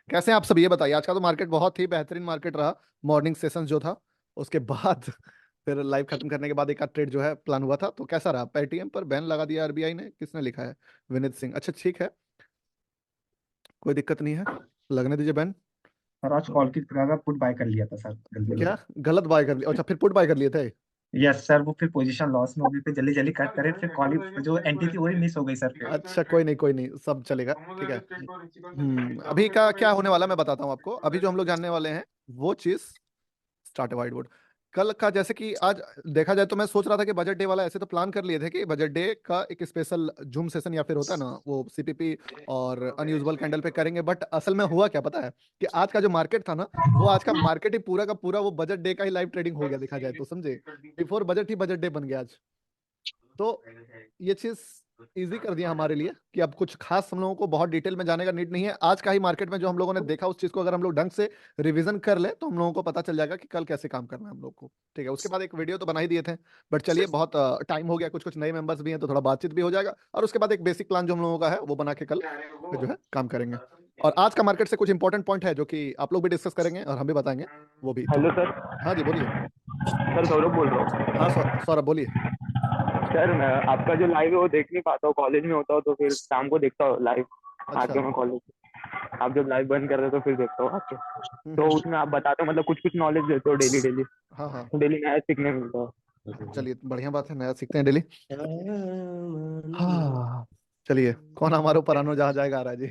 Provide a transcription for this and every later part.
कैसे हैं आप सब, ये बताइए। आज का तो मार्केट बहुत ही बेहतरीन मार्केट रहा। मॉर्निंग सेशन जो था उसके बाद फिर लाइव खत्म करने के बाद एक आध ट्रेड जो है प्लान हुआ था, तो कैसा रहा? पेटीएम पर बैन लगा दिया आरबीआई ने, किसने लिखा है? विनीत सिंह। अच्छा ठीक है, कोई दिक्कत नहीं है, लगने दीजिए बैन। सर आज कॉल की जगह पुट बाय कर लिया था सर गलती क्या से। गलत बाय कर लिया? अच्छा, फिर पुट बाय कर लिए थे? यस सर, वो फिर पोजीशन लॉस में हो गई, फिर जल्दी जल्दी कट करे, फिर कॉल जो एंट्री थी वही मिस हो गई सर फिर। अच्छा कोई नहीं, कोई नहीं, सब चलेगा, ठीक है। अभी का क्या होने वाला मैं बताता हूँ आपको। अभी जो हम लोग जानने वाले हैं वो चीज, स्टार्ट वाइट बोर्ड। कल का जैसे कि आज देखा जाए तो मैं सोच रहा था कि बजट डे वाला ऐसे तो प्लान कर लिए थे कि बजट डे का एक स्पेशल जूम सेशन या फिर होता है ना वो सीपीपी और अनयूजुअल कैंडल पे करेंगे। बट असल में हुआ क्या पता है कि आज का जो मार्केट था ना, वो आज का मार्केट ही पूरा का पूरा वो बजट डे का ही लाइव ट्रेडिंग हो गया, देखा जाए तो समझे। बिफोर बजट ही बजट डे बन गया आज। तो ये चीज इजी कर दिया हमारे लिए कि अब कुछ खास हम लोगों को बहुत डिटेल में जाने का नीड नहीं है। आज का ही मार्केट में जो हम लोगों ने देखा उस चीज को अगर हम लोग ढंग से रिवीजन कर ले तो हम लोगों को पता चल जाएगा कि कल कैसे काम करना है हम लोग को, ठीक है। उसके बाद एक वीडियो तो बना ही दिए थे, बट चलिए बहुत टाइम हो गया, कुछ कुछ नए मेंबर्स भी हैं तो थोड़ा बातचीत भी हो जाएगा। और उसके बाद एक बेसिक प्लान जो हम लोगों का है वो बना के कल फिर जो है काम करेंगे। और आज का मार्केट से कुछ इंपॉर्टेंट पॉइंट है जो कि आप लोग भी डिस्कस करेंगे और हम भी बताएंगे, वो भी तो। Hello sir. हाँ जी बोलिए। सर सौरभ बोल रहा हूँ। हाँ सौरभ बोलिए। सर मैं आपका जो लाइव है वो देख नहीं पाता हूँ, कॉलेज में होता हूँ तो फिर शाम को देखता हूँ लाइव अच्छा। आके मैं कॉलेज। आप जब लाइव बंद कर रहे हो तो फिर देखता हूँ आके। तो हम्म। उसमें आप बताते हो मतलब कुछ कुछ नॉलेज देते हो डेली डेली। हाँ हाँ, डेली नया सीखने मिलता चलिए बढ़िया बात है, नया सीखते हैं डेली। हाँ चलिए, कौन हमारे ऊपर अनो जहाँ जाएगा आ रहा है जी।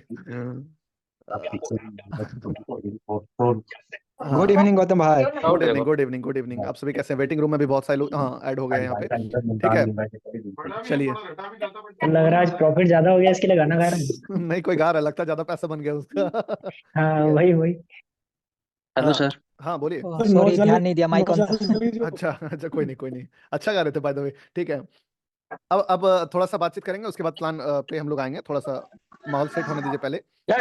गुड हाँ, इवनिंग गौतम भाई। Good evening good evening good evening. आप सभी कैसे हैं? वेटिंग रूम में भी बहुत सारे लोग हाँ ऐड हो गए हैं यहाँ पे, ठीक है। चलिए। तो लग रहा है आज प्रॉफिट ज्यादा हो गया, इसके लिए गाना गा रहे हैं। नहीं कोई गा रहा है, लगता है ज्यादा पैसा बन गया उसका। हाँ, ठीक है। वही वही। हेलो हाँ सर। हाँ बोलिए। सॉरी, ध्यान नहीं दिया, माइक ऑन था। अच्छा अच्छा, कोई नहीं कोई नहीं, अच्छा गा रहे थे बाय द वे, ठीक है। अब थोड़ा सा बातचीत करेंगे, उसके बाद प्लान पे हम लोग आएंगे। थोड़ा सा माहौल सेट होने दीजिए पहले, ठीक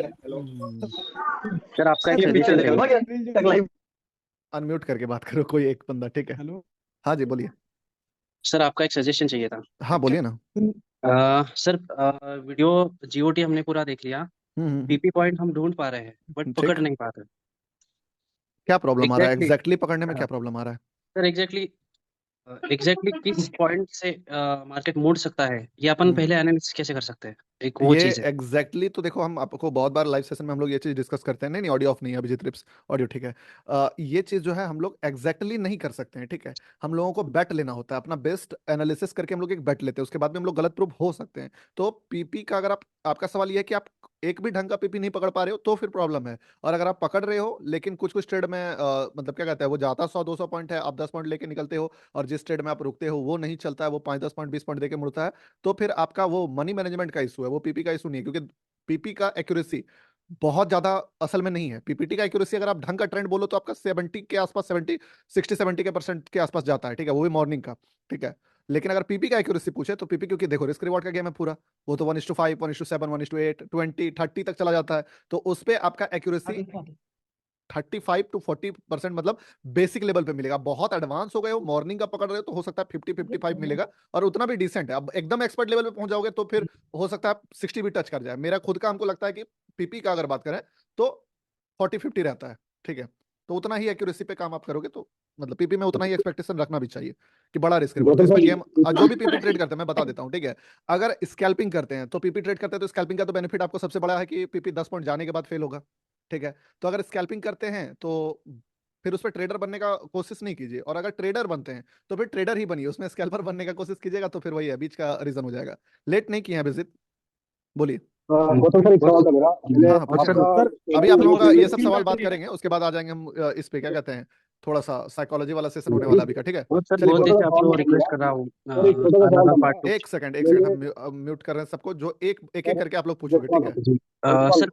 है। सर आपका एक सजेशन चाहिए था। अनम्यूट करके बात करो कोई एक बंदा, ठीक है। हेलो। हाँ जी बोलिए। सर आपका एक सजेशन चाहिए था। हाँ बोलिए ना। सर वीडियो जीओटी हमने पूरा देख लिया। पीपी पॉइंट हम ढूंढ पा रहे हैं बट पकड़ ठीक। नहीं पा रहे। क्या प्रॉब्लम आ रहा है एग्जैक्टली एग्जैक्टली पकड़ने में, क्या प्रॉब्लम आ रहा है? सर एग्जैक्टली किस पॉइंट से मार्केट मुड़ सकता है, ये अपन हम्म। पहले एनालिसिस कैसे कर सकते हैं, एक वो ये चीज़ है। तो देखो, हम आपको बहुत बार लाइव सेशन में हम लोग ये चीज डिस्कस करते हैं। नहीं नहीं, ऑडियो ऑफ नहीं है अभिजीत रिप्स, ऑडियो ठीक है। ये चीज जो है हम लोग नहीं कर सकते हैं, ठीक है। हम लोगों को बेट लेना होता है, अपना बेस्ट एनालिसिस करके हम लोग एक बेट लेते हैं, उसके बाद में हम लोग गलत प्रूफ हो सकते हैं। तो पीपी का अगर आपका सवाल ये है कि आप एक भी ढंग का पीपी नहीं पकड़ पा रहे हो तो फिर प्रॉब्लम है। और अगर आप पकड़ रहे हो लेकिन कुछ कुछ ट्रेड में मतलब क्या कहते हैं, वो जाता 100-200 पॉइंट है, आप 10 पॉइंट लेके निकलते हो, और जिस ट्रेड में आप रुकते हो वो नहीं चलता है, वो 5-10 पॉइंट 20 पॉइंट देके मुड़ता है, तो फिर आपका वो मनी मैनेजमेंट का इशू है, वो पीपी का इशू नहीं है। क्योंकि पीपी का एक्यूरेसी बहुत ज्यादा असल में नहीं है। पीपीटी का एक्यूरेसी अगर आप ढंग का ट्रेंड बोलो तो आपका 70 के आसपास, 70 60 70 के परसेंट के आसपास जाता है, ठीक है, वो भी मॉर्निंग का, ठीक है। लेकिन अगर पीपी का एक्यूरेसी पूछे तो पीपी, क्योंकि देखो रिस्क रिवॉर्ड का गेम है पूरा, वो तो 1:5 1:7 1:8 20 30 तक चला जाता है। तो उस पे आपका एक्यूरेसी 35 to 40% मतलब बेसिक लेवल पे मिलेगा। बहुत एडवांस हो गए हो, मॉर्निंग का पकड़ रहे हो तो हो सकता है 50-55 मिलेगा, और उतना भी डिसेंट है। अब एकदम एक्सपर्ट लेवल पे पहुंच जाओगे तो फिर हो सकता है 60 भी टच कर जाए। मेरा खुद का हमको लगता है कि पीपी का अगर बात करें तो 40-50 रहता है, ठीक है। तो उतना ही एक्यूरेसी पे काम आप करोगे तो मतलब पीपी में उतना ही एक्सपेक्टेशन रखना भी चाहिए कि बड़ा रिस्क रिवॉर्ड। तो इसमें गेम जो भी पीपी ट्रेड करते हैं मैं बता देता हूँ, ठीक है। अगर स्कैल्पिंग करते हैं तो पीपी ट्रेड करते हैं तो स्कैल्पिंग का तो बेनिफिट आपको सबसे बड़ा है कि पीपी 10 पॉइंट जाने के बाद फेल होगा, ठीक है। तो अगर स्कैल्पिंग करते हैं तो फिर उस पर ट्रेडर बनने का कोशिश नहीं कीजिए, और अगर ट्रेडर बनते हैं तो फिर ट्रेडर ही बनिए, उसमें स्कैल्पर बनने का कोशिश कीजिएगा तो फिर वही है, बीच का रीजन हो जाएगा। लेट नहीं किए हैं विजिट, बोलिए। गौतम सर एक सवाल था मेरा। मैंने हाँ हाँ पूछिए ना। आपका अभी आप लोगों का ये सब तीन सवाल बार बात करी है। करेंगे, उसके बाद आ जाएंगे हम इस पे क्या कहते हैं, थोड़ा सा साइकोलॉजी वाला सेशन होने वाला अभी का, ठीक है। बहुत सर, चलिए बहुत बोलिए। देर छोटा से सा आपको सवाल था रिक्वेस्ट मेरा। कर रहा हूँ सर एक छोटा सा सवाल था अनदर मेरा। Part two. एक सेकंड हम म्यूट कर रहे हैं सबको, जो एक एक एक सर करके आप लोग पूछोगे, ठीक है। सर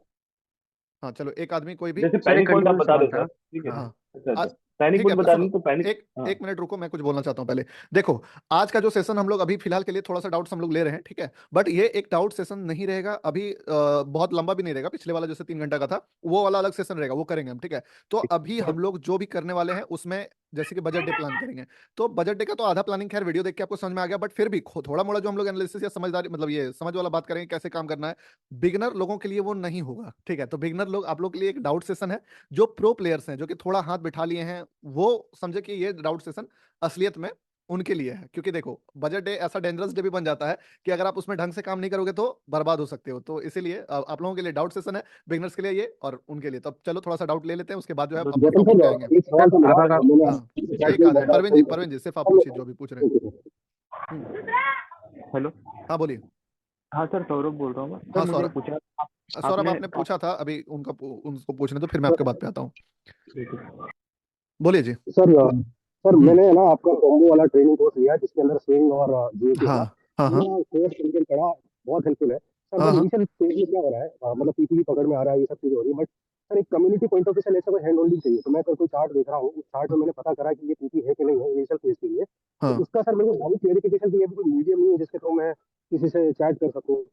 हाँ चलो, एक आदमी कोई भी। जैसे सर पहली एक पॉइंट आप कंक्लूजन बता सवाल दो था। सर, ठीक है। हाँ अच्छा अच्छा। पैनिक ठीक है, मोड बता सुनो, दें तो पैनिक। एक हाँ एक मिनट रुको, मैं कुछ बोलना चाहता हूँ पहले। देखो, आज का जो सेशन हम लोग अभी फिलहाल के लिए थोड़ा सा डाउट्स हम लोग ले रहे हैं, ठीक है, बट ये एक डाउट सेशन नहीं रहेगा अभी, बहुत लंबा भी नहीं रहेगा। पिछले वाला जैसे 3 घंटा का था, वो वाला अलग सेशन रहेगा, वो करेंगे हम, ठीक है। तो अभी हम लोग जो भी करने वाले हैं उसमें जैसे कि बजट डे प्लान करेंगे, तो बजट डे का तो आधा प्लानिंग खैर वीडियो देख के आपको समझ में आ गया, बट फिर भी थोड़ा मोड़ा जो हम लोग एनालिसिस या समझदारी, मतलब ये समझ वाला बात करेंगे कैसे काम करना है, बिगनर लोगों के लिए वो नहीं होगा, ठीक है। तो बिगनर लोग, आप लोग के लिए एक डाउट सेशन है। जो प्रो प्लेयर्स हैं, जो कि थोड़ा हाथ बिठा लिए हैं, वो समझे कि ये डाउट सेशन असलियत में उनके लिए है। क्योंकि देखो, बजट डे ऐसा डेंजरस डे भी बन जाता है कि अगर आप उसमें ढंग से काम नहीं करोगे तो बर्बाद हो सकते हो। तो इसीलिए आप लोगों के लिए डाउट सेशन है, बिगनर्स के लिए ये और उनके लिए। तो अब चलो थोड़ा सा डाउट ले लेते हैं, उसके बाद जो है अपने गौतम टॉपिक पे सर, आएंगे। एक सवाल था मेरा, आभार मैंने हाँ, चैट एक में आध है, बताया परवीन जी सिर्फ आप पूछिए जो भी पूछ रहे हैं। हम्म, हेलो। हाँ बोलिए। हाँ सर, सौरभ बोल रहा हूँ मैं। सर हाँ मुझे सौरभ, पूछना था, सौरभ आपने आपने पूछा था अभी, उनको पूछने दो, फिर मैं आपके बात पे आता हूँ। बोलिए जी। सर। सर हम्म, मैंने ना आपका कॉम्बो वाला ट्रेनिंग कोर्स लिया जिसके अंदर स्विंग और जीओटी हाँ वाला हाँ हाँ पूरा कोर्स करके पढ़ा, बहुत हेल्पफुल है सर। हाँ बट हाँ। इनिशियल स्टेज में क्या हो रहा है, मतलब पीपीवी पकड़ में आ रहा है, ये सब चीजें हो रही है, बट सर एक कम्युनिटी पॉइंट ऑफ व्यू से लेकर कोई हैंड होल्डिंग चाहिए। तो मैं कोई चार्ट देख रहा हूँ, उस चार्ट में मैंने पता करा कि ये पीपी है कि नहीं है इनिशियल फेज के लिए। तो हाँ उसका सर मेरे को सारी क्लेरिफिकेशन की, ये भी कोई मीडियम नहीं है जिसके थ्रू मैं किसी से चैट कर सकूँ।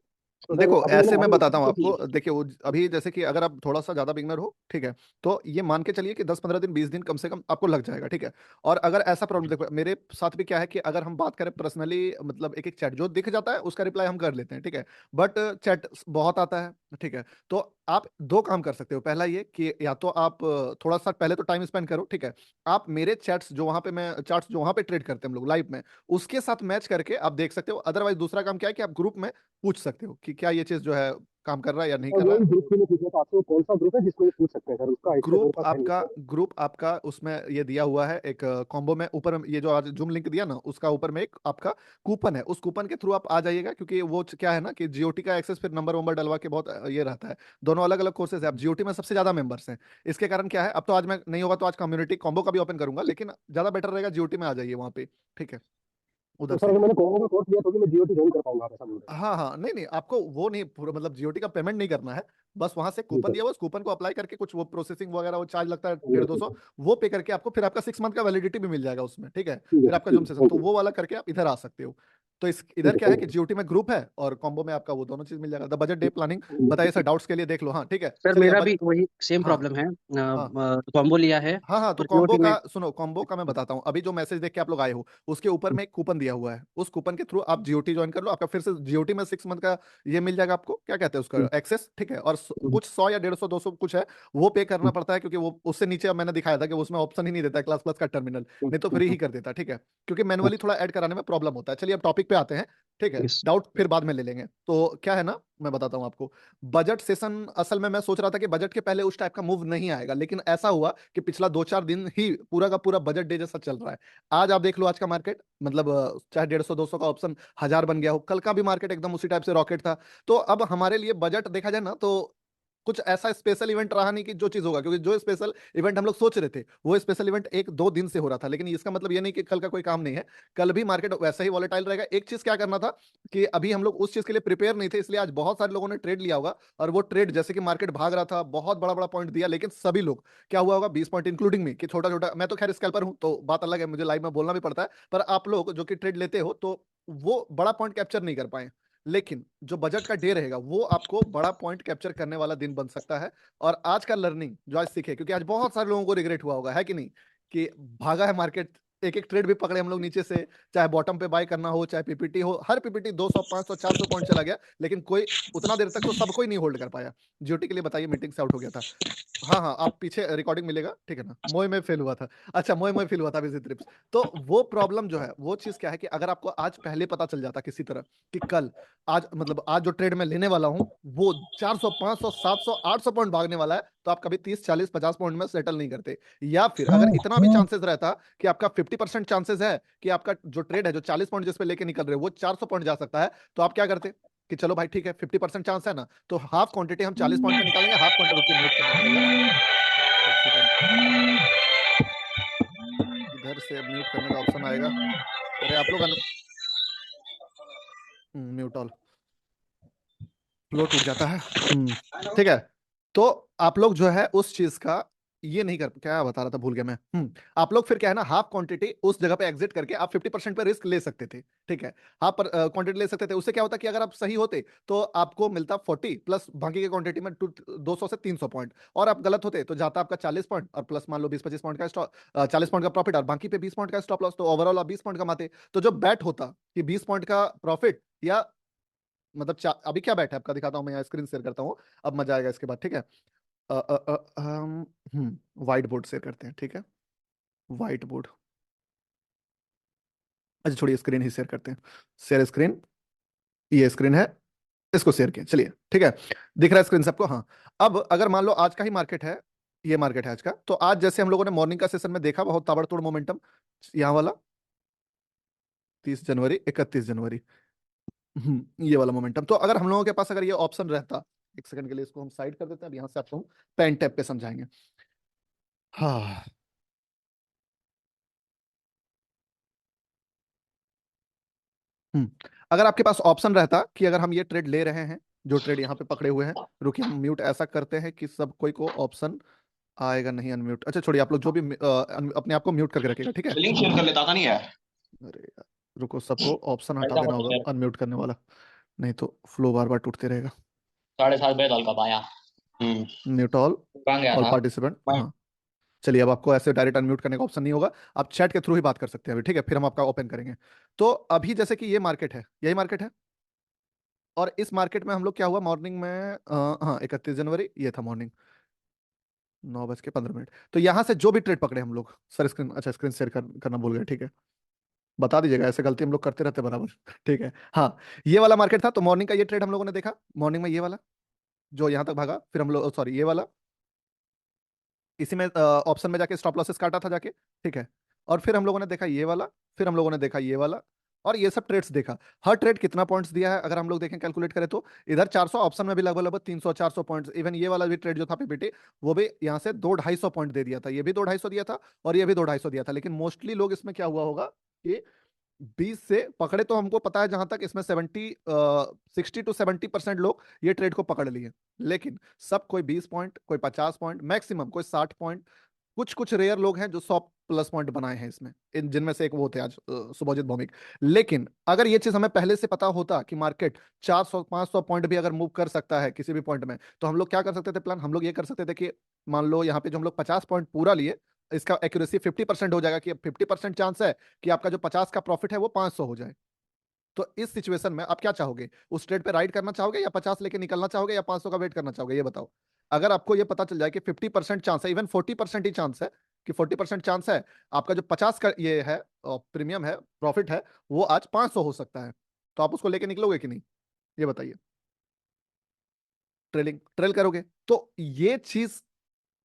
तो सर देखो, अभी मैंने ऐसे मैं मालूम बताता हूँ किया। आपको। देखिए अभी जैसे कि अगर आप थोड़ा सा ज्यादा बिगनर हो, ठीक है, तो ये मान के चलिए कि 10-15 दिन 20 दिन कम से कम आपको लग जाएगा, ठीक है। और अगर ऐसा प्रॉब्लम, देखो मेरे साथ भी क्या है कि अगर हम बात करें पर्सनली, मतलब एक एक चैट जो दिख जाता है उसका रिप्लाई हम कर लेते हैं, ठीक है, बट चैट बहुत आता है, ठीक है। तो आप दो काम कर सकते हो। पहला ये कि या तो आप थोड़ा सा पहले तो टाइम स्पेंड करो, ठीक है। आप मेरे चैट्स जो वहां पे, मैं चार्ट्स जो वहां पे ट्रेड करते हैं हम लोग लाइव में, उसके साथ मैच करके आप देख सकते हो। अदरवाइज दूसरा काम क्या है कि आप ग्रुप में पूछ सकते हो कि क्या ये चीज जो है काम कर रहा है या नहीं और कर रहा वही है। ग्रुप के लिए पूछना था आपसे, वो कौन सा ग्रुप है जिसको ये पूछ सकते हैं सर? उसका आइडिया मेरे पास है नहीं सर। ग्रुप आपका उसमें ये दिया हुआ है एक कॉम्बो में, ऊपर ये जो आज जूम लिंक दिया ना, उसका ऊपर में एक आपका कूपन है। उस कूपन के थ्रू आप आ जाइएगा, क्योंकि वो क्या है ना कि जीओटी का एक्सेस फिर नंबर वंबर डलवा के बहुत ये रहता है। दोनों अलग अलग कोर्सेज है। अब जीओटी में सबसे ज्यादा मेंबर्स हैं, इसके कारण क्या है, अब तो आज मैं नहीं होगा तो आज कम्युनिटी कॉम्बो का भी ओपन करूंगा, लेकिन ज्यादा बेटर रहेगा जीओटी में आ जाइए वहाँ पे, ठीक है, तो उधर सर से। अगर मैंने कॉम्बो का कोर्स लिया तो भी मैं जीओटी ज्वाइन कर पाऊंगा आप, ऐसा बोल रहे हैं? हाँ हाँ, नहीं नहीं, आपको वो नहीं पूरा, मतलब जीओटी का पेमेंट नहीं करना है। बस वहां से जी कूपन सर। दिया हुआ, उस कूपन को अप्लाई करके कुछ वो प्रोसेसिंग वगैरह वो चार्ज लगता है जी 150-200, सर। वो पे करके आपको फिर आपका 6 मंथ का वैलिडिटी भी मिल जाएगा उसमें, ठीक है। ठीक है फिर सर, आपका ठीक जूम है, सेशन, थैंक तो यू। वो वाला करके आप इधर आ सकते हो। तो इस ठीक इधर है, क्या है थैंक कि यू। जीओटी में ग्रुप है और कॉम्बो में आपका वो दोनों चीज मिल जाएगा। द बजट डे प्लानिंग बताइए सर, डाउट्स के लिए देख लो। हाँ ठीक है, सर चलिए मेरा अब भी वही सेम हाँ प्रॉब्लम है। हाँ कॉम्बो लिया है हाँ हाँ, तो और कॉम्बो जीओटी का में। सुनो, कॉम्बो का मैं बताता हूँ। अभी जो मैसेज देख के आप लोग आए हो, उसके ऊपर में एक कूपन दिया हुआ है। उस कूपन के थ्रू आप जीओटी ज्वाइन कर लो, आपका फिर से जीओटी में 6 मंथ का ये मिल जाएगा आपको, क्या कहते हैं उसका, एक्सेस, ठीक है। और कुछ 100 या 150-200 कुछ है, वो पे करना पड़ता है, क्योंकि वो उससे नीचे अब मैंने दिखाया था कि उसमें ऑप्शन ही नहीं देता है क्लास प्लस का टर्मिनल, नहीं तो फ्री ही कर देता, ठीक है। क्योंकि मैनुअली थोड़ा ऐड कराने में प्रॉब्लम होता है। चलिए अब टॉपिक पे आते हैं, ठीक है, यस। डाउट फिर बाद में ले लेंगे। तो क्या है ना, मैं बताता हूँ आपको। बजट सेशन, असल में मैं सोच रहा था कि बजट के पहले उस टाइप का मूव नहीं आएगा, लेकिन ऐसा हुआ कि पिछला 2-4 दिन ही पूरा का पूरा बजट डे जैसा चल रहा है। आज आप देख लो आज का मार्केट, मतलब चाहे 150-200 का ऑप्शन 1000 बन गया हो, कल का भी मार्केट एकदम उसी टाइप से रॉकेट था। तो अब हमारे लिए बजट देखा जाए ना, तो कुछ ऐसा स्पेशल इवेंट रहा नहीं कि जो चीज होगा, क्योंकि जो स्पेशल इवेंट हम लोग सोच रहे थे वो स्पेशल इवेंट 1-2 दिन से हो रहा था। लेकिन इसका मतलब ये नहीं कि कल का कोई काम नहीं है, कल भी मार्केट वैसा ही वॉलेटाइल रहेगा। एक चीज क्या करना था कि अभी हम लोग उस चीज के लिए प्रिपेयर नहीं थे, इसलिए आज बहुत सारे लोगों ने ट्रेड लिया होगा। और वो ट्रेड जैसे कि मार्केट भाग रहा था, बहुत बड़ा बड़ा पॉइंट दिया, लेकिन सभी लोग, क्या हुआ होगा, 20 पॉइंट इंक्लूडिंग मी, कि छोटा छोटा, मैं तो खैर स्कैल्पर हूं तो बात अलग है, मुझे लाइव में बोलना भी पड़ता है, पर आप लोग जो कि ट्रेड लेते हो तो वो बड़ा पॉइंट कैप्चर नहीं कर पाए। लेकिन जो बजट का डे रहेगा वो आपको बड़ा पॉइंट कैप्चर करने वाला दिन बन सकता है। और आज का लर्निंग जो आज सीखे, क्योंकि आज बहुत सारे लोगों को रिग्रेट हुआ होगा, है कि नहीं, कि भागा है मार्केट, एक एक ट्रेड भी पकड़े हम लोग नीचे से, चाहे बॉटम पे बाय करना हो, चाहे पीपीटी हो, हर पीपीटी 200 500 400 पॉइंट चला गया, लेकिन कोई उतना देर तक तो सब कोई नहीं होल्ड कर पाया। जीओटी के लिए बताइए, मीटिंग से आउट हो गया था। हाँ हाँ, आप पीछे रिकॉर्डिंग मिलेगा, ठीक है ना। मोए में फेल हुआ था, अच्छा मोए में फेल हुआ था विजिट ट्रिप्स। तो वो प्रॉब्लम जो है, वो चीज क्या है कि अगर आपको आज पहले पता चल जाता किसी तरह कि कल, आज मतलब आज जो ट्रेड मैं लेने वाला हूँ वो 400 500 700 800 पॉइंट भागने वाला है, तो आप कभी 30 40 50 पॉइंट में सेटल नहीं करते। या फिर अगर इतना भी चांसेस रहता कि आपका 50% चांसेस है कि आपका जो ट्रेड है, जो 40 पॉइंट जिस पे लेके निकल रहे हो वो 400 पॉइंट जा सकता है, तो आप क्या करते कि चलो भाई ठीक है, 50% चांस है ना, तो हाफ क्वांटिटी हम 40 पॉइंट पे निकालेंगे, हाफ क्वांटिटी, रुकिए म्यूट करना पड़ेगा एक सेकंड, इधर से म्यूट करने का ऑप्शन आएगा। अरे आप लोग म्यूट ऑल, फ्लो टूट जाता है। ठीक है, तो आप लोग जो है उस चीज का ये नहीं कर, क्या बता रहा था भूल गया मैं। आप लोग फिर क्या है ना, हाफ क्वांटिटी उस जगह पे एग्जिट करके आप 50% पे रिस्क ले सकते थे, ठीक है। हाफ पर क्वांटिटी ले सकते थे, उससे क्या होता कि अगर आप सही होते तो आपको मिलता 40 प्लस बाकी के क्वांटिटी में 200 से 300 पॉइंट, और आप गलत होते तो जाता आपका 40 पॉइंट और प्लस मान लो 20-25 पॉइंट का स्टॉप, 40 पॉइंट का प्रॉफिट और बाकी पे 20 पॉइंट का स्टॉप लॉस, तो ओवरऑल आप 20 पॉइंट कमाते। तो जो बैट होता कि 20 पॉइंट का प्रॉफिट, या मतलब अभी क्या बैठ है आपका दिखाता हूं मैं, यहाँ स्क्रीन शेयर करता हूँ, अब मजा आएगा इसके बाद, ठीक है। व्हाइट बोर्ड शेयर करते हैं, ठीक है। व्हाइट बोर्ड, अच्छा छोड़िए, स्क्रीन ही शेयर करते हैं। शेयर स्क्रीन, ये स्क्रीन है, इसको शेयर किया, चलिए ठीक है। दिख रहा है स्क्रीन सबको, हाँ। अब अगर मान लो आज का ही मार्केट है, ये मार्केट है आज का, तो आज जैसे हम लोगों ने मॉर्निंग का सेशन में देखा, बहुत ताबड़तोड़ मोमेंटम, यहाँ वाला 30 जनवरी 31 जनवरी, ये वाला मोमेंटम। तो अगर हम लोगों के पास अगर ये ऑप्शन रहता, एक सेकंड के लिए इसको हम साइड कर देते हैं, अब यहाँ से आपको पेन टैप पे समझाएंगे। हाँ, अगर आपके पास ऑप्शन रहता कि अगर हम ये ट्रेड ले रहे हैं, जो ट्रेड यहाँ पे पकड़े हुए हैं, रुकिए हम म्यूट ऐसा करते हैं कि सब कोई को ऑप्शन आएगा नहीं अनम्यूट, अच्छा छोड़िए, आप लोग जो भी अपने आप को म्यूट करके रखिएगा, ठीक है। लिंक शेयर कर लेता था नहीं यार। अरे यार रुको, सबको ऑप्शन हटा देना होगा अनम्यूट करने वाला, नहीं तो फ्लो बार बार टूटते रहेगा। 7:30 बजे कब आया? म्यूट ऑल कहाँ गया था? पार्टिसिपेंट, हाँ। चलिए, अब आपको ऐसे डायरेक्ट अनम्यूट करने का ऑप्शन नहीं होगा, आप चैट के थ्रू ही बात कर सकते हैं अभी, ठीक है। फिर हम आपका ओपन करेंगे। तो अभी जैसे कि ये मार्केट है, यही मार्केट है, और इस मार्केट में हम लोग क्या हुआ मॉर्निंग में, हाँ 31 जनवरी ये था मॉर्निंग, 9:15। तो यहाँ से जो भी ट्रेड पकड़े हम लोग, सर स्क्रीन, अच्छा स्क्रीन शेयर करना भूल गए, ठीक है। बता दीजिएगा, ऐसे गलती हम लोग करते रहते बराबर, ठीक है। हाँ, ये वाला मार्केट था, तो मॉर्निंग का ये ट्रेड हम लोगों ने देखा, मॉर्निंग में ये वाला जो यहाँ तक भागा, फिर हम लोग, सॉरी ये वाला, इसी में ऑप्शन में जाके स्टॉप लॉसेस काटा था जाके, ठीक है। और फिर हम लोगों ने देखा ये वाला, फिर हम लोगों ने देखा ये वाला, और ये सब ट्रेड्स देखा। हर ट्रेड कितना पॉइंट्स दिया है अगर हम लोग देखें, कैलकुलेट करें तो इधर 400, ऑप्शन में भी लगभग लगभग 300-400 पॉइंट्स। इवन ये वाला भी ट्रेड जो था पीपीटी, वो भी यहाँ से 200-250 पॉइंट दे दिया था, ये भी 200-250 दिया था, और ये भी 200-250 दिया था। लेकिन मोस्टली लोग इसमें क्या हुआ होगा कि 20 से पकड़े, तो हमको पता है जहां तक इसमें 60-70% लोग ये ट्रेड को पकड़ लिए। लेकिन सब कोई 20 पॉइंट, कोई 50 पॉइंट, मैक्सिमम कोई 60 पॉइंट, कुछ कुछ रेयर लोग हैं जो 100 प्लस पॉइंट बनाए हैं इसमें, इन जिनमें से एक वो थे आज शुभजीत भौमिक। लेकिन अगर ये चीज हमें पहले से पता होता कि मार्केट 400-500 पॉइंट भी अगर मूव कर सकता है किसी भी पॉइंट में, तो हम लोग क्या कर सकते थे प्लान, हम लोग ये कर सकते थे कि मान लो यहाँ पे जो हम लोग 50 पॉइंट पूरा लिए, इसका एक्यूरेसी 50% हो जाएगा, कि 50% चांस है कि आपका जो 50 का प्रॉफिट है वो 500 हो जाए। तो इस सिचुएशन में आप क्या चाहोगे, उस ट्रेड पे राइड करना चाहोगे, या 50 लेके निकलना चाहोगे, या 500 का वेट करना चाहोगे, ये बताओ। अगर आपको ये पता चल जाए कि 50% चांस है, इवन 40% ही चांस है, कि 40% चांस है आपका जो 50 का ये है प्रीमियम है, प्रॉफिट है, वो आज 500 हो सकता है, तो आप उसको लेके निकलोगे कि नहीं, ये बताइए। ट्रेल करोगे। तो ये चीज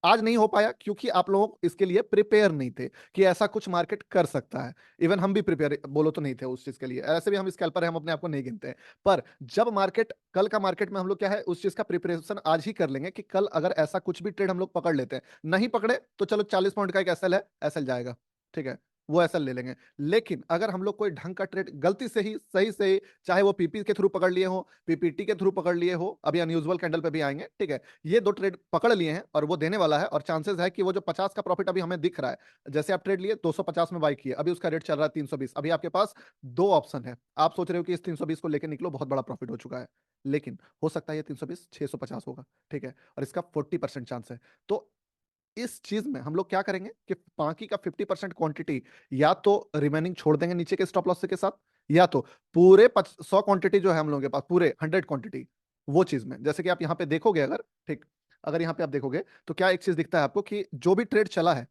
आज नहीं हो पाया क्योंकि आप लोग इसके लिए प्रिपेयर नहीं थे कि ऐसा कुछ मार्केट कर सकता है। इवन हम भी प्रिपेयर बोलो तो नहीं थे उस चीज के लिए, ऐसे भी हम स्कैल्पर है, हम अपने आप को नहीं गिनते हैं। पर जब मार्केट, कल का मार्केट में हम लोग क्या है, उस चीज का प्रिपरेशन आज ही कर लेंगे कि कल अगर ऐसा कुछ भी ट्रेड हम लोग पकड़ लेते हैं, नहीं पकड़े तो चलो 40 पॉइंट का एक एसएल है, एसएल जाएगा, ठीक है, वो एसएल ले लेंगे। लेकिन अगर हम लोग कोई ढंग का ट्रेड गलती से ही, सही से ही, चाहे वो पीपी के थ्रू पकड़ लिए हो, पीपीटी के थ्रू पकड़ लिए हो, अभी अनयूजुअल कैंडल पे भी आएंगे, ठीक है, ये दो ट्रेड पकड़ लिए हैं और वो देने वाला है, और चांसेस है कि वो जो 50 का प्रॉफिट अभी हमें दिख रहा है, जैसे आप ट्रेड लिए 250 में बाई किए, अभी उसका रेट चल रहा है 320, अभी आपके पास दो ऑप्शन है, आप सोच रहे हो कि इस 320 को लेकर निकलो, बहुत बड़ा प्रॉफिट हो चुका है, लेकिन हो सकता है ये 320 650 होगा, ठीक है, और इसका 40% चांस है। तो इस चीज में हम लोग क्या करेंगे कि बाकी का 50% क्वांटिटी या तो रिमेनिंग छोड़ देंगे नीचे के स्टॉप लॉस के साथ, या तो पूरे 100 क्वांटिटी जो है हम लोगों के पास, पूरे 100 क्वांटिटी, वो चीज में, जैसे कि आप यहाँ पे देखोगे, अगर ठीक, अगर यहाँ पे आप देखोगे तो क्या एक चीज दिखता है आपको कि जो भी ट्रेड चला है,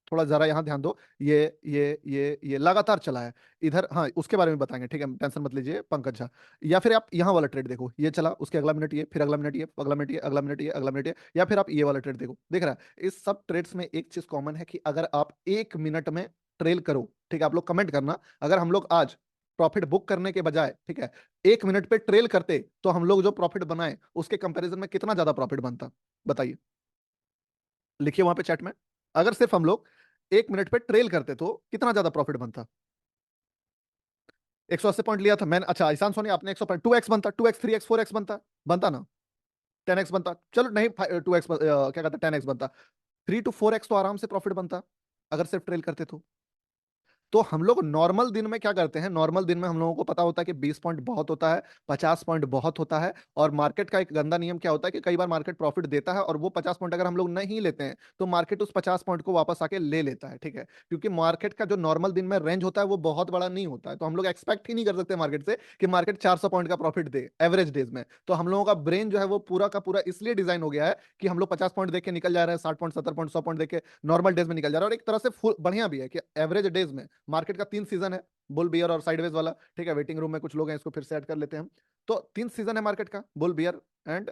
थोड़ा जरा यहाँ ध्यान दो, ये लगातार चला है इधर, हाँ उसके बारे में बताएंगे, ठीक है, टेंशन मत लीजिए पंकज झा। या फिर आप यहाँ वाला ट्रेड देखो, ये चला, उसके अगला मिनट ये, फिर अगला मिनट ये, अगला मिनट ये, अगला मिनट ये, अगला मिनट ये, या फिर आप ये वाला ट्रेड देखो, देख रहा है। इस सब ट्रेड्स में एक चीज कॉमन है कि अगर आप 1 मिनट में ट्रेल करो, ठीक है, आप लोग कमेंट करना, अगर हम लोग आज प्रॉफिट बुक करने के बजाय, ठीक है, 1 मिनट पे ट्रेल करते, तो हम लोग जो प्रॉफिट बनाए उसके कंपैरिजन में कितना ज्यादा प्रॉफिट बनता, बताइए, लिखिए वहां पे चैट में। अगर सिर्फ हम लोग 1 मिनट पे ट्रेल करते तो कितना ज्यादा प्रॉफिट बनता। 180 पॉइंट लिया था मैंने, अच्छा ईशान सोनी आपने 100 पॉइंट, 2x बनता, 2x 3x 4x बनता, बनता ना, 10x बनता, चलो नहीं 2x क्या कहता है 10x बनता, 3 to 4x तो आराम से प्रॉफिट बनता अगर सिर्फ ट्रेल करते तो हम लोग नॉर्मल दिन में क्या करते हैं, नॉर्मल दिन में हम लोगों को पता होता है कि 20 पॉइंट बहुत होता है, 50 पॉइंट बहुत होता है। और मार्केट का एक गंदा नियम क्या होता है कि कई बार मार्केट प्रॉफिट देता है और वो 50 पॉइंट अगर हम लोग नहीं लेते हैं तो मार्केट उस 50 पॉइंट को वापस आके ले लेता है, ठीक है। क्योंकि मार्केट का जो नॉर्मल दिन में रेंज होता है वो बहुत बड़ा नहीं होता है, तो हम लोग एक्सपेक्ट ही नहीं कर सकते मार्केट से कि मार्केट 400 पॉइंट का प्रॉफिट दे एवरेज डेज में। तो हम लोगों का ब्रेन जो है वो पूरा का पूरा इसलिए डिजाइन हो गया है कि हम लोग 50 पॉइंट देख के निकल जा रहे हैं, 60 पॉइंट, 70 पॉइंट, 100 पॉइंट देख के नॉर्मल डेज में निकल जा रहा है। और एक तरह से फुल बढ़िया भी है कि एवरेज डेज में मार्केट का 3 सीजन है, बुल बियर और साइडवेज वाला, ठीक है। वेटिंग रूम में कुछ लोग हैं, इसको फिर से ऐड कर लेते हैं हम। तो 3 सीजन है मार्केट का, बुल बियर एंड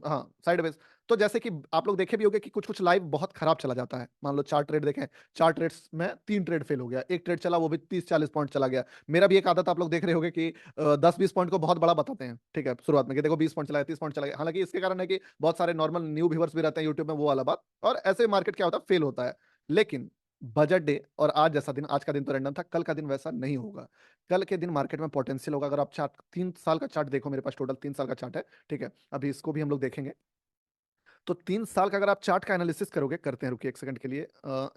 हाँ साइडवेज। तो जैसे कि आप लोग देखे भी होंगे कि कुछ कुछ लाइव बहुत खराब चला जाता है। मान लो 4 ट्रेड देखें, 4 ट्रेड्स में 3 ट्रेड फेल हो गया, एक ट्रेड चला वो भी 30-40 पॉइंट चला गया। मेरा भी एक आदत आप लोग देख रहे होंगे कि 10-20 पॉइंट को बहुत बड़ा बताते हैं, ठीक है, शुरुआत में कि देखो 20 पॉइंट चला गया, 30 पॉइंट चला गया। हालांकि इसके कारण है कि बहुत सारे नॉर्मल न्यू व्यूवर्स भी रहते हैं यूट्यूब में, वो वाला बात। और ऐसे मार्केट क्या होता है, फेल होता है। लेकिन बजट डे और आज जैसा दिन, आज का दिन तो रैंडम था, कल का दिन वैसा नहीं होगा। कल के दिन मार्केट में पोटेंशियल होगा। अगर आप चार्ट 3 साल का चार्ट देखो, मेरे पास टोटल 3 साल का चार्ट है, ठीक है। अभी इसको भी हम लोग देखेंगे। तो 3 साल का अगर आप चार्ट का एनालिसिस करोगे, करते हैं, रुकिए एक सेकंड के लिए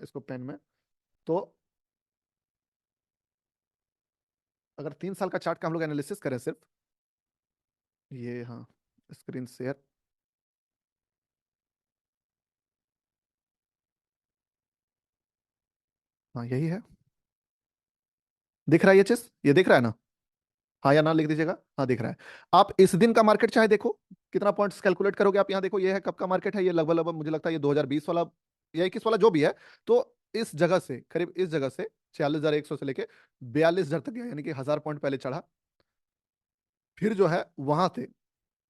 इसको पेन में। तो अगर 3 साल का चार्ट का हम लोग एनालिसिस करें सिर्फ, ये हाँ स्क्रीन शेयर, हाँ यही है, दिख रहा है ये चीज, ये दिख रहा है ना, हाँ या ना लिख दीजिएगा, हाँ दिख रहा है। आप इस दिन का मार्केट चाहे देखो, कितना पॉइंट्स कैलकुलेट करोगे आप, यहाँ देखो ये है कब का मार्केट है, ये लगभग लगभग मुझे लगता है ये 2020 वाला या 21 वाला जो भी है। तो इस जगह से करीब, इस जगह से 46,100 से लेके 42,000 तक गया, यानी कि 1000 पॉइंट पहले चढ़ा। फिर जो है वहां से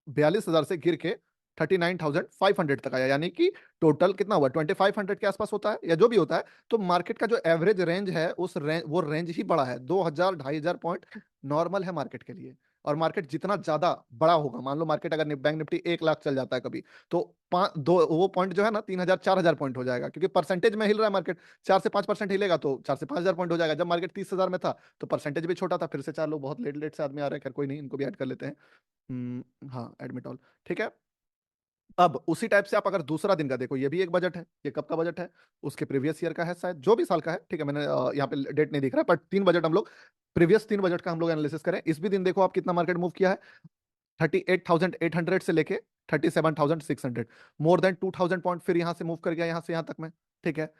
42,000 से गिर के 39,500 तक आया, यानी कि टोटल कितना हुआ, 2500 के आसपास होता है या जो भी होता है। तो मार्केट का जो एवरेज रेंज है उस रेंज, वो रेंज ही बड़ा है, 2,000 2,500 पॉइंट नॉर्मल है मार्केट के लिए। और मार्केट जितना ज्यादा बड़ा होगा, मान लो मार्केट अगर बैंक निफ्टी 1 लाख चल जाता है कभी, तो दो वो पॉइंट जो है ना 3,000 4,000 पॉइंट हो जाएगा, क्योंकि परसेंटेज में हिल रहा है मार्केट। 4 से 5% हिलेगा तो 4 से 5,000 पॉइंट हो जाएगा। जब मार्केट 30,000 में था तो परसेंटेज भी छोटा था। फिर से 4 लोग बहुत लेट लेट से आदमी आ रहे हैं, खैर कोई नहीं, इनको भी ऐड कर लेते हैं। हाँ एडमिट ऑल, ठीक है। अब उसी टाइप से आप अगर दूसरा दिन का देखो, ये भी एक बजट है, ये कब का बजट है, उसके प्रीवियस ईयर का है शायद, जो भी साल का है, ठीक है। मैंने यहाँ पे डेट नहीं दिख रहा है, बट 3 बजट हम लोग, प्रीवियस 3 बजट का हम लोग एनालिसिस करें। इस भी दिन देखो आप कितना मार्केट मूव किया है, 38,800 से लेके 37,600, मोर देन 2,000 पॉइंट फिर यहाँ से मूव कर गया, यहाँ से यहाँ तक में, ठीक है।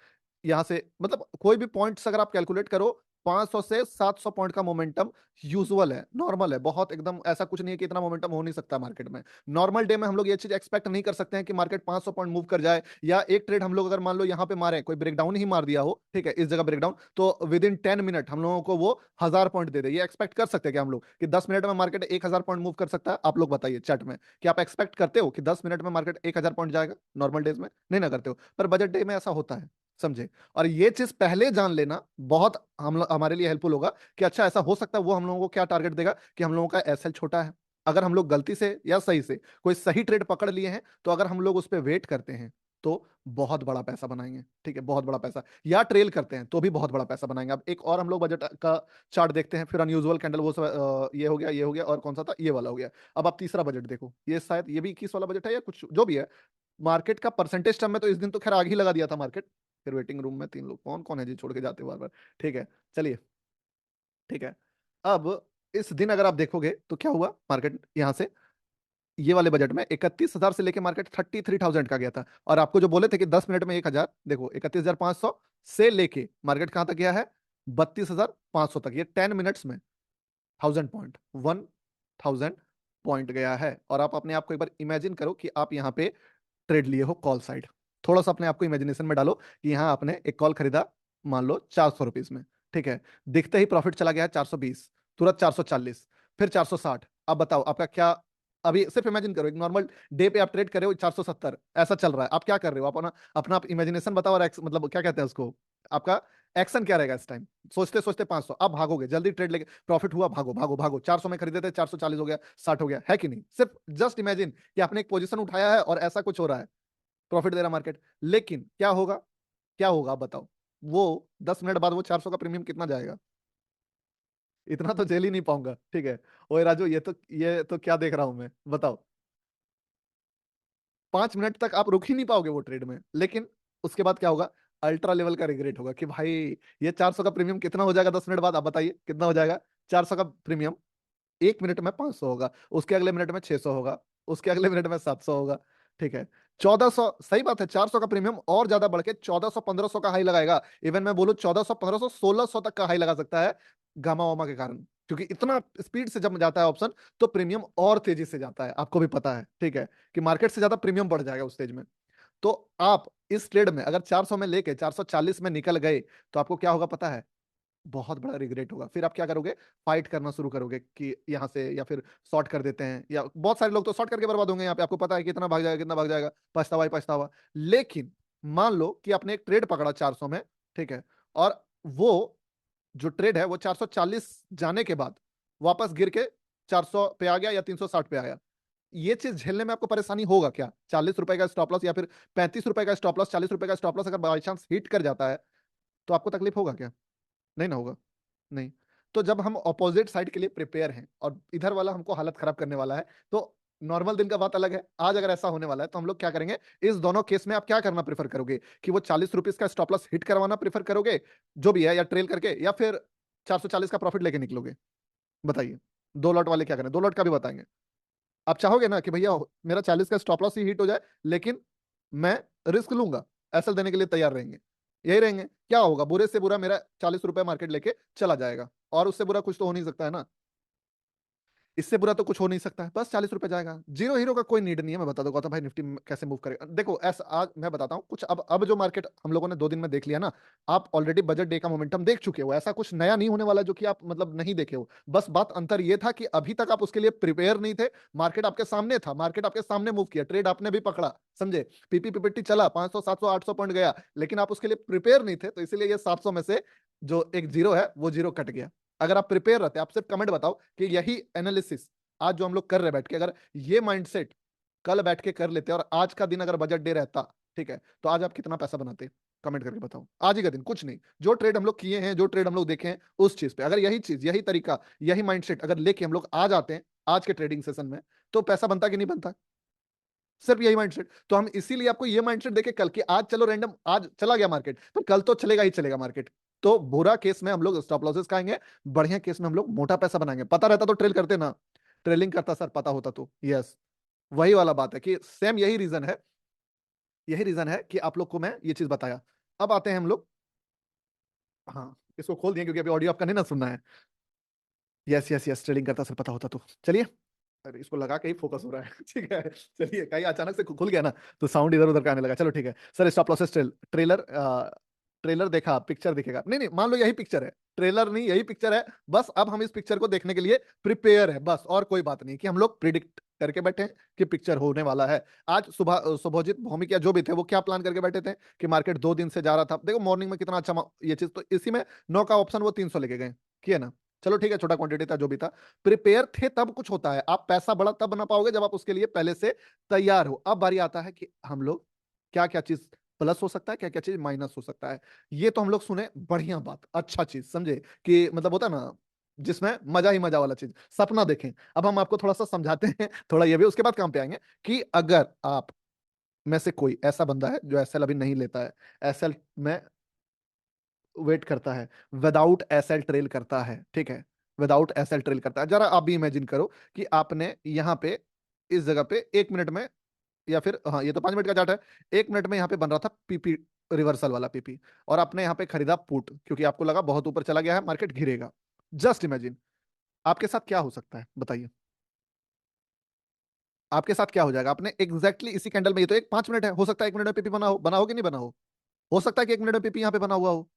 यहाँ से मतलब कोई भी पॉइंट्स अगर आप कैलकुलेट करो, 500 से 700 पॉइंट का मोमेंटम यूजुअल है, नॉर्मल है, बहुत एकदम ऐसा कुछ नहीं है कि इतना मोमेंटम हो नहीं सकता मार्केट में। नॉर्मल डे में हम लोग ये चीज एक्सपेक्ट नहीं कर सकते हैं कि मार्केट 500 पॉइंट मूव कर जाए, या एक ट्रेड हम लोग अगर मान लो यहाँ पे मारे, कोई ब्रेकडाउन ही मार दिया हो, ठीक है, इस जगह ब्रेकडाउन, तो विद इन 10 मिनट हम लोगों को वो 1,000 पॉइंट दे दे। ये एक्सपेक्ट कर सकते हैं क्या हम लोग कि 10 मिनट में मार्केट 1,000 पॉइंट मूव कर सकता है? आप लोग बताइए चैट में कि आप एक्सपेक्ट करते हो कि 10 मिनट में मार्केट 1,000 पॉइंट जाएगा नॉर्मल डेज में? नहीं ना करते हो, पर बजट डे में ऐसा होता है, समझे। और ये चीज पहले जान लेना बहुत हमारे लिए हेल्पफुल होगा कि अच्छा ऐसा हो सकता है। वो हम लोगों को क्या टारगेट देगा कि हम लोगों का एसएल छोटा है। अगर हम लोग गलती से या सही से कोई सही ट्रेड पकड़ लिए हैं, तो अगर हम लोग उस पर वेट करते हैं तो बहुत बड़ा पैसा बनाएंगे, ठीक है, बहुत बड़ा पैसा। या ट्रेल करते हैं तो भी बहुत बड़ा पैसा बनाएंगे। अब एक और हम लोग बजट का चार्ट देखते हैं, फिर अनयूजुअल कैंडल, वो सब ये हो गया, ये हो गया, और कौन सा था, ये वाला हो गया। अब आप तीसरा बजट देखो, ये शायद ये भी 21 वाला बजट है या कुछ जो भी है। मार्केट का परसेंटेज टर्म में तो इस दिन तो खैर आग ही लगा दिया था मार्केट। फिर वेटिंग रूम में 3 लोग, कौन कौन है जी छोड़ के जाते बार बार, ठीक है, चलिए, ठीक है। अब इस दिन अगर आप देखोगे तो क्या हुआ, मार्केट यहाँ से ये वाले बजट में 31,000 से लेके मार्केट 33,000 का गया था। और आपको जो बोले थे कि 10 मिनट में 1,000, देखो 31,500 से लेके मार्केट कहां तक गया है, 32,500 तक। ये 10 मिनट्स में 1,000 पॉइंट, 1,000 पॉइंट गया है। और आप अपने आप को एक बार इमेजिन करो कि आप यहाँ पे ट्रेड लिए हो कॉल साइड। थोड़ा सा अपने आप को इमेजिनेशन में डालो कि यहाँ आपने एक कॉल खरीदा, मान लो 400 रुपीज में, ठीक है। दिखते ही प्रॉफिट चला गया 420, तुरंत 440, फिर 460। अब बताओ आपका क्या, अभी सिर्फ इमेजिन करो, एक नॉर्मल डे पे आप ट्रेड कर रहे हो, 470 ऐसा चल रहा है, आप क्या कर रहे हो, अपना अपना आप इमेजिनेशन बताओ। और मतलब क्या कहते हैं उसको, आपका एक्शन क्या रहेगा इस टाइम? सोचते सोचते 500, आप भागोगे जल्दी, ट्रेड लेके प्रॉफिट हुआ, भागो भागो भागो। 400 में खरीदे थे, 440 हो गया, 60 हो गया, है कि नहीं? सिर्फ जस्ट इमेजिन कि आपने एक पोजीशन उठाया है और ऐसा कुछ हो रहा है, प्रॉफिट दे रहा मार्केट। लेकिन क्या होगा, क्या होगा आप बताओ, वो 10 मिनट बाद वो 400 का प्रीमियम कितना जाएगा? इतना तो झेल ही नहीं पाऊंगा, ठीक है। ओए राजू, ये तो क्या देख रहा हूं मैं, बताओ। 5 मिनट तक आप रुक ही नहीं पाओगे वो ट्रेड में। लेकिन उसके बाद क्या होगा, अल्ट्रा लेवल का रिग्रेट होगा कि भाई ये 400 का प्रीमियम कितना हो जाएगा 10 मिनट बाद, आप बताइए कितना हो जाएगा। 400 का प्रीमियम 1 मिनट में 500 होगा, उसके अगले मिनट में 600 होगा, उसके अगले मिनट में 700 होगा। ठीक है, 1400, सही बात है, 400 का प्रीमियम और ज्यादा बढ़ के 1400 1500 का हाई लगाएगा। इवन मैं बोलूं 1400 1500 1600 तक का हाई लगा सकता है गामा वामा के कारण, क्योंकि इतना स्पीड से जब जाता है ऑप्शन तो प्रीमियम और तेजी से जाता है, आपको भी पता है। ठीक है, कि मार्केट से ज्यादा प्रीमियम बढ़ जाएगा उस स्टेज में। तो आप इस ट्रेड में अगर 400 में लेके 440 में निकल गए तो आपको क्या होगा पता है, बहुत बड़ा रिग्रेट होगा। फिर आप क्या करोगे, फाइट करना शुरू करोगे कि यहाँ से, या फिर शॉर्ट कर देते हैं, या बहुत सारे लोग तो शॉर्ट करके बर्बाद होंगे यहाँ पे, आपको पता है कितना भाग जाएगा, कितना भाग जाएगा, पछतावा ही पछतावा। लेकिन मान लो कि आपने एक ट्रेड पकड़ा 400 में, ठीक है, और वो जो ट्रेड है वो 440 जाने के बाद वापस गिर के 400 पे आ गया या 360 पे आया, ये चीज झेलने में आपको परेशानी होगा क्या? 40 रुपए का स्टॉप लॉस या फिर 35 रुपए का स्टॉप लॉस, 40 रुपए का स्टॉप लॉस अगर बाई चांस हिट कर जाता है तो आपको तकलीफ होगा क्या? नहीं ना होगा, नहीं। तो जब हम ऑपोजिट साइड के लिए प्रिपेयर हैं और इधर वाला हमको हालत खराब करने वाला है, तो नॉर्मल दिन का बात अलग है, आज अगर ऐसा होने वाला है तो हम लोग क्या करेंगे, इस दोनों केस में आप क्या करना प्रेफर करोगे, कि वो 40 रुपीज का स्टॉप लॉस हिट करवाना प्रेफर करोगे जो भी है, या ट्रेल करके, या फिर 440 का प्रॉफिट लेके निकलोगे? बताइए, दो लॉट वाले क्या करें, दो लॉट का भी बताएंगे। आप चाहोगे ना कि भैया मेरा 40 का स्टॉप लॉस ही हिट हो जाए, लेकिन मैं रिस्क लूंगा, एसएल देने के लिए तैयार रहेंगे, यही रहेंगे। क्या होगा, बुरे से बुरा मेरा 40 रुपए मार्केट लेके चला जाएगा, और उससे बुरा कुछ तो हो नहीं सकता है ना, इससे बुरा तो कुछ हो नहीं सकता है, बस 40 रुपए जाएगा। जीरो हीरो का कोई नीड नहीं है। मैं बता दूंगा तो भाई निफ्टी कैसे मूव करेगा, देखो ऐसा आज मैं बताता हूँ कुछ। अब जो मार्केट हम लोगों ने 2 दिन में देख लिया ना, आप ऑलरेडी बजट डे का मोमेंटम देख चुके हो, ऐसा कुछ नया नहीं होने वाला जो कि आप मतलब नहीं देखे हो। बस बात अंतर ये था कि अभी तक आप उसके लिए प्रिपेयर नहीं थे, मार्केट आपके सामने था, मार्केट आपके सामने मूव किया, ट्रेड आपने भी पकड़ा, समझे, पीपी पीपीटी चला 500 700 800 पॉइंट गया, लेकिन आप उसके लिए प्रिपेयर नहीं थे, तो इसीलिए ये 700 में से जो एक जीरो है वो जीरो कट गया। अगर आप प्रिपेयर रहते, आप सिर्फ कमेंट बताओ कि यही एनालिसिस आज जो हम लोग कर रहे हैं बैठ के, अगर ये माइंडसेट कल बैठ के कर लेते और आज का दिन अगर बजट डे रहता, ठीक है, तो आज आप कितना पैसा बनाते? कमेंट करके बताओ। आज ही का दिन कुछ नहीं, जो ट्रेड हम लोग किए हैं, जो ट्रेड हम लोग देखे हैं, उस चीज पे अगर यही चीज, यही तरीका, यही माइंडसेट अगर लेके हम लोग आ जाते हैं आज के ट्रेडिंग सेशन में, तो पैसा बनता कि नहीं बनता? सिर्फ यही माइंडसेट। तो हम इसीलिए आपको ये माइंडसेट देके कल की, आज चलो रैंडम, आज चला गया मार्केट, पर कल तो चलेगा ही चलेगा मार्केट। तो बुरा केस में हम लोग स्टॉप लॉसेस खाएंगे, बढ़िया केस में हम लोग मोटा पैसा बनाएंगे। पता रहता तो ट्रेल करते ना, ट्रेलिंग करता सर, पता होता तो। यस, वही वाला बात है कि सेम यही रीजन है, यही रीजन है कि आप लोग को मैं ये चीज बताया। अब आते हैं हम लोग, हाँ इसको खोल दिए क्योंकि अभी ऑडियो आपका नहीं ना सुनना है। यस यस यस, ट्रेलिंग करता सर, पता होता तो। चलिए, अरे इसको लगा के ही फोकस हो रहा है ठीक है। चलिए, कहीं अचानक से खुल गया ना तो साउंड इधर उधर का आने लगा। चलो ठीक है sir, stop losses trailer trailer देखा, पिक्चर दिखेगा, नहीं नहीं, मान लो यही पिक्चर है, ट्रेलर नहीं यही पिक्चर है, बस अब हम इस पिक्चर को देखने के लिए प्रिपेयर है, बस और कोई बात नहीं कि हम लोग प्रिडिक्ट करके बैठे हैं कि पिक्चर होने वाला है। आज सुबह शुभजीत भौमिक या जो भी थे वो क्या प्लान करके बैठे थे कि मार्केट 2 दिन से जा रहा था, देखो मॉर्निंग में कितना अच्छा ये चीज, तो इसी में 9 का ऑप्शन वो 300 लेके गए, किए ना। चलो ठीक है, छोटा क्वांटिटी था जो भी था, प्रिपेयर थे तब कुछ होता है। आप पैसा बड़ा तब बना पाओगे जब आप उसके लिए पहले से तैयार हो। अब बारी आता है कि हम लोग क्या क्या चीज प्लस हो सकता है, क्या क्या चीज माइनस हो सकता है। ये तो हम लोग सुने, बढ़िया बात, अच्छा चीज समझे कि मतलब होता है ना जिसमें मजा ही मजा वाला चीज, सपना देखें। अब हम आपको थोड़ा सा समझाते हैं, थोड़ा ये भी, उसके बाद काम पे आएंगे कि अगर आप में से कोई ऐसा बंदा है जो एसएल अभी नहीं लेता है, एसएल में वेट करता है, विदाउट एसएल ट्रेल करता है, ठीक है, विदाउट एसएल ट्रेल करता है, जरा आप भी इमेजिन करो कि आपने यहाँ पे इस जगह पे 1 मिनट में, या फिर हाँ ये तो 5 मिनट का चार्ट है, 1 मिनट में यहाँ पे बन रहा था पीपी, रिवर्सल वाला पीपी, और आपने यहाँ पे खरीदा पुट क्योंकि आपको लगा बहुत ऊपर चला गया है, मार्केट गिरेगा। जस्ट इमेजिन आपके साथ क्या हो सकता है, बताइए आपके साथ क्या हो जाएगा। आपने एग्जैक्टली इसी कैंडल में, ये तो एक 5 मिनट है, हो सकता है 1 मिनट में पीपी बना हो कि नहीं बना हो सकता है कि 1 मिनट में पीपी यहाँ पे बना हुआ हो,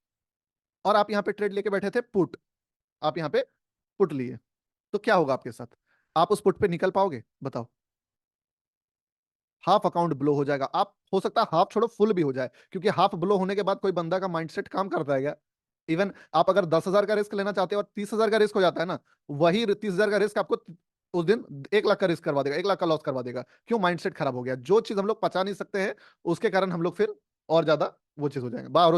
और आप यहाँ पे ट्रेड लेके बैठे थे पुट, आप यहाँ पे पुट लिए, तो क्या होगा आपके साथ? आप उस पुट पे निकल पाओगे, बताओ? हाफ अकाउंट ब्लो हो जाएगा। आप हो सकता है हाफ छोड़ो फुल भी हो जाए, क्योंकि हाफ ब्लो होने के बाद कोई बंदा का माइंडसेट काम करता है क्या? इवन आप अगर 10,000 का रिस्क लेना चाहते हो और 30,000 का रिस्क हो जाता है ना, वही 30,000 का रिस्क आपको उस दिन 1 लाख का रिस्क करवा देगा, 1 लाख का लॉस करवा देगा। क्यों? माइंडसेट खराब हो गया। जो चीज हम लोग पचा नहीं सकते हैं उसके कारण हम लोग फिर और ज्यादा वो चीज हो जाएंगे, बाहर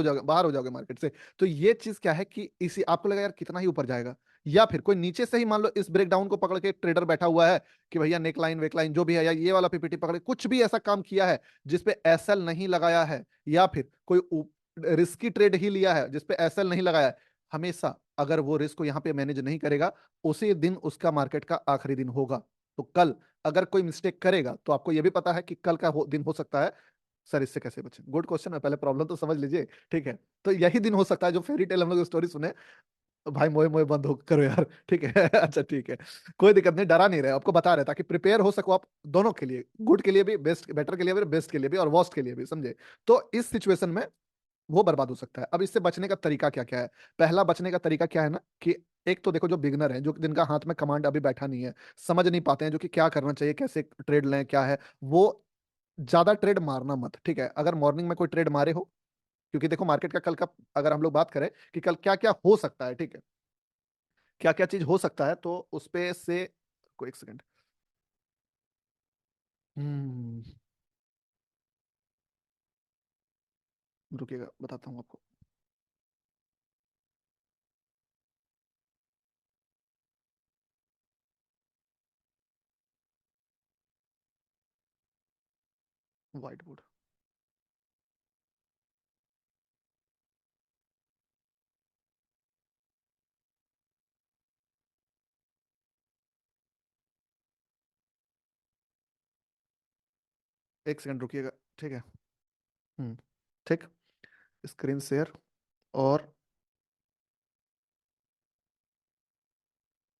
हो जाओगे मार्केट से। तो ये चीज क्या है कि इसी आपको लगा यार कितना ही ऊपर जाएगा, या फिर कोई नीचे से ही मान लो इस ब्रेकडाउन को पकड़ के ट्रेडर बैठा हुआ है कि भैया नेक लाइन वेक लाइन जो भी है, या ये वाला पीपीटी पकड़ के कुछ भी ऐसा काम किया है जिसपे एसएल नहीं लगाया है, या फिर कोई रिस्की ट्रेड ही लिया है जिसपे एसएल नहीं लगाया है, हमेशा अगर वो रिस्क को यहाँ पे मैनेज नहीं करेगा, उसी दिन उसका मार्केट का आखिरी दिन होगा। तो कल अगर कोई मिस्टेक करेगा तो आपको ये भी पता है कि कल का दिन हो सकता है। सर इससे कैसे बचें? गुड क्वेश्चन है, पहले प्रॉब्लम तो समझ लीजिए। ठीक है, तो यही दिन हो सकता है जो फेरी टेल हम लोग स्टोरी सुने। भाई मोए मोए बंद हो करो यार, ठीक है। अच्छा ठीक है, कोई दिक्कत नहीं, डरा नहीं रहे, आपको बता रहे ताकि प्रिपेयर हो सको आप दोनों के लिए, गुड के लिए भी, बेस्ट बेटर के लिए भी, बेस्ट के लिए भी और वर्स्ट के लिए भी, समझे? तो इस सिचुएशन में वो बर्बाद हो सकता है। अब इससे बचने का तरीका क्या क्या है? पहला बचने का तरीका क्या है ना कि एक तो देखो, जो बिगनर है, जो जिनका हाथ में कमांड अभी बैठा नहीं है, समझ नहीं पाते हैं जो कि क्या करना चाहिए, कैसे ट्रेड लें, क्या है वो, ज्यादा ट्रेड मारना मत। ठीक है, अगर मॉर्निंग में कोई ट्रेड मारे हो, क्योंकि देखो मार्केट का कल का अगर हम लोग बात करें कि कल क्या क्या हो सकता है, ठीक है, क्या क्या चीज हो सकता है, तो उस पे से कोई एक सेकंड। हम्म रुकिएगा, बताता हूँ आपको। व्हाइट बोर्ड, एक सेकंड रुकिएगा। ठीक है। हम्म ठीक, स्क्रीन शेयर, और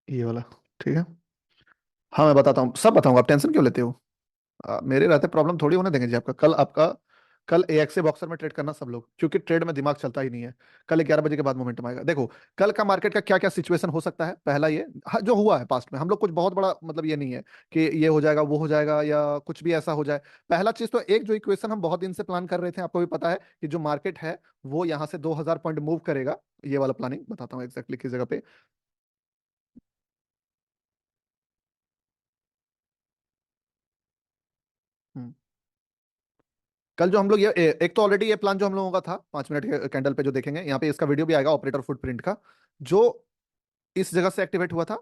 ये वाला, ठीक है। हाँ मैं बताता हूँ, सब बताऊंगा, आप टेंशन क्यों लेते हो? मेरे रहते प्रॉब्लम थोड़ी होने देंगे जी आपका। कल आपका, कल एएक्से बॉक्सर में ट्रेड करना सब लोग, क्योंकि ट्रेड में दिमाग चलता ही नहीं है। कल 11 बजे के बाद मोमेंटम आएगा। देखो कल का मार्केट का क्या क्या सिचुएशन हो सकता है। पहला ये, जो हुआ है पास्ट में, हम लोग कुछ बहुत बड़ा मतलब ये नहीं है कि ये हो जाएगा वो हो जाएगा या कुछ भी ऐसा हो जाए। पहला चीज तो एक जो इक्वेशन हम बहुत दिन से प्लान कर रहे थे, आपको भी पता है कि जो मार्केट है वो यहाँ से 2000 पॉइंट मूव करेगा। ये वाला प्लानिंग बताता हूँ एग्जैक्टली किस जगह पे। हम्म कल जो हम लोग एक तो ऑलरेडी ये प्लान जो हम लोगों का था 5 मिनट के कैंडल पे जो देखेंगे यहाँ पे, इसका वीडियो भी आएगा ऑपरेटर फुटप्रिंट का, जो इस जगह से एक्टिवेट हुआ था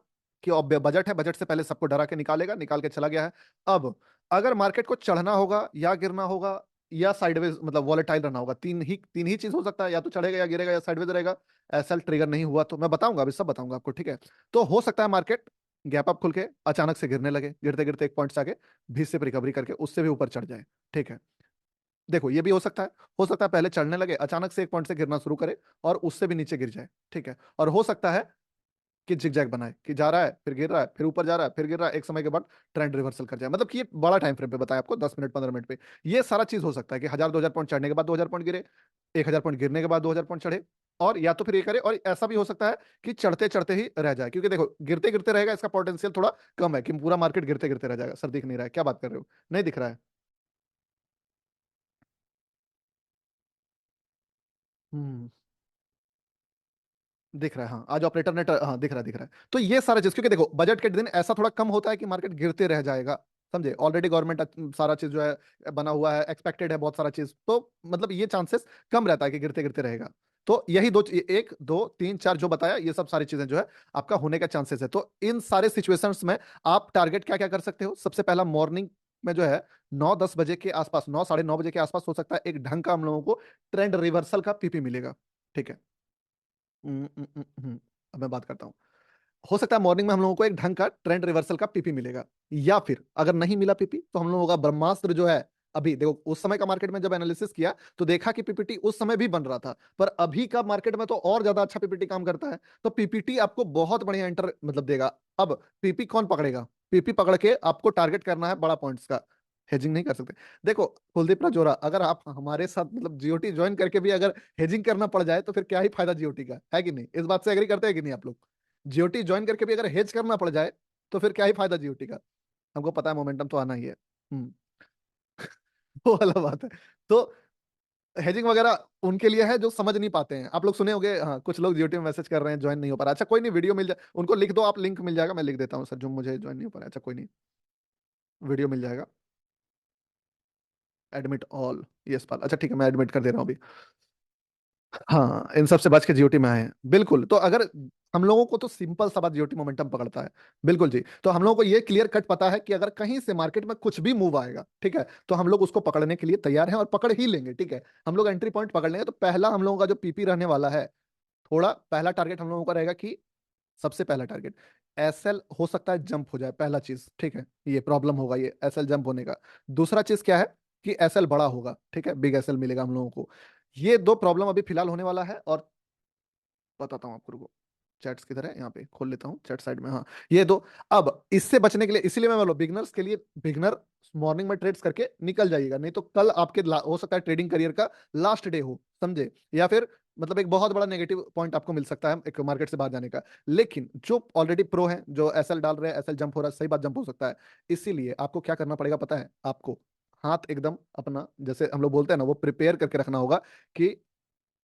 कि अब बजट है, बजट से पहले सबको डरा के निकालेगा, निकाल के चला गया है। अब अगर मार्केट को चढ़ना होगा या गिरना होगा या साइडवेज मतलब वॉलेटाइल रहना होगा, तीन ही चीज हो सकता है, या तो चढ़ेगा या गिरेगा या साइडवेज रहेगा। ऐसा ट्रिगर नहीं हुआ तो मैं बताऊंगा, अभी सब बताऊंगा आपको, ठीक है। तो हो सकता है मार्केट गैप अप खुल के अचानक से गिरने लगे, गिरते गिरते एक पॉइंट से आगे भी से रिकवरी करके उससे भी ऊपर चढ़ जाए। ठीक है, देखो ये भी हो सकता है। हो सकता है पहले चढ़ने लगे, अचानक से एक पॉइंट से गिरना शुरू करे और उससे भी नीचे गिर जाए। ठीक है, और हो सकता है कि जिगजैग बनाए कि जा रहा है फिर गिर रहा है फिर ऊपर जा रहा है फिर गिर रहा है, एक समय के बाद ट्रेंड रिवर्सल कर जाए। मतलब कि ये बड़ा टाइम फ्रेम पे बताया आपको, 10 मिनट 15 मिनट पे। ये सारा चीज हो सकता है कि 1000 2000 पॉइंट चढ़ने के बाद 2000 पॉइंट गिरे, 1000 पॉइंट गिरने के बाद 2000 पॉइंट चढ़े, और या तो फिर ये करे, और ऐसा भी हो सकता है कि चढ़ते चढ़ते ही रह जाए, क्योंकि देखो गिरते गिरते रहेगा इसका पोटेंशियल थोड़ा कम है कि पूरा मार्केट गिरते गिरते रह जाएगा। सर दिख नहीं रहा है, क्या बात कर रहे हो? नहीं दिख रहा है? हम्म दिख रहा है, हाँ आज ऑपरेटर ने हाँ दिख रहा है, दिख रहा है। तो ये सारा चीज, क्योंकि देखो बजट के दिन ऐसा थोड़ा कम होता है कि मार्केट गिरते रह जाएगा, समझे? ऑलरेडी गवर्नमेंट सारा चीज जो है बना हुआ है, एक्सपेक्टेड है बहुत सारा चीज, तो मतलब ये चांसेस कम रहता है कि गिरते गिरते रहेगा। तो यही दो, 1 2 3 4 जो बताया, ये सब सारी चीजें जो है आपका होने का चांसेस है। तो इन सारे सिचुएशंस में आप टारगेट क्या क्या कर सकते हो? सबसे पहला, मॉर्निंग में जो है 9 10 बजे के आसपास, 9 9:30 बजे के आसपास हो सकता है एक ढंग का हम लोगों को ट्रेंड रिवर्सल का पीपी मिलेगा। ठीक है। अब मैं बात करता हूँ। हो सकता है मॉर्निंग में हम लोगों को एक ढंग का ट्रेंड रिवर्सल का पीपी मिलेगा, या फिर अगर नहीं मिला पीपी तो हम लोगों का ब्रह्मास्त्र जो है, अभी देखो उस समय का मार्केट में जब एनालिसिस किया तो देखा कि पीपीटी उस समय भी बन रहा था, पर अभी का मार्केट में तो और ज्यादा अच्छा पीपीटी काम करता है। तो पीपीटी आपको बहुत बढ़िया एंटर मतलब देगा। अब पीपी कौन पकड़ेगा? पीपी पकड़ के आपको टारगेट करना है बड़ा पॉइंट्स का, हेजिंग नहीं कर सकते। देखो कुलदीप राजोरा, अगर आप हमारे साथ मतलब जीओटी ज्वाइन करके भी अगर हेजिंग करना पड़ जाए तो फिर क्या ही फायदा जीओटी का, है कि नहीं? इस बात से एग्री करते हैं कि नहीं आप लोग? जीओटी ज्वाइन करके भी अगर हेज करना पड़ जाए तो फिर क्या ही फायदा जीओटी का? हमको पता है मोमेंटम तो आना ही है। हम्म वो वाला बात है। तो हेजिंग वगैरह उनके लिए है जो समझ नहीं पाते हैं। आप लोग सुने होंगे, हाँ कुछ लोग जीओटी में मैसेज कर रहे हैं ज्वाइन नहीं हो पा रहा। अच्छा कोई नहीं, वीडियो मिल जाए उनको, लिख दो आप, लिंक मिल जाएगा, मैं लिख देता हूँ सर जो मुझे ज्वाइन नहीं हो पा रहा है। अच्छा कोई नहीं, वीडियो मिल जाएगा। एडमिट ऑल, यस पाल, अच्छा ठीक है मैं एडमिट कर दे रहा हूँ अभी। हाँ, इन सब से बच के जीओटी में आए हैं, बिल्कुल। तो अगर हम लोगों को तो सिंपल सा बात, जीओटी मोमेंटम पकड़ता है, बिल्कुल जी। तो हम लोगों को ये क्लियर कट पता है कि अगर कहीं से मार्केट में कुछ भी मूव आएगा, ठीक है, तो हम लोग उसको पकड़ने के लिए तैयार हैं और पकड़ ही लेंगे, ठीक है। हम लोग एंट्री पॉइंट पकड़ लेंगे। तो पहला हम लोगों का जो पीपी रहने वाला है, थोड़ा पहला टारगेट हम लोगों का रहेगा कि सबसे पहला टारगेट एसएल हो सकता है जंप हो जाए, पहला चीज, ठीक है, ये प्रॉब्लम होगा ये एसएल जंप होने का। दूसरा चीज क्या है कि एसएल बड़ा होगा, ठीक है, बिग एसएल मिलेगा हम लोगों को। ये दो प्रॉब्लम अभी फिलहाल होने वाला है। और बताता हूँ आपको, रुको, चैट्स किधर है, यहाँ पे खोल लेता हूँ चैट साइड में। हाँ, ये दो। अब इससे बचने के लिए, इसीलिए मैं बोलो बिगनर्स के लिए, बिगनर मॉर्निंग में ट्रेड्स करके निकल जाइएगा, नहीं तो कल आपके हो सकता है ट्रेडिंग करियर का लास्ट डे हो, समझे, या फिर मतलब एक बहुत बड़ा नेगेटिव पॉइंट आपको मिल सकता है एक मार्केट से बाहर जाने का। लेकिन जो ऑलरेडी प्रो है, जो एसएल डाल रहे हैं, एसएल जंप हो रहा है, सही बात, जंप हो सकता है। इसीलिए आपको क्या करना पड़ेगा पता है आपको, हाथ एकदम अपना, जैसे हम लोग बोलते हैं ना, वो प्रिपेयर करके रखना होगा कि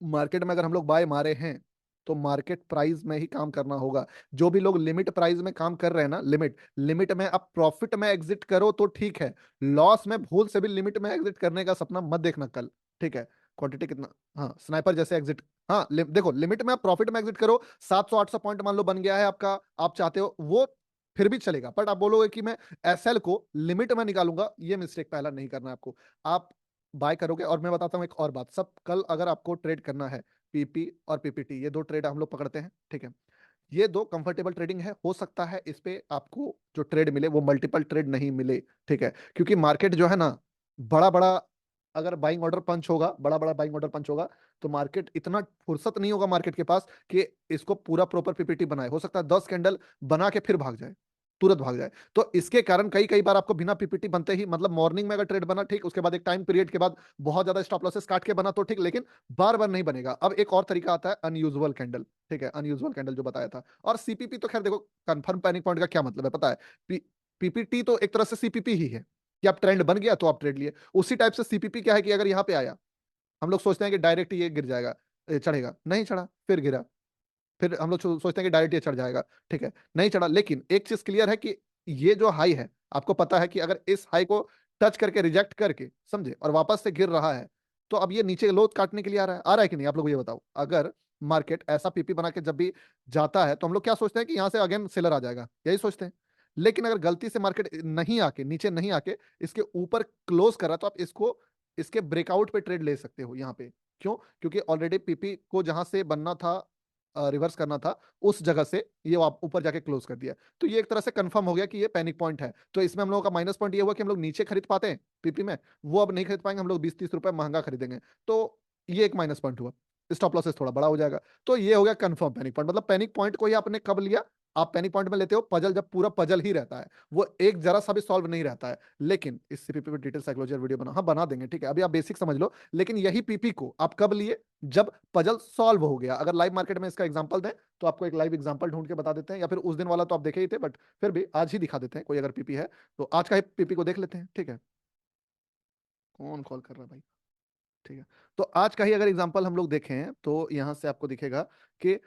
मार्केट में अगर हम लोग बाय मारे हैं तो मार्केट प्राइस में ही काम करना होगा। जो भी लोग लिमिट प्राइस में काम कर रहे हैं ना, लिमिट लिमिट में आप प्रॉफिट में एग्जिट करो तो ठीक है, लॉस में भूल से भी लिमिट में एग्जिट करने का सपना मत देखना कल, ठीक है। क्वांटिटी कितना, हाँ, स्नाइपर जैसे एग्जिट, हाँ, देखो लिमिट में आप प्रॉफिट में एग्जिट करो, 700-800 पॉइंट मान लो बन गया है आपका, आप चाहते हो वो फिर भी चलेगा। बट आप बोलोगे कि मैं एसएल को लिमिट में निकालूंगा, ये मिस्टेक पहला नहीं करना है आपको। आप बाय करोगे। और मैं बताता हूँ एक और बात, सब कल अगर आपको ट्रेड करना है, पीपी और पीपीटी, ये दो ट्रेड हम लोग पकड़ते हैं, ठीक है। ये दो कंफर्टेबल ट्रेडिंग है, हो सकता है इस पे आपको जो ट्रेड मिले वो मल्टीपल ट्रेड नहीं मिले, ठीक है, क्योंकि मार्केट जो है ना, बड़ा बड़ा अगर बाइंग ऑर्डर पंच होगा, बड़ा बड़ा बाइंग ऑर्डर पंच होगा, तो मार्केट इतना फुर्सत नहीं होगा मार्केट के पास कि इसको पूरा प्रॉपर पीपीटी बनाए। हो सकता है 10 कैंडल बना के फिर भाग जाए, तुरंत भाग जाए। तो इसके कारण कई कई बार आपको बिना पीपीटी बनते ही, मतलब मॉर्निंग में अगर ट्रेड बना ठीक, उसके बाद एक टाइम पीरियड के बाद बहुत ज्यादा स्टॉप लॉसेस काट के बना तो ठीक, लेकिन बार बार नहीं बनेगा। अब एक और तरीका आता है अनयूजुअल कैंडल, ठीक है, अनयूजुअल कैंडल जो बताया था। और सीपीपी तो खैर देखो, कंफर्म पैनिक पॉइंट का क्या मतलब है पता है, पीपीटी तो एक तरह से सीपीपी ही है कि आप ट्रेंड बन गया तो आप ट्रेड लिए। उसी टाइप से सीपीपी क्या है कि अगर यहाँ पे आया, हम लोग सोचते हैं कि डायरेक्ट ये गिर जाएगा, चढ़ेगा, नहीं चढ़ा, फिर गिरा, फिर हम लोग सोचते हैं कि डायरेक्ट ये चढ़ जाएगा, ठीक है, नहीं चढ़ा। लेकिन एक चीज क्लियर है कि ये जो हाई है, आपको पता है कि अगर इस हाई को टच करके रिजेक्ट करके, समझे, और वापस से गिर रहा है, तो अब ये नीचे लोड काटने के लिए आ रहा है कि नहीं, आप लोग ये बताओ। अगर मार्केट ऐसा पीपी बना के जब भी जाता है तो हम लोग क्या सोचते हैं कि यहाँ से अगेन सेलर आ जाएगा, यही सोचते हैं। लेकिन अगर गलती से मार्केट नहीं आके, नीचे नहीं आके इसके ऊपर क्लोज कर रहा है, तो आप इसको, इसके ब्रेकआउट पे ट्रेड ले सकते हो यहाँ पे। क्यों? क्योंकि ऑलरेडी पीपी को जहां से बनना था, रिवर्स करना था, उस जगह से ये ऊपर जाके क्लोज कर दिया। तो ये एक तरह से कंफर्म हो गया कि ये पैनिक पॉइंट है। तो इसमें हम लोगों का माइनस पॉइंट ये हुआ कि हम लोग नीचे खरीद पाते हैं पीपी में, वो अब नहीं खरीद पाएंगे, हम लोग 20-30 रुपए महंगा खरीदेंगे। तो ये एक माइनस पॉइंट हुआ, स्टॉप लॉसेस थोड़ा बड़ा हो जाएगा। तो ये हो गया कंफर्म पैनिक पॉइंट। मतलब पैनिक पॉइंट को ही आपने कब लिया, आप पैनिक पॉइंट में लेते हो पजल, जब पूरा पजल ही रहता है, वो एक जरा सा भी सॉल्व नहीं रहता है। लेकिन इस सीपीपी पे डिटेल साइकोलॉजी वीडियो बना, हाँ बना देंगे, ठीक है, अभी आप बेसिक समझ लो। लेकिन यही पीपी को आप कब लिए, जब पजल सॉल्व हो गया। अगर लाइव मार्केट में इसका एग्जांपल दें तो आपको एक लाइव एग्जांपल ढूंढ के बता देते हैं, या फिर उस दिन वाला तो आप देखे ही थे, बट फिर भी आज ही दिखा देते हैं। कोई अगर पीपी है तो आज का ही पीपी को देख लेते हैं, ठीक है। कौन कॉल कर रहा है भाई, ठीक है। तो आज का ही अगर एग्जांपल हम लोग देखें तो यहां से आपको दिखेगा कि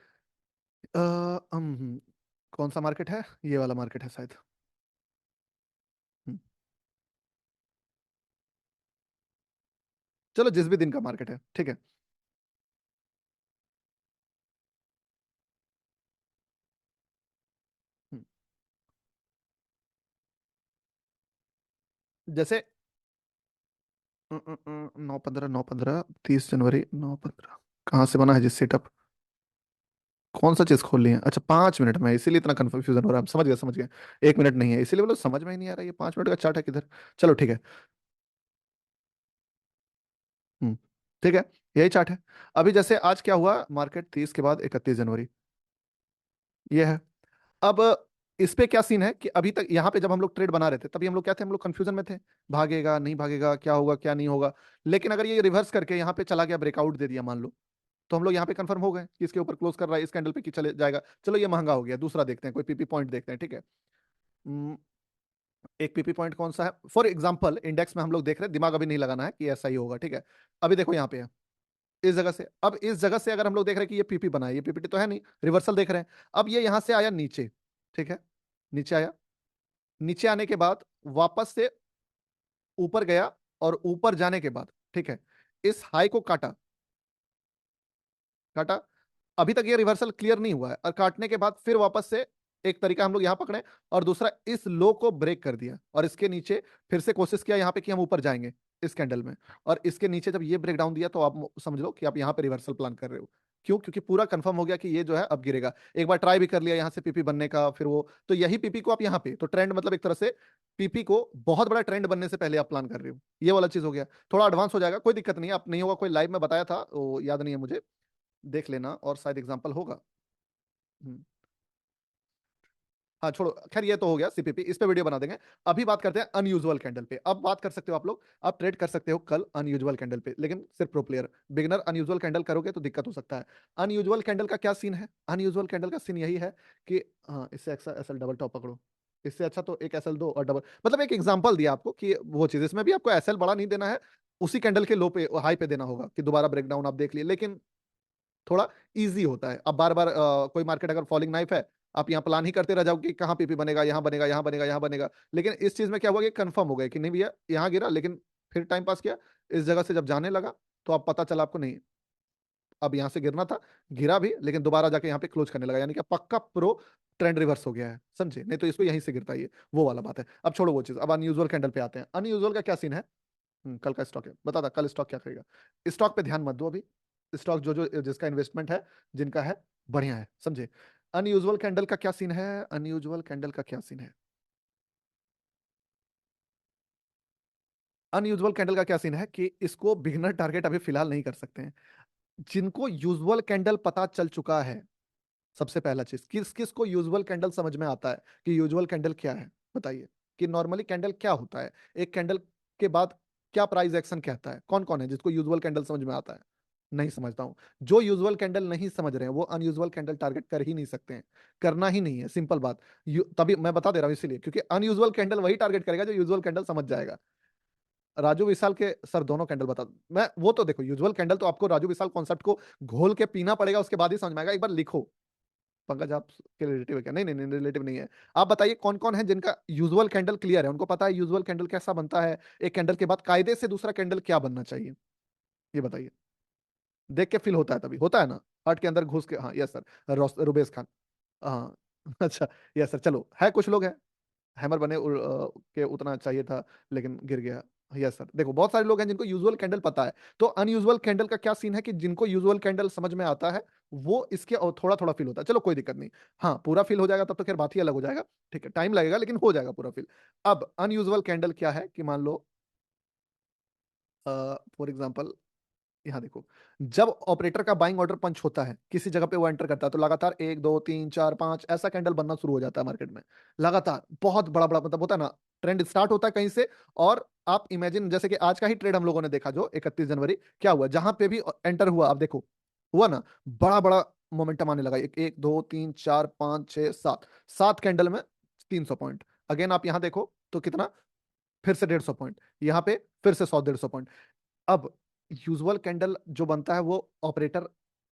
कौन सा मार्केट है, ये वाला मार्केट है शायद। हम्म, चलो जिस भी दिन का मार्केट है, ठीक है। हम्म, जैसे 9/15, 9/15, 30 जनवरी, 9/15 कहाँ से बना है जिस सेटअप, कौन सा चीज खोल ली है? अच्छा, 5 मिनट में, इसीलिए इतना कंफ्यूजन हो रहा है। समझ गया, समझ गया। 1 मिनट नहीं है, इसीलिए बोलो समझ में ही नहीं आ रहा ये 5 मिनट का चार्ट है किधर। चलो ठीक है। हम्म, ठीक है, यही चार्ट है। अभी जैसे आज क्या हुआ, मार्केट 30 के बाद 31 जनवरी, ये है। अब इस पे क्या सीन है कि अभी तक यहाँ पे जब हम लोग ट्रेड बना रहे थे तभी हम लोग क्या थे, हम लोग कंफ्यूजन में थे, भागेगा नहीं भागेगा, क्या होगा क्या नहीं होगा। लेकिन अगर ये रिवर्स करके यहाँ पे चला गया, ब्रेकआउट दे दिया मान लो, तो हम लोग यहाँ पे कंफर्म हो गए कि इसके ऊपर क्लोज कर रहा है, इस कैंडल पे कि चले जाएगा। चलो ये महंगा हो गया, दूसरा देखते हैं, कोई पीपी पॉइंट देखते हैं, ठीक है। हम्म, एक पीपी पॉइंट कौन सा है, फॉर एग्जांपल इंडेक्स में हम लोग देख रहे हैं, दिमाग अभी नहीं लगाना है कि ऐसा ही होगा, ठीक है। अभी देखो यहाँ पे है, इस जगह से, अब इस जगह से अगर हम लोग देख रहे हैं कि ये पीपी बना है, ये पीपीटी तो है नहीं, रिवर्सल देख रहे हैं। अब ये यहां से आया नीचे, ठीक है, नीचे आया, नीचे आने के बाद वापस से ऊपर गया, और ऊपर जाने के बाद, ठीक है, इस हाई को काटा, काटा, अभी तक ये रिवर्सल क्लियर नहीं हुआ है, और काटने के बाद फिर वापस से एक तरीका हम लोग यहाँ पकड़े और दूसरा इस लो को ब्रेक कर दिया और इसके नीचे फिर से कोशिश किया यहाँ पे कि हम ऊपर जाएंगे इस कैंडल में, और इसके नीचे जब ये ब्रेक डाउन दिया तो आप समझ लो कि आप यहाँ पे रिवर्सल प्लान कर रहे हो। क्यों? क्योंकि पूरा कंफर्म हो गया कि ये जो है अब गिरेगा। एक बार ट्राई भी कर लिया यहाँ से पीपी बनने का, फिर वो तो यही पीपी को आप यहाँ पे तो ट्रेंड मतलब एक तरह से पीपी को बहुत बड़ा ट्रेंड बनने से पहले आप प्लान कर रहे हो, ये वाला चीज हो गया। थोड़ा एडवांस हो जाएगा, कोई दिक्कत नहीं है, आप नहीं होगा कोई लाइव में बताया था वो याद नहीं है मुझे, देख लेना और शायद एग्जाम्पल होगा। हाँ छोड़ो, खैर ये तो हो गया सीपीपी, इस पे वीडियो बना देंगे। अभी बात करते हैं अनयूजुअल कैंडल पे। अब बात कर सकते हो आप लोग, आप ट्रेड कर सकते हो कल अनयूजुअल कैंडल पे, लेकिन सिर्फ pro player. Beginner unusual candle करोगे तो दिक्कत हो सकता है। अनयूजुअल कैंडल का क्या सीन है? अनयूजुअल कैंडल का सीन यही है कि हाँ, इससे अच्छा एसएल डबल टॉप पकड़ो, इससे अच्छा तो एक एसएल दो और डबल, मतलब एक एग्जांपल दिया आपको कि वो चीज, इसमें भी आपको एसएल बड़ा नहीं देना है, उसी कैंडल के लो पे हाई पे देना होगा कि दोबारा ब्रेकडाउन आप देख लिए, लेकिन थोड़ा इजी होता है। अब बार बार कोई मार्केट अगर फॉलिंग नाइफ है, आप यहाँ प्लान ही करते रह जाओ कि कहाँ पीपी बनेगा, यहाँ बनेगा, यहाँ बनेगा, यहाँ बनेगा, लेकिन इस चीज में क्या हुआ कि कंफर्म हो गया कि नहीं भैया यहाँ गिरा, लेकिन फिर टाइम पास किया, इस जगह से जब जाने लगा तो अब पता चला आपको नहीं, अब यहाँ से गिरना था, गिरा भी, लेकिन दोबारा जाके यहाँ पे क्लोज करने लगा, यानी कि पक्का प्रो ट्रेंड रिवर्स हो गया है, समझे? नहीं तो इसको यहीं से गिरता ही है, वो वाला बात है। अब छोड़ो वो चीज, अब अनयूजुअल कैंडल पे आते हैं। अनयूजुअल का क्या सीन है? कल का स्टॉक है, बता था कल स्टॉक क्या करेगा। स्टॉक पे ध्यान मत दो अभी, स्टॉक जो जो जिसका इन्वेस्टमेंट है, जिनका है, बढ़िया है, समझे? अनयूजुअल कैंडल का क्या सीन है? अनयूजुअल कैंडल का क्या सीन है? अनयूजुअल कैंडल का क्या सीन है कि इसको बिगनर टारगेट अभी फिलहाल नहीं कर सकते हैं। जिनको यूजुअल कैंडल पता चल चुका है, सबसे पहला चीज, किस किस को यूजुअल कैंडल समझ में आता है कि यूजुअल कैंडल क्या है, बताइए कि नॉर्मली कैंडल क्या होता है, एक कैंडल के बाद क्या प्राइस एक्शन कहता है, कौन कौन है जिसको यूजुअल कैंडल समझ में आता है? नहीं समझता हूं। जो यूजुअल कैंडल नहीं समझ रहे हैं वो अनयूजुअल कैंडल टारगेट कर ही नहीं सकते हैं, करना ही नहीं है, सिंपल बात। तभी मैं बता दे रहा हूं, इसीलिए क्योंकि अनयूजुअल कैंडल वही टारगेट करेगा जो यूजुअल कैंडल समझ जाएगा। राजू विशाल के सर दोनों कैंडल बता, मैं वो तो देखो, यूजुअल कैंडल तो आपको राजू विशाल कॉन्सेप्ट को घोल के पीना पड़ेगा, उसके बाद ही समझ में आएगा। एक बार लिखो, पंकज आप के रिलेटिव है क्या? नहीं नहीं नहीं, रिलेटिव नहीं है। आप बताइए कौन कौन है जिनका यूजुअल कैंडल क्लियर है, उनको पता है यूजुअल कैंडल कैसा बनता है, एक कैंडल के बाद कायदे से दूसरा कैंडल क्या बनना चाहिए, ये बताइए। देख के फील होता है, तभी होता है ना, हार्ट के अंदर घुस के। हाँ यस सर, रुबेश खान, हाँ अच्छा, यस सर, चलो है कुछ लोग हैं हैमर बने के उतना चाहिए था लेकिन गिर गया। यस सर, देखो बहुत सारे लोग हैं जिनको यूजुअल कैंडल पता है। तो अनयूजुअल कैंडल का क्या सीन है कि जिनको यूजुअल कैंडल समझ में आता है वो इसके थोड़ा थोड़ा फील होता है, चलो कोई दिक्कत नहीं। हाँ पूरा फील हो जाएगा तब तो खैर बात ही अलग हो जाएगा, ठीक है, टाइम लगेगा लेकिन हो जाएगा पूरा फील। अब अनयूजुअल कैंडल क्या है कि मान लो फॉर एग्जाम्पल यहाँ देखो, जब ऑपरेटर का बाइंग ऑर्डर पंच होता है किसी जगह पे वो एंटर करता है तो लगातार 1 2 3 4 5 ऐसा कैंडल बनना शुरू हो जाता है मार्केट में, लगातार बहुत बड़ा बड़ा, मतलब होता है ना, ट्रेंड स्टार्ट होता है कहीं से। और आप इमेजिन, जैसे कि आज का ही ट्रेड हम लोगों ने देखा जो 31 जनवरी, क्या हुआ, जहां पे भी एंटर हुआ आप देखो, हुआ ना, बड़ा बड़ा मोमेंटम आने लगा, 1 2 3 4 5 6 7, 7 कैंडल में 300 पॉइंट। अगेन आप यहाँ देखो तो कितना, फिर से 150 पॉइंट, यहाँ पे फिर से 100 150 पॉइंट। अब यूजुअल कैंडल जो बनता है वो ऑपरेटर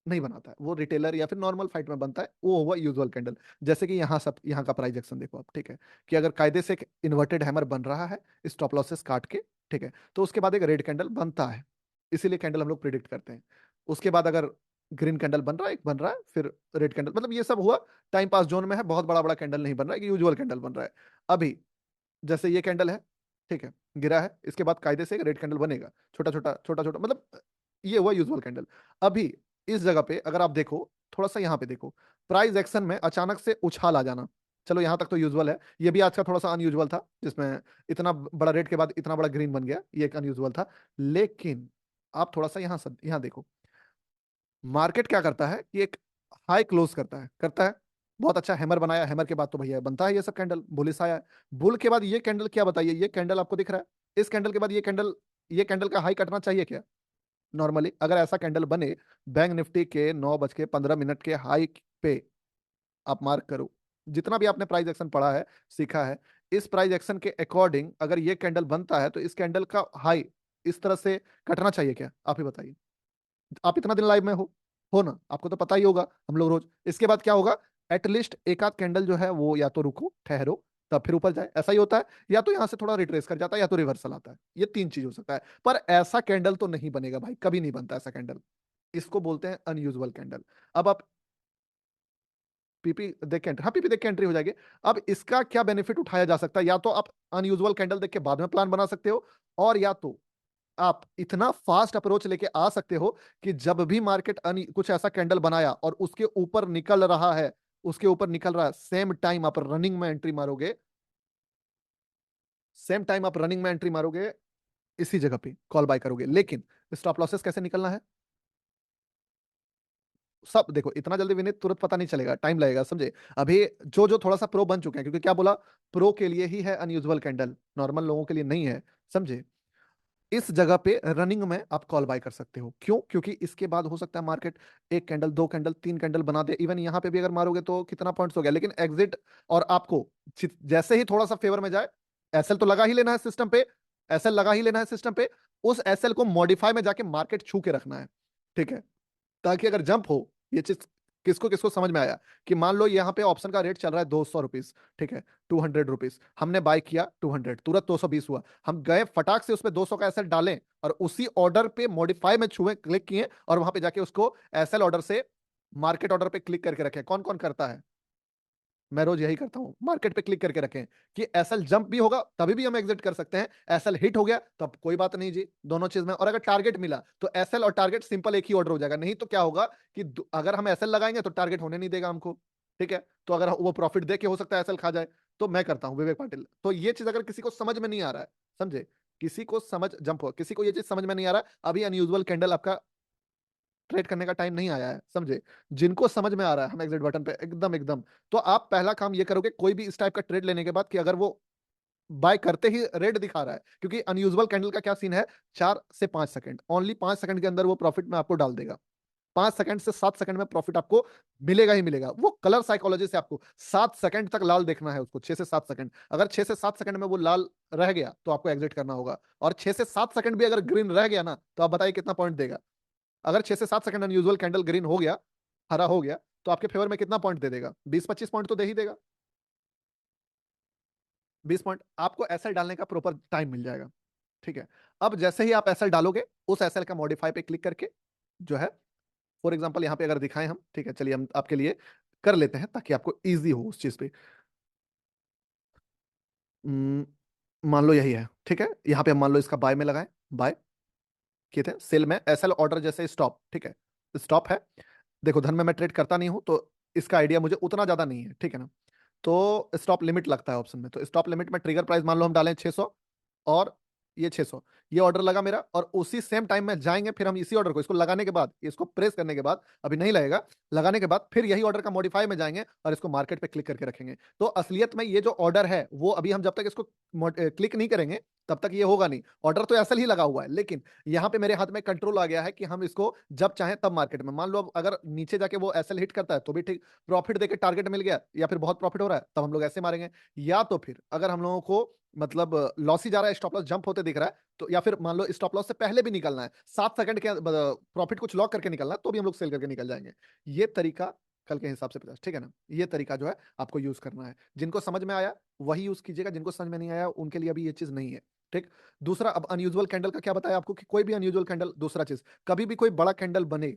नहीं बनाता है, वो रिटेलर या फिर नॉर्मल फाइट में बनता है, वो हुआ यूजुअल कैंडल। जैसे कि यहाँ सब, यहाँ का प्राइस एक्शन देखो आप, ठीक है, कि अगर कायदे से एक इन्वर्टेड हैमर बन रहा है स्टॉप लॉसेस काट के, ठीक है, तो उसके बाद एक रेड कैंडल बनता है, इसीलिए कैंडल हम लोग प्रिडिक्ट करते हैं। उसके बाद अगर ग्रीन कैंडल बन रहा है, एक बन रहा है, फिर रेड कैंडल, मतलब ये सब हुआ टाइम पास जोन में है, बहुत बड़ा बड़ा कैंडल नहीं बन रहा है कि यूजुअल कैंडल बन रहा है। अभी जैसे ये कैंडल है, ठीक है, गिरा है, इसके बाद कायदे से रेड कैंडल बनेगा, छोटा छोटा छोटा छोटा, मतलब ये हुआ यूजुअल कैंडल। अभी इस जगह पे अगर आप देखो, थोड़ा सा यहाँ पे देखो, प्राइस एक्शन में अचानक से उछाल आ जाना, चलो यहाँ तक तो यूजुअल है, ये भी आज का थोड़ा सा अनयूजुअल था जिसमें इतना बड़ा रेड के बाद इतना बड़ा ग्रीन बन गया, ये एक अनयूजुअल था। लेकिन आप थोड़ा सा यहाँ देखो, मार्केट क्या करता है कि एक हाई क्लोज करता है, बहुत अच्छा हैमर बनाया, हैमर के बाद तो भैया बनता है ये सब कैंडल, बुलिस आया है, बुल के बाद ये कैंडल क्या बताइए, ये कैंडल आपको दिख रहा है, इस कैंडल के बाद ये कैंडल का हाई कटना चाहिए क्या? नॉर्मली अगर ऐसा कैंडल बने, बैंक निफ्टी के 9:15 के हाई पे आप मार्क करो, जितना भी आपने प्राइस एक्शन पढ़ा है, सीखा है, इस प्राइस एक्शन के अकॉर्डिंग अगर ये कैंडल बनता है तो इस कैंडल का हाई इस तरह से कटना चाहिए क्या? आप ही बताइए, आप इतना दिन लाइव में हो ना, आपको तो पता ही होगा, हम लोग रोज। इसके बाद क्या होगा, एटलीस्ट एक आध कैंडल जो है वो या तो रुको, ठहरो, तब फिर ऊपर जाए, ऐसा ही होता है, या तो यहां से थोड़ा रिट्रेस कर जाता है, या तो रिवर्सल आता है, ये तीन चीज हो सकता है। पर ऐसा कैंडल तो नहीं बनेगा भाई, कभी नहीं बनता ऐसा कैंडल, इसको बोलते हैं अनयूजुअल कैंडल। अब आप पीपी देख के एंट्री, हाँ पीपी देख के एंट्री हो जाएगी। अब इसका क्या बेनिफिट उठाया जा सकता है, या तो आप अनयूजुअल कैंडल देख के बाद में प्लान बना सकते हो, और या तो आप इतना फास्ट अप्रोच लेके आ सकते हो कि जब भी मार्केट कुछ ऐसा कैंडल बनाया और उसके ऊपर निकल रहा है, उसके ऊपर निकल रहा है, सेम टाइम आप रनिंग में एंट्री मारोगे, सेम टाइम आप रनिंग में एंट्री मारोगे, इसी जगह पे कॉल बाय करोगे। लेकिन स्टॉप लॉसेस कैसे निकलना है, सब देखो, इतना जल्दी विनीत तुरंत पता नहीं चलेगा, टाइम लगेगा, समझे। अभी जो जो थोड़ा सा प्रो बन चुके हैं, क्योंकि क्या बोला, प्रो के लिए ही है अनयूजुअल कैंडल, नॉर्मल लोगों के लिए नहीं है, समझे। इस जगह पे रनिंग में आप कॉल बाय कर सकते हो। क्यों? क्योंकि इसके बाद हो सकता है मार्केट एक कैंडल, दो कैंडल, तीन कैंडल बना दे। इवन यहाँ पे भी अगर मारोगे तो कितना पॉइंट्स हो गया, लेकिन एग्जिट, और आपको जैसे ही थोड़ा सा फेवर में जाए, एसएल तो लगा ही लेना है सिस्टम पे, एसएल लगा ही लेना है सिस्टम पे, उस एसएल को मॉडिफाई में जाके मार्केट छू के रखना है, ठीक है, ताकि अगर जंप हो, ये चीज किसको किसको समझ में आया, कि मान लो यहाँ पे ऑप्शन का रेट चल रहा है 200 रुपीज, ठीक है, 200 रुपीज, हमने बाय किया 200, तुरंत 220 हुआ, हम गए फटाक से उसमें 200 का एसएल डालें और उसी ऑर्डर पे मॉडिफाई में छुए, क्लिक किए और वहां पे जाके उसको एसएल ऑर्डर से मार्केट ऑर्डर पे क्लिक करके रखें। कौन कौन करता है? मैं रोज यही करता हूं, मार्केट पे क्लिक करके रखें कि एसएल जंप भी होगा तभी भी हम एग्जिट कर सकते हैं, एसएल हिट हो गया तब कोई बात नहीं जी, दोनों चीज में। और अगर टारगेट मिला तो एसएल और टारगेट सिंपल एक ही ऑर्डर हो जाएगा, नहीं तो क्या होगा कि अगर हम एसएल लगाएंगे तो टारगेट होने नहीं देगा हमको, ठीक है, तो अगर वो प्रॉफिट दे के हो सकता है एसएल खा जाए। तो मैं करता हूँ विवेक पाटिल। तो ये चीज अगर किसी को समझ में नहीं आ रहा है, समझे, किसी को समझ जंप हो, किसी को ये चीज समझ में नहीं आ रहा है, अभी अनयूजुअल कैंडल आपका ट्रेड करने का टाइम नहीं आया है, समझे। जिनको समझ में आ रहा है, हम एग्जिट बटन पे एकदम एकदम, तो आप पहला काम ये करोगे कोई भी इस टाइप का ट्रेड लेने के बाद, कि अगर वो बाय करते ही रेड दिखा रहा है, क्योंकि अनयूजुअल कैंडल का क्या सीन है, 4 से 5 सेकंड, ओनली 5 सेकंड के अंदर वो प्रॉफिट में आपको डाल देगा। 5 सेकंड से 7 सेकंड में प्रॉफिट आपको मिलेगा ही मिलेगा। वो कलर साइकोलॉजी से आपको 7 सेकंड तक लाल देखना है उसको, 6 से 7 सेकंड, अगर 6 से 7 सेकंड में वो लाल रह गया तो आपको एग्जिट करना होगा, और 6 से 7 सेकंड भी अगर ग्रीन रह गया ना, तो आप बताइए कितना पॉइंट देगा। अगर 6 से 7 सेकंड अनयूजुअल कैंडल ग्रीन हो गया, हरा हो गया, तो आपके फेवर में कितना पॉइंट दे देगा? 20-25 पॉइंट तो दे ही देगा। 20 पॉइंट आपको एसएल डालने का प्रॉपर टाइम मिल जाएगा, ठीक है। अब जैसे ही आप एसएल डालोगे, उस एसएल का मॉडिफाई पे क्लिक करके जो है, फॉर एग्जांपल यहाँ पे अगर दिखाएं हम, ठीक है, चलिए हम आपके लिए कर लेते हैं ताकि आपको इजी हो उस चीज पे। हम्म, मान लो यही है, ठीक है, यहाँ पे हम मान लो इसका बाय में लगाएं, बाय किए थे, सेल में एसएल ऑर्डर जैसे स्टॉप, ठीक है, स्टॉप है। देखो धन में मैं ट्रेड करता नहीं हूं, तो इसका आइडिया मुझे उतना ज्यादा नहीं है, ठीक है ना। तो स्टॉप लिमिट लगता है ऑप्शन में, तो स्टॉप लिमिट में ट्रिगर प्राइस मान लो हम डालें 600, और ये 600, ये ऑर्डर लगा मेरा, और उसी सेम टाइम में जाएंगे फिर हम इसी ऑर्डर को, इसको लगाने के बाद, इसको प्रेस करने के बाद, अभी नहीं लगेगा, लगाने के बाद फिर यही ऑर्डर का मॉडिफाई में जाएंगे और इसको मार्केट पे क्लिक करके रखेंगे। तो असलियत में ये जो ऑर्डर है वो अभी हम जब तक इसको क्लिक नहीं करेंगे तब तक ये होगा नहीं। ऑर्डर तो ऐसा ही लगा हुआ है, लेकिन यहाँ पे मेरे हाथ में कंट्रोल आ गया है कि हम इसको जब चाहें तब मार्केट में, मान लो अब अगर नीचे जाके वो एसएल हिट करता है तो भी ठीक, प्रॉफिट देके टारगेट मिल गया या फिर बहुत प्रॉफिट हो रहा है, तब हम लोग ऐसे मारेंगे। या तो फिर अगर हम लोगों को मतलब लॉस ही जा रहा है, स्टॉप लॉस जंप होते दिख रहा है, तो या फिर मान लो स्टॉप लॉस से पहले भी निकलना है, 7 सेकंड के प्रॉफिट कुछ लॉक करके निकलना है, तो भी हम लोग सेल करके निकल जाएंगे। ये तरीका कल के हिसाब से 50, ठीक है ना, ये तरीका जो है आपको यूज करना है। जिनको समझ में आया वही यूज कीजिएगा, जिनको समझ में नहीं आया उनके लिए अभी ये चीज नहीं है, ठीक। दूसरा, अब अनयूजुअल कैंडल का क्या बताया आपको, कि कोई भी अनयूजुअल कैंडल, दूसरा चीज, कभी भी कोई बड़ा कैंडल बने,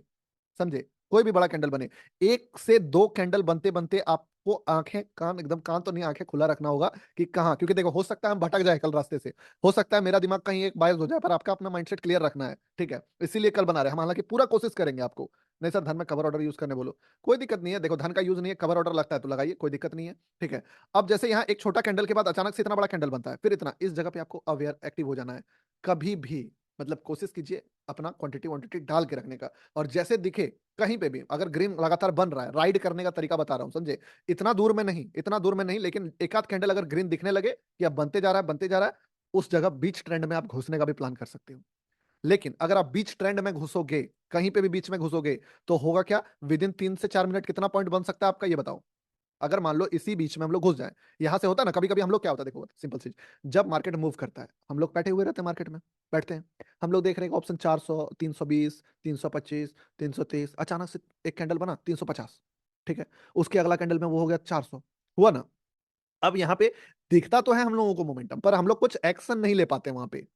समझे, कोई भी बड़ा कैंडल बने, 1 से 2 कैंडल बनते बनते आपको आंखें कान एकदम, कान तो नहीं, आंखें खुला रखना होगा कि कहाँ, क्योंकि देखो हो सकता है हम भटक जाए कल रास्ते से, हो सकता है मेरा दिमाग कहीं एक बायस हो जाए, पर आपका अपना माइंडसेट क्लियर रखना है, ठीक है, इसीलिए कल बना रहे हैं हम, हालांकि पूरा कोशिश करेंगे आपको। नहीं सर धन में कवर ऑर्डर यूज करने बोलो, कोई दिक्कत नहीं है, देखो धन का यूज नहीं है, कवर ऑर्डर लगता है तो लगाइए, कोई दिक्कत नहीं है, ठीक है। अब जैसे यहाँ एक छोटा कैंडल के बाद अचानक से इतना बड़ा कैंडल बनता है, फिर इतना, इस जगह पे आपको अवेयर एक्टिव हो जाना है। कभी भी मतलब कोशिश कीजिए अपना क्वांटिटी क्वांटिटी डाल के रखने का, और जैसे दिखे कहीं पे भी अगर ग्रीन लगातार बन रहा है, राइड करने का तरीका बता रहा हूँ, समझे, इतना दूर में नहीं, इतना दूर में नहीं, लेकिन एक आध कैंडल अगर ग्रीन दिखने लगे कि अब बनते जा रहा है, बनते जा रहा है, उस जगह बीच ट्रेंड में आप घुसने का भी प्लान कर सकते हो। लेकिन अगर आप बीच ट्रेंड में घुसोगे, कहीं पे भी बीच में घुसोगे, तो होगा क्या, विद इन 3 से 4 मिनट कितना पॉइंट बन सकता है आपका, ये बताओ। अगर मान लो इसी बीच में हम लोग घुस जाए, यहां से होता है ना कभी कभी हम लोग, क्या होता है देखो सिंपल चीज, जब मार्केट मूव करता है हम लोग बैठे हुए रहते हैं, मार्केट में बैठते हैं, हम लोग देख रहे हैं ऑप्शन 400, 320, 325, 323, अचानक से एक कैंडल बना 350, ठीक है, उसके अगला कैंडल में वो हो गया 400, हुआ ना। अब यहाँ पे दिखता तो है हम लोगों को मोमेंटम, पर हम लोग कुछ एक्शन नहीं ले पाते वहां पे,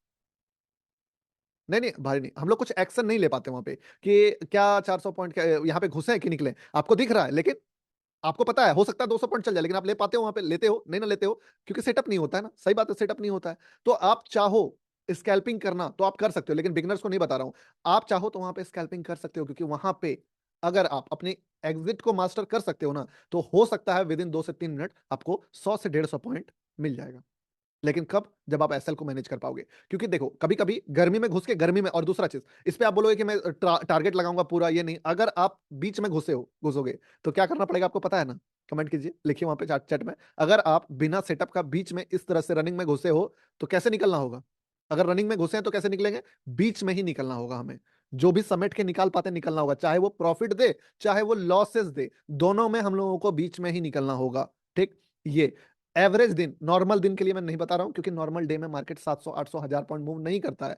नहीं नहीं भाई नहीं, हम लोग कुछ एक्शन नहीं ले पाते वहां पे कि क्या 400 पॉइंट यहाँ पे घुसे हैं कि निकले, आपको दिख रहा है लेकिन आपको पता है हो सकता है 200 पॉइंट चल जाए, लेकिन आप ले पाते हो वहां पे, लेते हो नहीं ना लेते हो, क्योंकि सेटअप नहीं होता है ना, सही बात है, सेटअप नहीं होता है। तो आप चाहो स्कैल्पिंग करना तो आप कर सकते हो, लेकिन बिगनर्स को नहीं बता रहा हूं। आप चाहो तो वहां पे स्कैल्पिंग कर सकते हो, क्योंकि वहां पे अगर आप अपनी एग्जिट को मास्टर कर सकते हो ना, तो हो सकता है विद इन 2 से 3 मिनट आपको 100 से 150 पॉइंट मिल जाएगा। लेकिन कब? जब आप एसएल को मैनेज कर पाओगे। क्योंकि देखो कभी कभी गर्मी में घुस के, गर्मी में, और दूसरा चीज इस पे आप बोलोगे कि मैं टारगेट लगाऊंगा पूरा, ये नहीं, अगर आप बीच में घुसोगे तो क्या करना पड़ेगा आपको पता है ना? कमेंट कीजिए, लिखिए वहां पे चैट में, अगर आप बिना सेटअप का बीच में इस तरह से रनिंग में घुसे हो तो कैसे निकलना होगा? अगर रनिंग में घुसे हैं तो कैसे निकलेंगे? बीच में ही निकलना होगा हमें। जो भी समेट के निकाल पाते निकलना होगा, चाहे वो प्रॉफिट दे चाहे वो लॉसेस दे, दोनों में हम लोगों को बीच में ही निकलना होगा। ठीक, ये एवरेज दिन, नॉर्मल दिन के लिए मैं नहीं बता रहा हूं, क्योंकि नॉर्मल डे में मार्केट 700 800 1000 पॉइंट मूव नहीं करता है।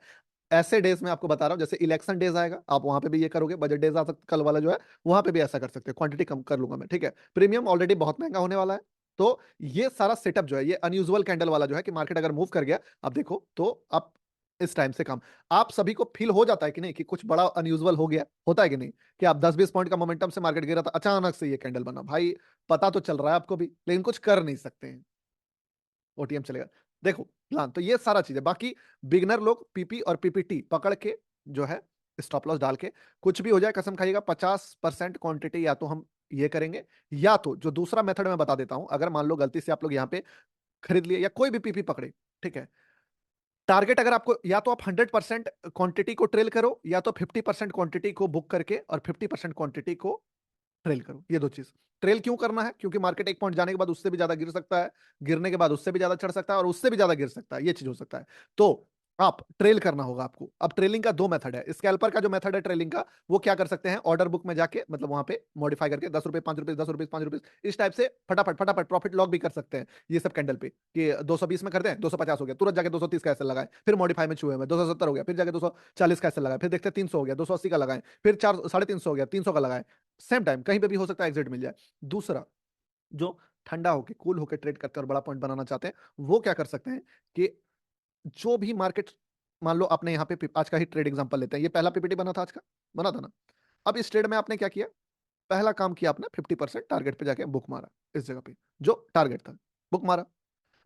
ऐसे डेज में आपको बता रहा हूं, जैसे इलेक्शन डेज आएगा, आप वहां पे भी ये करोगे, बजट डेज आ सकते, कल वाला जो है वहां पे भी ऐसा कर सकते हो, क्वांटिटी कम कर लूंगा मैं, ठीक है। प्रीमियम ऑलरेडी बहुत महंगा होने वाला है। तो ये सारा सेटअप जो है, ये अनयूजुअल कैंडल वाला जो है कि मार्केट अगर मूव कर गया, आप देखो तो आप इस टाइम से कम, आप सभी को फील हो जाता है कि नहीं कि कुछ बड़ा अनयूजुअल हो गया, होता है कि नहीं? कि आप 10-20 पॉइंट का मोमेंटम से मार्केट गिरा था, अचानक से ये कैंडल बना, भाई पता तो चल रहा है आपको भी, लेकिन कुछ कर नहीं सकते हैं, ओटीएम चलेगा। देखो प्लान तो ये सारा चीज है। बाकी बिगनर लोग पीपी और पीपीटी पकड़ के जो है, स्टॉप लॉस डाल के, कुछ भी हो जाए कसम खाइएगा, 50% क्वांटिटी या तो हम ये करेंगे, या तो जो दूसरा मेथड मैं बता देता हूं, अगर मान लो गलती से आप लोग यहाँ पे खरीद लिए या कोई भी पीपी पकड़े, ठीक है, टारगेट अगर आपको, या तो आप 100% क्वांटिटी को ट्रेल करो, या तो 50% क्वांटिटी को बुक करके और 50% क्वांटिटी को ट्रेल करो। ये दो चीज। ट्रेल क्यों करना है? क्योंकि मार्केट एक पॉइंट जाने के बाद उससे भी ज्यादा गिर सकता है, गिरने के बाद उससे भी ज्यादा चढ़ सकता है, और उससे भी ज्यादा गिर सकता है, ये चीज हो सकता है। तो आप ट्रेल करना होगा आपको। अब ट्रेलिंग का दो मेथड है। स्कैल्पर का जो मेथड है ट्रेलिंग का, वो क्या कर सकते हैं, ऑर्डर बुक में जाके, मतलब वहां पे मॉडिफाई करके 10 रुपए 5 रुपए, 10 रुपए 5 रुपए, इस टाइप से फटाफट फटाफट प्रॉफिट लॉक भी कर सकते हैं। ये सब कैंडल पे कि 220 में कर दें, 250 हो गया, तुरंत जाके 230 का ऐसे लगाए, फिर मॉडिफाई में छुए में 270 हो गया, फिर जाके 240 का ऐसे लगाए, फिर देखते हैं 300 हो गया, 280 का लगाए, फिर 4 350 हो गया, 300 का लगाए। सेम टाइम कहीं पे भी हो सकता है एग्जिट मिल जाए। दूसरा, जो ठंडा होके कूल होके ट्रेड करते हैं और बड़ा पॉइंट बनाना चाहते हैं, वो क्या कर सकते हैं कि जो भी मार्केट, मान लो आपने यहाँ पे आज का ही ट्रेड एग्जांपल लेते हैं, ये पहला पीपीटी बना था आज का, बना था ना? अब इस ट्रेड में आपने क्या किया? पहला काम किया आपने, 50% टारगेट पे जाके बुक मारा, इस जगह पे जो टारगेट था बुक मारा।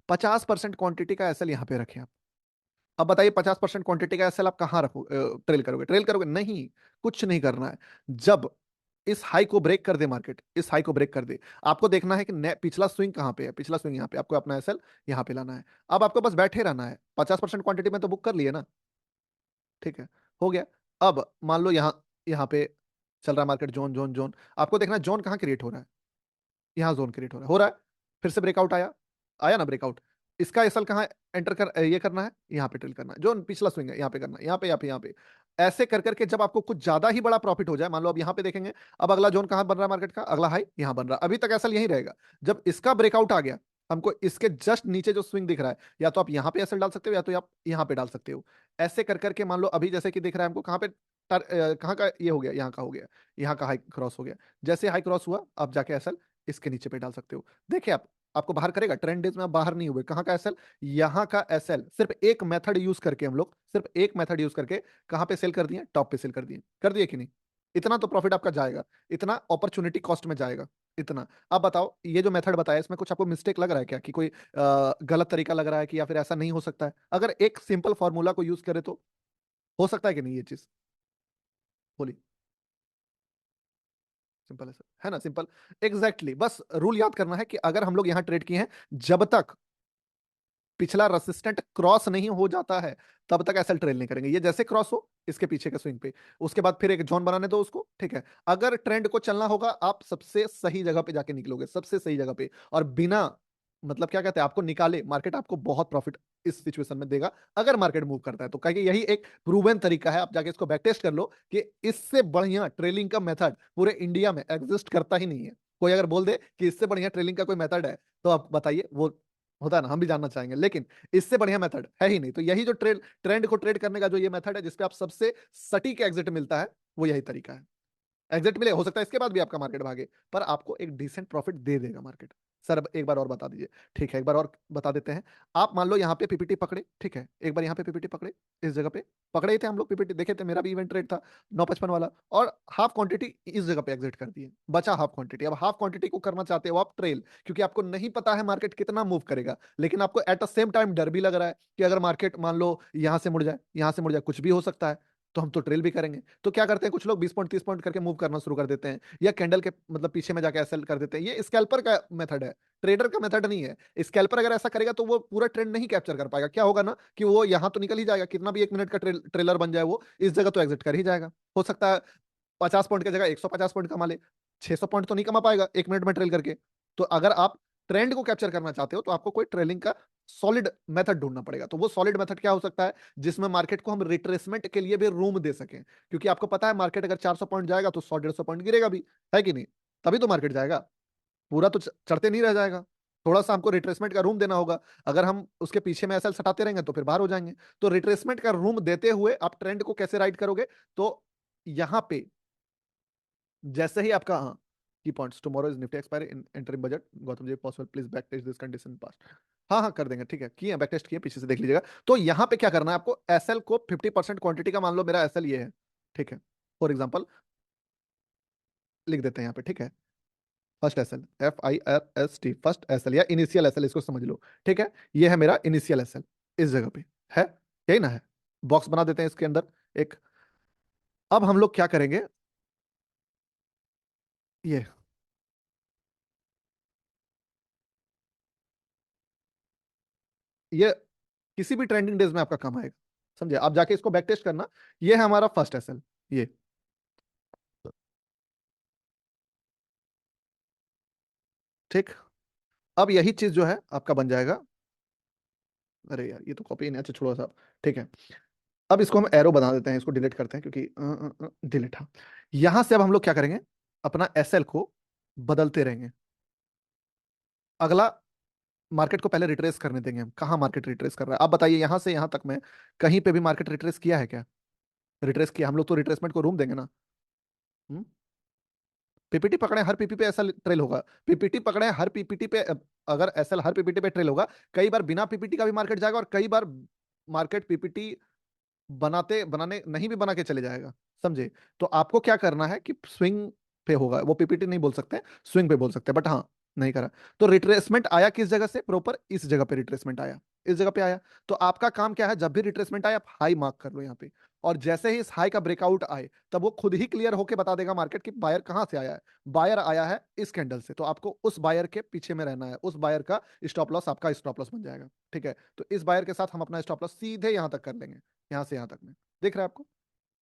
50% क्वांटिटी का एसएल यहाँ पे रखे आप। अब बताइए 50% क्वांटिटी का एसएल आप कहाँ रखो, ट्रेल करोगे? ट्रेल करोगे नहीं, कुछ नहीं करना है। जब इस हाई को ब्रेक कर दे मार्केट, इस हाई को ब्रेक कर दे, आपको देखना है कि पिछला स्विंग कहाँ पे है, पिछला स्विंग यहाँ पे, आपको अपना एसएल यहाँ पे लाना है। अब आपको बस बैठे रहना है, 50% क्वांटिटी में तो बुक कर लिए ना, ठीक है, हो गया। अब मान लो यहाँ, यहाँ पे चल रहा है मार्केट, जोन जोन जोन, आपको देखना है जोन कहाँ क्रिएट हो रहा है, यहाँ जोन क्रिएट हो रहा है, फिर से ब्रेकआउट आया, आया ना ब्रेकआउट, इसका एसएल कहाँ एंटर कर, ये करना है, यहाँ पे ट्रेल करना है, जो पिछला स्विंग है यहाँ पे करना है, यहाँ पे यहाँ पे यहाँ पे, ऐसे कर करके जब आपको कुछ ज्यादा ही बड़ा प्रॉफिट हो जाए, मान लो अब यहाँ पे देखेंगे, अब अगला जोन कहाँ बन रहा है मार्केट का, अगला हाई यहाँ बन रहा है, अभी तक एसएल यही रहेगा। जब इसका ब्रेकआउट आ गया, हमको इसके जस्ट नीचे जो स्विंग दिख रहा है, या तो आप यहाँ पे एसएल डाल सकते हो, या तो आप यहाँ पे डाल सकते हो। ऐसे कर करके मान लो अभी जैसे कि दिख रहा है हमको, कहाँ पे कहाँ का ये हो गया, यहाँ का हो गया, यहाँ का हाई क्रॉस हो गया, जैसे हाई क्रॉस हुआ आप जाके एसएल इसके नीचे पे डाल सकते हो। देखिए आप, आपको बाहर करेगा, ट्रेंड डेज में आप बाहर नहीं हुए, कहाँ का एसएल, यहाँ का एसएल, सिर्फ एक मेथड यूज करके हम लोग, सिर्फ एक मेथड यूज करके कहाँ पे सेल कर दिए, टॉप पे सेल कर दिए कि नहीं? इतना तो प्रॉफिट आपका जाएगा, इतना अपॉर्चुनिटी कॉस्ट में जाएगा, इतना। अब बताओ ये जो मेथड बताया, इसमें कुछ आपको मिस्टेक लग रहा है क्या, कि कोई गलत तरीका लग रहा है, कि या फिर ऐसा नहीं हो सकता है? अगर एक सिंपल फॉर्मूला को यूज करे तो हो सकता है कि नहीं ये चीज? बोलिए। सिंपल है सर, है ना? सिंपल, एग्जैक्टली बस रूल याद करना है कि अगर हम लोग यहाँ ट्रेड किए हैं, जब तक पिछला रेसिस्टेंट क्रॉस नहीं हो जाता है, तब तक एसएल ट्रेल नहीं करेंगे। ये जैसे क्रॉस हो इसके पीछे के स्विंग पे, उसके बाद फिर एक जोन बनाने दो उसको, ठीक है। अगर ट्रेंड को चलना होगा, आप सबसे सही जगह पे जाके निकलोगे, सबसे सही जगह पे, और बिना, मतलब क्या कहते हैं, आपको निकाले मार्केट, आपको बहुत प्रॉफिट इस सिचुएशन में देगा, अगर मार्केट मूव करता है तो। कहीं यही एक प्रूवन तरीका है, आप जाके इसको बैक टेस्ट कर लो कि इससे बढ़िया ट्रेलिंग का मेथड पूरे इंडिया में एग्जिस्ट करता ही नहीं है। कोई अगर बोल दे कि इससे बढ़िया ट्रेलिंग का कोई मेथड है, तो आप बताइए, वो होता है ना, हम भी जानना चाहेंगे, लेकिन इससे बढ़िया मेथड है ही नहीं। तो यही जो ट्रेंड को ट्रेड करने का जो ये मेथड है, जिसपे आप सबसे सटीक एग्जिट मिलता है, वो यही तरीका है। एग्जिट मिले, हो सकता है इसके बाद भी आपका मार्केट भागे, पर आपको एक डिसेंट प्रॉफिट दे देगा मार्केट। सर अब एक बार और बता दीजिए। ठीक है, एक बार और बता देते हैं। आप मान लो यहाँ पे पीपीटी पकड़े, ठीक है, एक बार यहाँ पे पीपीटी पकड़े, इस जगह पे पकड़े ही थे हम लोग, पीपीटी देखे थे, मेरा भी इवेंट रेट था 955 वाला, और हाफ क्वांटिटी इस जगह पे एग्जिट कर दिए, बचा हाफ क्वांटिटी। अब हाफ क्वांटिटी को करना चाहते हो आप ट्रेल, क्योंकि आपको नहीं पता है मार्केट कितना मूव करेगा, लेकिन आपको एट द सेम टाइम डर भी लग रहा है कि अगर मार्केट मान लो यहाँ से मुड़ जाए, यहाँ से मुड़ जाए, कुछ भी हो सकता है, तो हम तो ट्रेल भी करेंगे। तो क्या करते हैं कुछ लोग 20 पॉइंट 30 पॉइंट करके मूव करना शुरू कर देते हैं, या कैंडल के मतलब पीछे में जाके एसएल कर देते हैं। ये स्कैल्पर का मेथड है, ट्रेडर का मेथड नहीं है। स्कैल्पर अगर ऐसा करेगा तो वो पूरा ट्रेंड नहीं कैप्चर कर पाएगा। क्या होगा ना कि वो यहाँ तो निकल ही जाएगा, कितना भी 1 मिनट का ट्रेलर बन जाए, वो इस जगह तो एग्जिट कर ही जाएगा। हो सकता है 50 पॉइंट की जगह 150 पॉइंट कमा ले, 600 पॉइंट तो नहीं कमा पाएगा 1 मिनट में ट्रेल करके। तो अगर आप ट्रेंड को कैप्चर करना चाहते हो तो आपको कोई ट्रेलिंग का सॉलिड मेथड ढूंढना पड़ेगा। तो वो सॉलिड मेथड क्या हो सकता है, जिसमें मार्केट को हम रिट्रेसमेंट के लिए भी रूम दे सकें, क्योंकि आपको पता है मार्केट अगर 400 पॉइंट जाएगा तो 100-150 पॉइंट गिरेगा भी, है कि नहीं? तभी तो मार्केट जाएगा, पूरा तो चढ़ते नहीं रह जाएगा। थोड़ा सा हमको रिट्रेसमेंट का रूम देना होगा। अगर हम उसके पीछे में एसएल सटाते रहेंगे तो फिर बाहर हो जाएंगे। तो रिट्रेसमेंट का रूम देते हुए आप ट्रेंड को कैसे राइड करोगे, तो यहां पे जैसे ही आपका, हाँ, की points tomorrow is Nifty expiry in entering budget, Gautam ji possible please back test this condition past. हाँ हाँ कर देंगे, ठीक है, किए बैक टेस्ट किए, पीछे से देख लीजिएगा। तो यहाँ पे क्या करना है आपको, एसएल को 50% क्वांटिटी का, मान लो मेरा एसएल ये है, ठीक है, फॉर एग्जाम्पल लिख देते हैं यहाँ पे, ठीक है, first SL, FIRST, first SL या इनिशियल एसएल, इसको समझ लो, ठीक है, ये है मेरा इनिशियल एसएल, इस जगह पे है, यही ना है, बॉक्स बना देते हैं इसके अंदर एक। अब हम लोग क्या करेंगे, ये ये किसी भी ट्रेंडिंग डेज में आपका काम आएगा, समझे? आप जाके इसको बैक टेस्ट करना। ये है हमारा फर्स्ट एसएल, ये ठीक। अब यही चीज जो है आपका बन जाएगा, अरे यार ये तो कॉपी नहीं, अच्छा छोड़ो साहब, ठीक है। अब इसको हम एरो बना देते हैं, इसको डिलीट करते हैं, क्योंकि डिलीट, हाँ। यहां से अब हम लोग क्या करेंगे, अपना एसएल को बदलते रहेंगे। अगला, मार्केट को पहले रिट्रेस करने देंगे हम, कहाँ मार्केट रिट्रेस कर रहा है आप बताइए, यहां से यहां तक में कहीं पे भी मार्केट रिट्रेस किया है क्या? रिट्रेस किया, हम लोग तो रिट्रेसमेंट को रूम देंगे ना। पीपीटी पकड़े हर पीपी पे एसएल ट्रेल होगा, पीपीटी पकड़े हर पीपीटी पे, अगर एसएल हर पीपीटी पे ट्रेल होगा, कई बार बिना पीपीटी का भी मार्केट जाएगा, और कई बार मार्केट पीपीटी बनाते बनाने नहीं भी बना के चले जाएगा, समझे? तो आपको क्या करना है कि स्विंग पे होगा, वो पीपीटी नहीं बोल सकते, स्विंग पे बोल सकते हैं, बट हाँ नहीं करा। तो रिट्रेसमेंट आया किस जगह से, प्रॉपर इस जगह पे रिट्रेसमेंट आया, इस जगह पे आया। तो आपका काम क्या है, जब भी रिट्रेसमेंट आए आप हाई मार्क कर लो यहाँ पे, और जैसे ही इस हाई का ब्रेकआउट आए तब वो खुद ही क्लियर होके बता देगा मार्केट की बायर कहाँ से आया है। बायर आया है इस कैंडल से, तो आपको उस बायर के पीछे में रहना है, उस बायर का स्टॉप लॉस आपका स्टॉप लॉस बन जाएगा, ठीक है। तो इस बायर के साथ हम अपना स्टॉप लॉस सीधे यहाँ तक कर लेंगे, यहाँ से यहाँ तक में, दिख रहा है आपको?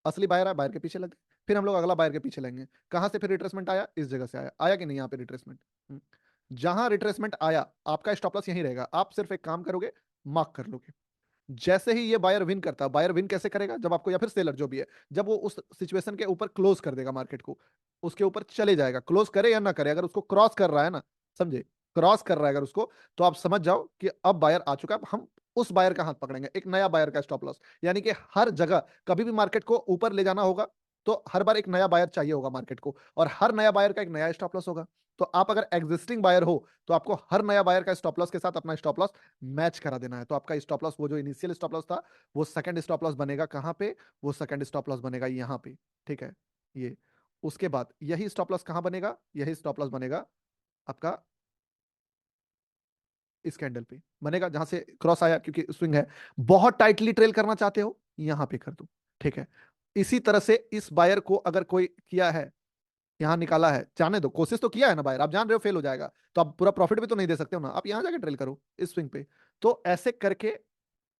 असली बायर है, बायर के पीछे लग गए, फिर हम लोग अगला बायर के पीछे लेंगे। कहाँ से फिर रिट्रेसमेंट आया, इस जगह से आया, आया कि नहीं यहाँ पे रिट्रेसमेंट? जहां रिट्रेसमेंट आया आपका स्टॉप लॉस यहीं रहेगा, आप सिर्फ एक काम करोगे, मार्क कर लोगे। जैसे ही ये बायर विन करता है, बायर विन कैसे करेगा, जब आपको, या फिर सेलर जो भी है, जब वो उस सिचुएशन के ऊपर क्लोज कर देगा मार्केट को, उसके ऊपर चले जाएगा, क्लोज करे या ना करे, अगर उसको क्रॉस कर रहा है ना, समझे, क्रॉस कर रहा है अगर उसको, तो आप समझ जाओ कि अब बायर आ चुका है। अब हम उस बायर का हाथ पकड़ेंगे, एक नया बायर का स्टॉप लॉस, यानी कि हर जगह कभी भी मार्केट को ऊपर ले जाना होगा तो हर बार एक नया बायर चाहिए होगा मार्केट को, और हर नया बायर का एक नया स्टॉप लॉस होगा। तो आप अगर एग्जिस्टिंग बायर हो तो आपको हर नया बायर का स्टॉप लॉस के साथ अपना स्टॉप लॉस मैच करा देना है। तो आपका स्टॉप लॉस, वो जो इनिशियल स्टॉप लॉस था, वो सेकंड स्टॉप लॉस बनेगा कहाँ पे, वो सेकंड स्टॉप लॉस बनेगा यहाँ पे, ठीक है, ये। उसके बाद यही स्टॉप लॉस कहाँ बनेगा, यही स्टॉप लॉस बनेगा आपका इस कैंडल पे बनेगा, जहां से क्रॉस आया, क्योंकि स्विंग है। बहुत टाइटली ट्रेल करना चाहते हो, यहां पे कर दो, ठीक है। इसी तरह से इस बायर को अगर कोई किया है, यहाँ निकाला है, जाने दो, कोशिश तो किया है ना बायर, आप जान रहे हो फेल हो जाएगा, तो आप पूरा प्रॉफिट भी तो नहीं दे सकते हो ना, आप यहाँ जाके ट्रेल करो इस स्विंग पे। तो ऐसे करके,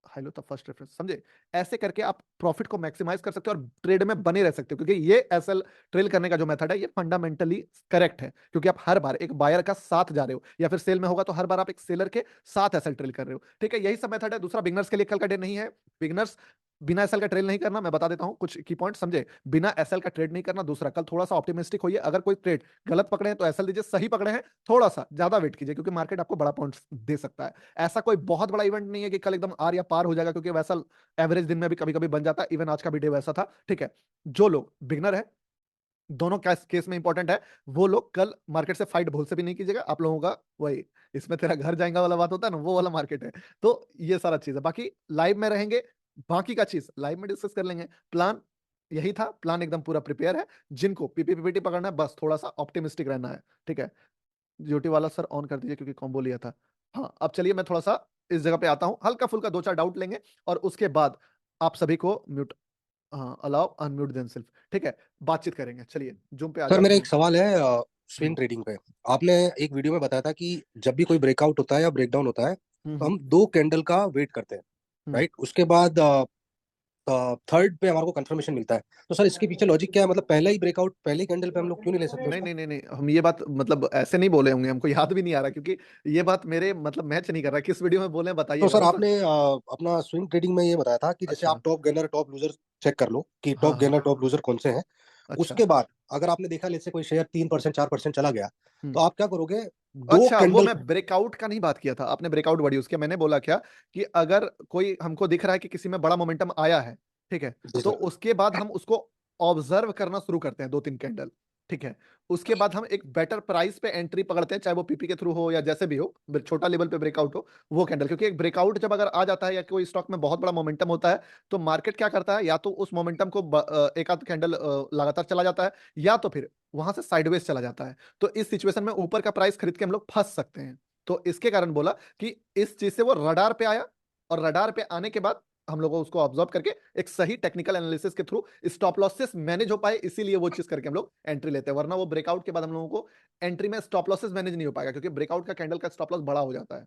हेलो तब फर्स्ट रेफरेंस, समझे? ऐसे करके आप प्रॉफिट को मैक्सिमाइज कर सकते हो और ट्रेड में बने रह सकते हो, क्योंकि ये एसएल ट्रेल करने का जो मेथड है ये फंडामेंटली करेक्ट है, क्योंकि आप हर बार एक बायर का साथ जा रहे हो, या फिर सेल में होगा तो हर बार आप एक सेलर के साथ एसएल ट्रेल कर रहे हो, ठीक है। यही सब मेथड है। दूसरा, बिगनर्स के लिए कल का डे नहीं है, बिगनर्स बिना एसएल का ट्रेड नहीं करना, मैं बता देता हूं कुछ की पॉइंट, समझे? बिना एसएल का ट्रेड नहीं करना। दूसरा, कल थोड़ा सा ऑप्टिमिस्टिक होइए, अगर कोई ट्रेड गलत पकड़े हैं तो एसएल दीजिए, सही पकड़े हैं थोड़ा सा ज्यादा वेट कीजिए, क्योंकि मार्केट आपको बड़ा पॉइंट दे सकता है। ऐसा कोई बहुत बड़ा इवेंट नहीं है कि कल एकदम आर या पार हो जाएगा, क्योंकि वैसा एवरेज दिन में भी कभी कभी बन जाता है, इवन आज का भी डे वैसा था, ठीक है। जो लोग बिगनर है दोनों केस में इंपॉर्टेंट है। वो लोग कल मार्केट से फाइट भूल से भी नहीं कीजिएगा। आप लोगों का वही इसमें तेरा घर जाएगा वाला बात होता है ना, वो वाला मार्केट है। तो ये सारा चीज है, बाकी लाइव में रहेंगे, बाकी का चीज लाइव में डिस्कस कर लेंगे। प्लान यही था, प्लान एकदम पूरा प्रिपेयर है। जिनको पीपीपीटी पकड़ना है बस थोड़ा सा ऑप्टिमिस्टिक रहना है, ठीक है। जीओटी वाला सर ऑन कर दीजिए क्योंकि कॉम्बो लिया था। हाँ अब चलिए मैं थोड़ा सा इस जगह पे आता हूँ, हल्का फुल्का 2-4 डाउट लेंगे और उसके बाद आप सभी को म्यूट, हाँ अलाउ अनम्यूट देमसेल्फ, ठीक है, बातचीत करेंगे। चलिए जूम पे आ सर जाओ। मेरा एक सवाल है स्विंग ट्रेडिंग पे। आपने एक वीडियो में बताया था कि जब भी कोई ब्रेकआउट होता है या ब्रेकडाउन होता है तो हम 2 कैंडल का वेट करते हैं, राइट? उसके बाद थर्ड पे हमारे को कंफर्मेशन मिलता है। तो सर इसके पीछे लॉजिक क्या है? मतलब पहला ही ब्रेकआउट पहले कैंडल पे हम लोग क्यों नहीं ले सकते नहीं उसको? नहीं नहीं नहीं, हम ये बात मतलब ऐसे नहीं बोले होंगे, हमको याद भी नहीं आ रहा क्योंकि ये बात मेरे मतलब मैच नहीं कर रहा। किस वीडियो में बोले हैं तो बताइएगा। सर वो तो आपने अपना स्विंग ट्रेडिंग में ये बताया था कि जैसे अच्छा, आप top gainer top loser check कर लो कि हाँ टॉप हाँ, गेनर टॉप लूजर कौन से हैं। अच्छा, उसके बाद अगर आपने देखा लेट्स से कोई शेयर 3% 4% चला गया हम्म, तो आप क्या करोगे? दो अच्छा। वो कैंडल मैं ब्रेकआउट का नहीं बात किया था, आपने ब्रेकआउट वर्ड यूज किया। मैंने बोला क्या कि अगर कोई हमको दिख रहा है कि किसी में बड़ा मोमेंटम आया है, ठीक है, जी तो सर। उसके बाद हम उसको ऑब्जर्व करना शुरू करते हैं 2-3 कैंडल, ठीक है। उसके बाद हम एक बेटर प्राइस पे एंट्री पकड़ते हैं, चाहे वो पीपी के थ्रू हो या जैसे भी हो, छोटा लेवल पे ब्रेकआउट हो वो कैंडल। क्योंकि एक ब्रेकआउट जब अगर आ जाता है या कोई स्टॉक में बहुत बड़ा मोमेंटम होता है तो मार्केट क्या करता है, या तो उस मोमेंटम को एक आध कैंडल लगातार चला जाता है, या तो फिर वहां से साइडवेज चला जाता है। तो इस सिचुएशन में ऊपर का प्राइस खरीद के हम लोग फंस सकते हैं। तो इसके कारण बोला कि इस चीज से वो रडार पे आया, और रडार पे आने के बाद हम लोग उसको ऑब्जर्व करके एक सही टेक्निकल एनालिसिस के थ्रू स्टॉप लॉसेस मैनेज हो पाए, इसीलिए वो चीज करके हम लोग एंट्री लेते हैं। वरना वो ब्रेकआउट के बाद हम लोगों को एंट्री में स्टॉप लॉसेस मैनेज नहीं हो पाएगा, क्योंकि ब्रेकआउट का कैंडल का स्टॉप लॉस बड़ा हो जाता है।